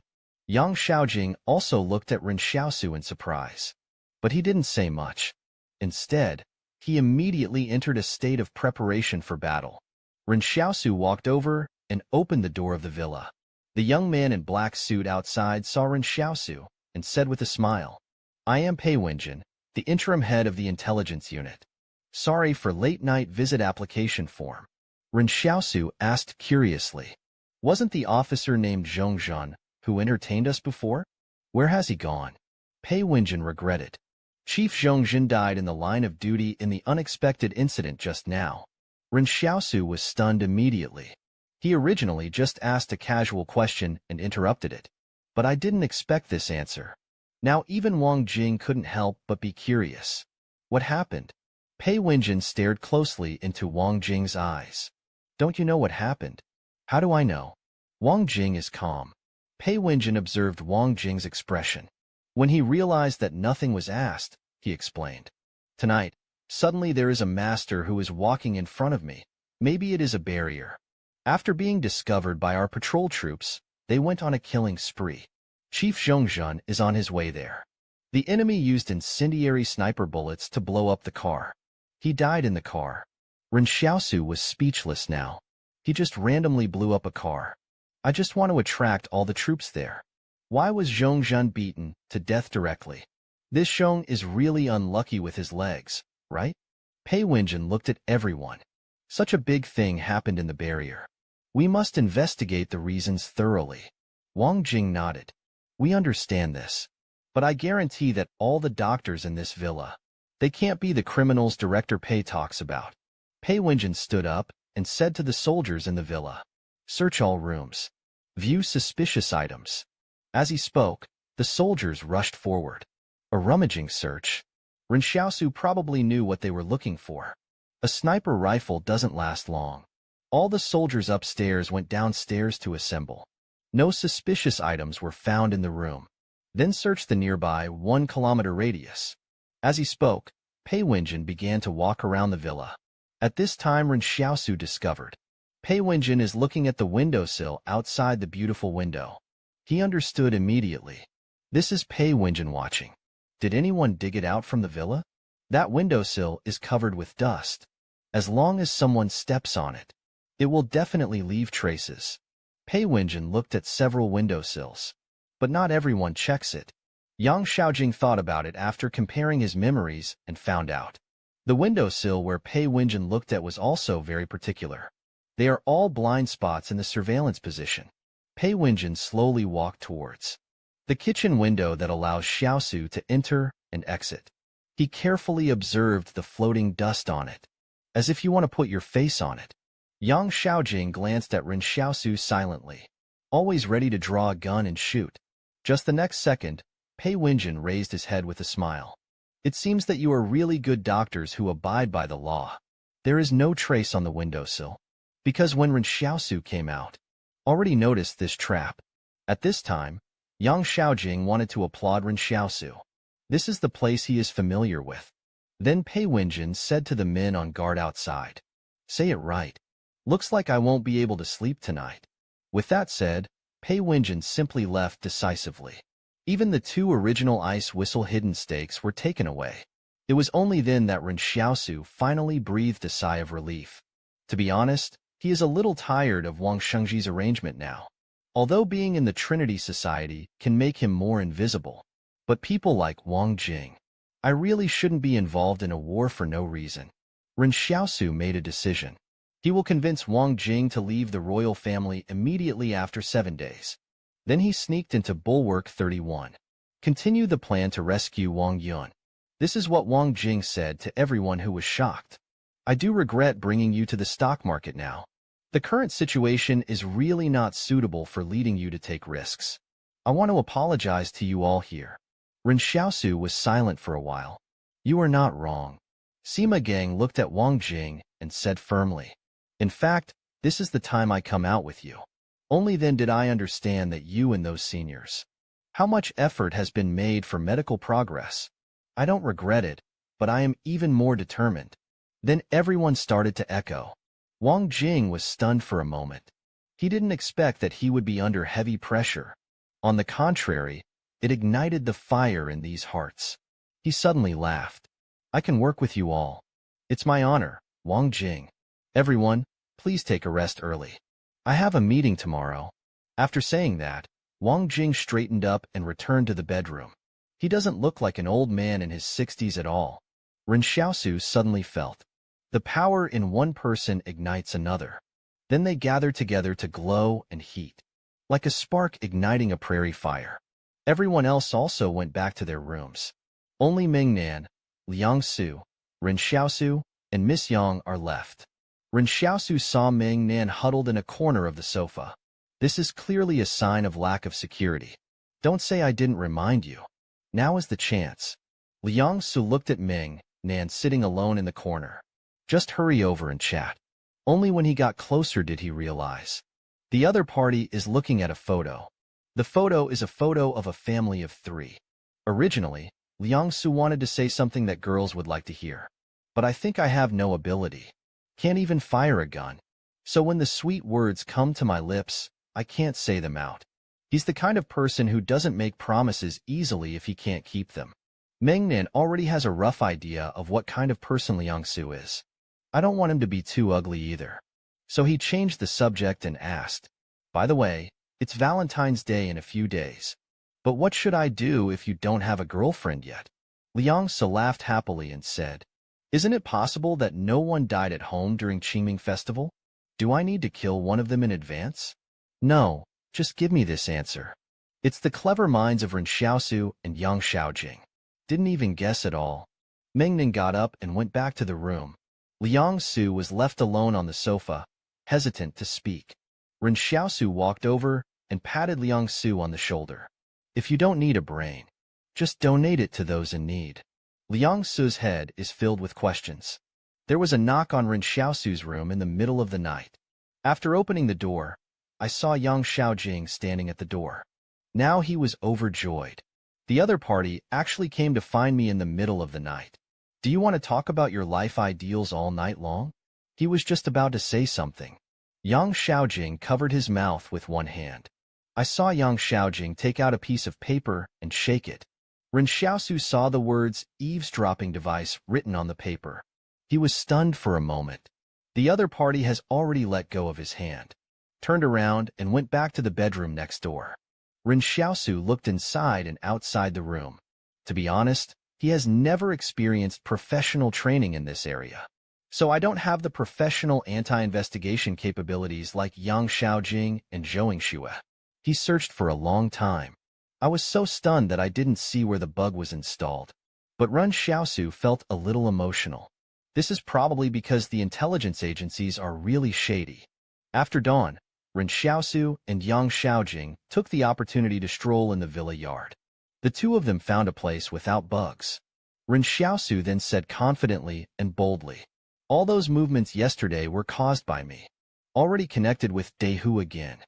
Yang Xiaojing also looked at Ren Xiaosu in surprise. But he didn't say much. Instead, he immediately entered a state of preparation for battle. Ren Xiaosu walked over and opened the door of the villa. The young man in black suit outside saw Ren Xiaosu and said with a smile, I am Pei Wenjin, the interim head of the intelligence unit. Sorry for late-night visit application form. Ren Xiaosu asked curiously. Wasn't the officer named Zhongzhan who entertained us before? Where has he gone? Pei Wenjin regretted. Chief Zhongzhan died in the line of duty in the unexpected incident just now. Ren Xiaosu was stunned immediately. He originally just asked a casual question and interrupted it. But I didn't expect this answer. Now even Wang Jing couldn't help but be curious. What happened? Pei Wenjin stared closely into Wang Jing's eyes. Don't you know what happened? How do I know? Wang Jing is calm. Pei Wenjin observed Wang Jing's expression. When he realized that nothing was asked, he explained. Tonight, suddenly there is a master who is walking in front of me. Maybe it is a barrier. After being discovered by our patrol troops, they went on a killing spree. Chief Zhongzhan is on his way there. The enemy used incendiary sniper bullets to blow up the car. He died in the car. Ren Xiaosu was speechless now. He just randomly blew up a car. I just want to attract all the troops there. Why was Zhongzhen beaten to death directly? This Zhong is really unlucky with his legs, right? Pei Wenjin looked at everyone. Such a big thing happened in the barrier. We must investigate the reasons thoroughly. Wang Jing nodded. We understand this. But I guarantee that all the doctors in this villa, they can't be the criminals Director Pei talks about. Pei Wenjin stood up and said to the soldiers in the villa, search all rooms. View suspicious items. As he spoke, the soldiers rushed forward. A rummaging search. Ren Xiaosu probably knew what they were looking for. A sniper rifle doesn't last long. All the soldiers upstairs went downstairs to assemble. No suspicious items were found in the room. Then search the nearby 1-kilometer radius. As he spoke, Pei Wenjin began to walk around the villa. At this time Ren Xiaosu discovered. Pei Wenjin is looking at the windowsill outside the beautiful window. He understood immediately. This is Pei Wenjin watching. Did anyone dig it out from the villa? That windowsill is covered with dust. As long as someone steps on it, it will definitely leave traces. Pei Wenjin looked at several windowsills. But not everyone checks it. Yang Xiaojing thought about it after comparing his memories and found out. The windowsill where Pei Wenjin looked at was also very particular. They are all blind spots in the surveillance position. Pei Wenjin slowly walked towards the kitchen window that allows Xiaosu to enter and exit. He carefully observed the floating dust on it, as if you want to put your face on it. Yang Xiaojing glanced at Ren Xiaosu silently, always ready to draw a gun and shoot. Just the next second, Pei Wenjin raised his head with a smile. It seems that you are really good doctors who abide by the law. There is no trace on the windowsill. Because when Ren Xiaosu came out, already noticed this trap. At this time, Yang Xiaojing wanted to applaud Ren Xiaosu. This is the place he is familiar with. Then Pei Wenjin said to the men on guard outside, say it right. Looks like I won't be able to sleep tonight. With that said, Pei Wenjin simply left decisively. Even the 2 original ice whistle hidden stakes were taken away. It was only then that Ren Xiaosu finally breathed a sigh of relief. To be honest, he is a little tired of Wang Shengji's arrangement now. Although being in the Trinity Society can make him more invisible. But people like Wang Jing, I really shouldn't be involved in a war for no reason. Ren Xiaosu made a decision. He will convince Wang Jing to leave the royal family immediately after 7 days. Then he sneaked into Bulwark 31. Continue the plan to rescue Wang Yun. This is what Wang Jing said to everyone who was shocked. I do regret bringing you to the stock market now. The current situation is really not suitable for leading you to take risks. I want to apologize to you all here. Ren Xiaosu was silent for a while. You are not wrong. Sima Gang looked at Wang Jing and said firmly, in fact, this is the time I come out with you. Only then did I understand that you and those seniors. How much effort has been made for medical progress. I don't regret it, but I am even more determined. Then everyone started to echo. Wang Jing was stunned for a moment. He didn't expect that he would be under heavy pressure. On the contrary, it ignited the fire in these hearts. He suddenly laughed. I can work with you all. It's my honor, Wang Jing. Everyone, please take a rest early. I have a meeting tomorrow. After saying that, Wang Jing straightened up and returned to the bedroom. He doesn't look like an old man in his 60s at all. Ren Xiaosu suddenly felt. The power in one person ignites another. Then they gather together to glow and heat, like a spark igniting a prairie fire. Everyone else also went back to their rooms. Only Mingnan, Liang Su, Ren Xiaosu, and Miss Yang are left. Ren Xiaosu saw Mingnan huddled in a corner of the sofa. This is clearly a sign of lack of security. Don't say I didn't remind you. Now is the chance. Liang Su looked at Mingnan sitting alone in the corner. Just hurry over and chat. Only when he got closer did he realize. The other party is looking at a photo. The photo is a photo of a family of 3. Originally, Liang Su wanted to say something that girls would like to hear. But I think I have no ability. Can't even fire a gun. So when the sweet words come to my lips, I can't say them out. He's the kind of person who doesn't make promises easily if he can't keep them. Mingnan already has a rough idea of what kind of person Liang Su is. I don't want him to be too ugly either. So he changed the subject and asked, by the way, it's Valentine's Day in a few days. But what should I do if you don't have a girlfriend yet? Liangsu laughed happily and said, Isn't it possible that no one died at home during Qingming Festival? Do I need to kill one of them in advance? No, just give me this answer. It's the clever minds of Ren Xiaosu and Yang Xiaojing. Didn't even guess at all. Mengnan got up and went back to the room. Liangsu was left alone on the sofa, hesitant to speak. Ren Xiaosu walked over and patted Liangsu on the shoulder. If you don't need a brain, just donate it to those in need. Liangsu's head is filled with questions. There was a knock on Ren Xiaosu's room in the middle of the night. After opening the door, I saw Yang Xiaojing standing at the door. Now he was overjoyed. The other party actually came to find me in the middle of the night. Do you want to talk about your life ideals all night long? He was just about to say something. Yang Xiaojing covered his mouth with one hand. I saw Yang Xiaojing take out a piece of paper and shake it. Ren Xiaosu saw the words eavesdropping device written on the paper. He was stunned for a moment. The other party has already let go of his hand, turned around and went back to the bedroom next door. Ren Xiaosu looked inside and outside the room. To be honest, he has never experienced professional training in this area. So I don't have the professional anti-investigation capabilities like Yang Xiaojing and Zhou Yingxue. He searched for a long time. I was so stunned that I didn't see where the bug was installed. But Ren Xiaosu felt a little emotional. This is probably because the intelligence agencies are really shady. After dawn, Ren Xiaosu and Yang Xiaojing took the opportunity to stroll in the villa yard. The two of them found a place without bugs. Ren Xiaosu then said confidently and boldly, All those movements yesterday were caused by me. Already connected with Dehu again.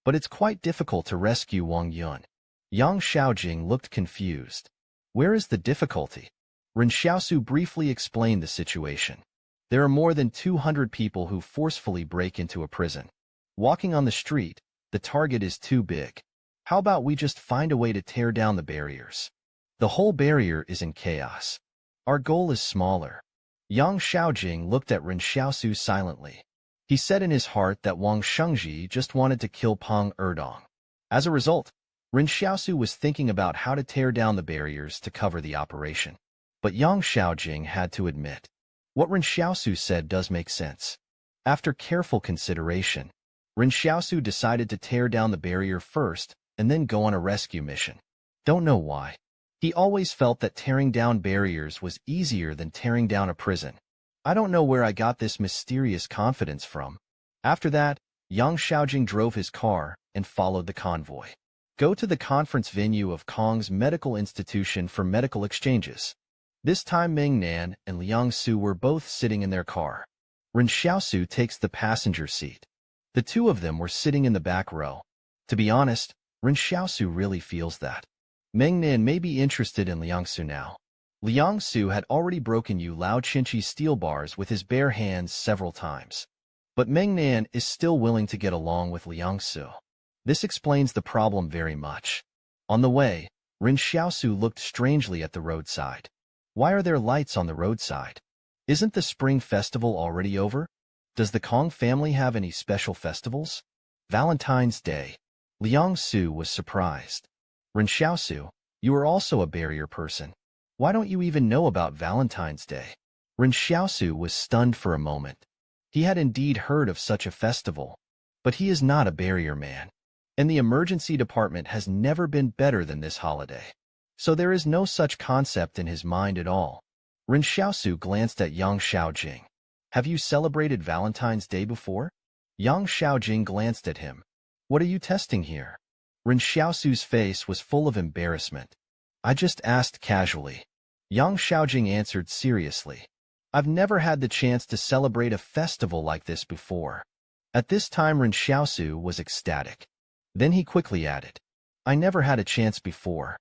But it's quite difficult to rescue Wang Yun. Yang Xiaojing looked confused. Where is the difficulty? Ren Xiaosu briefly explained the situation. There are more than 200 people who forcefully break into a prison. Walking on the street, the target is too big. How about we just find a way to tear down the barriers? The whole barrier is in chaos. Our goal is smaller. Yang Xiaojing looked at Ren Xiaosu silently. He said in his heart that Wang Shengji just wanted to kill Peng Erdong. As a result, Ren Xiaosu was thinking about how to tear down the barriers to cover the operation. But Yang Xiaojing had to admit, what Ren Xiaosu said does make sense. After careful consideration, Ren Xiaosu decided to tear down the barrier first and then go on a rescue mission. Don't know why. He always felt that tearing down barriers was easier than tearing down a prison. I don't know where I got this mysterious confidence from. After that, Yang Xiaojing drove his car and followed the convoy. Go to the conference venue of Kong's Medical Institution for Medical Exchanges. This time Mengnan and Liangsu were both sitting in their car. Ren Xiaosu takes the passenger seat. The two of them were sitting in the back row. To be honest, Ren Xiaosu really feels that. Mengnan may be interested in Liangsu now. Liangsu had already broken Yu Lao Chinchi's steel bars with his bare hands several times. But Mengnan is still willing to get along with Liangsu. This explains the problem very much. On the way, Ren Xiaosu looked strangely at the roadside. Why are there lights on the roadside? Isn't the Spring Festival already over? Does the Kong family have any special festivals? Valentine's Day. Liangsu was surprised. Ren Xiaosu, you are also a barrier person. Why don't you even know about Valentine's Day? Ren Xiaosu was stunned for a moment. He had indeed heard of such a festival, but he is not a barrier man. And the emergency department has never been better than this holiday. So there is no such concept in his mind at all. Ren Xiaosu glanced at Yang Xiaojing. Have you celebrated Valentine's Day before? Yang Xiaojing glanced at him. What are you testing here? Ren Xiaosu's face was full of embarrassment. I just asked casually. Yang Xiaojing answered seriously. I've never had the chance to celebrate a festival like this before. At this time Ren Xiaosu was ecstatic. Then he quickly added, I never had a chance before.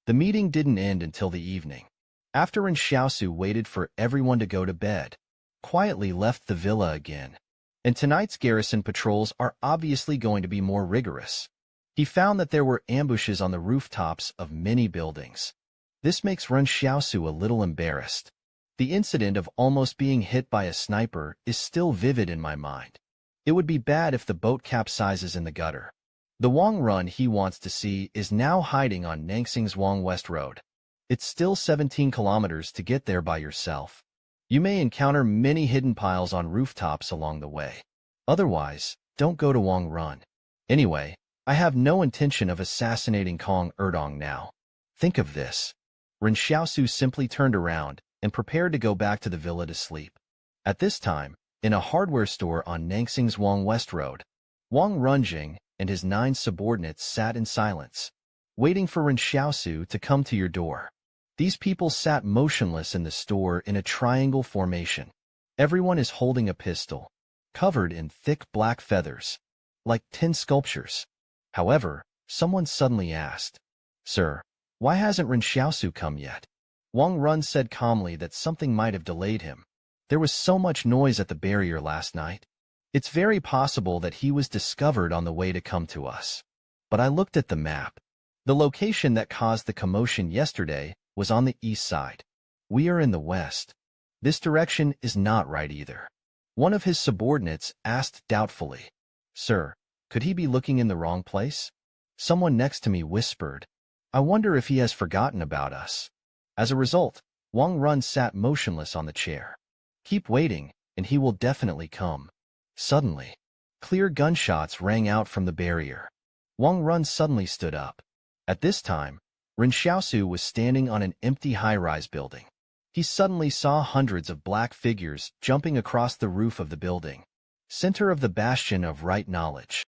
The meeting didn't end until the evening. After Ren Xiaosu waited for everyone to go to bed, quietly left the villa again. And tonight's garrison patrols are obviously going to be more rigorous. He found that there were ambushes on the rooftops of many buildings. This makes Ren Xiaosu a little embarrassed. The incident of almost being hit by a sniper is still vivid in my mind. It would be bad if the boat capsizes in the gutter. The Wang Run he wants to see is now hiding on Nansing's Wang West Road. It's still 17 kilometers to get there by yourself. You may encounter many hidden piles on rooftops along the way. Otherwise, don't go to Wang Run. Anyway, I have no intention of assassinating Kong Erdong now. Think of this. Ren Xiaosu simply turned around and prepared to go back to the villa to sleep. At this time, in a hardware store on Nansing's Wang West Road, Wang Runjing and his 9 subordinates sat in silence, waiting for Ren Xiaosu to come to your door. These people sat motionless in the store in a triangle formation. Everyone is holding a pistol, covered in thick black feathers, like tin sculptures. However, someone suddenly asked, "Sir, why hasn't Ren Xiaosu come yet?" Wang Run said calmly that something might have delayed him. There was so much noise at the barrier last night. It's very possible that he was discovered on the way to come to us. But I looked at the map. The location that caused the commotion yesterday was on the east side. We are in the west. This direction is not right either. One of his subordinates asked doubtfully, "Sir, could he be looking in the wrong place?" Someone next to me whispered, "I wonder if he has forgotten about us." As a result, Wang Run sat motionless on the chair. Keep waiting, and he will definitely come. Suddenly, clear gunshots rang out from the barrier. Wang Run suddenly stood up. At this time, Ren Xiaosu was standing on an empty high-rise building. He suddenly saw hundreds of black figures jumping across the roof of the building, center of the bastion of right knowledge.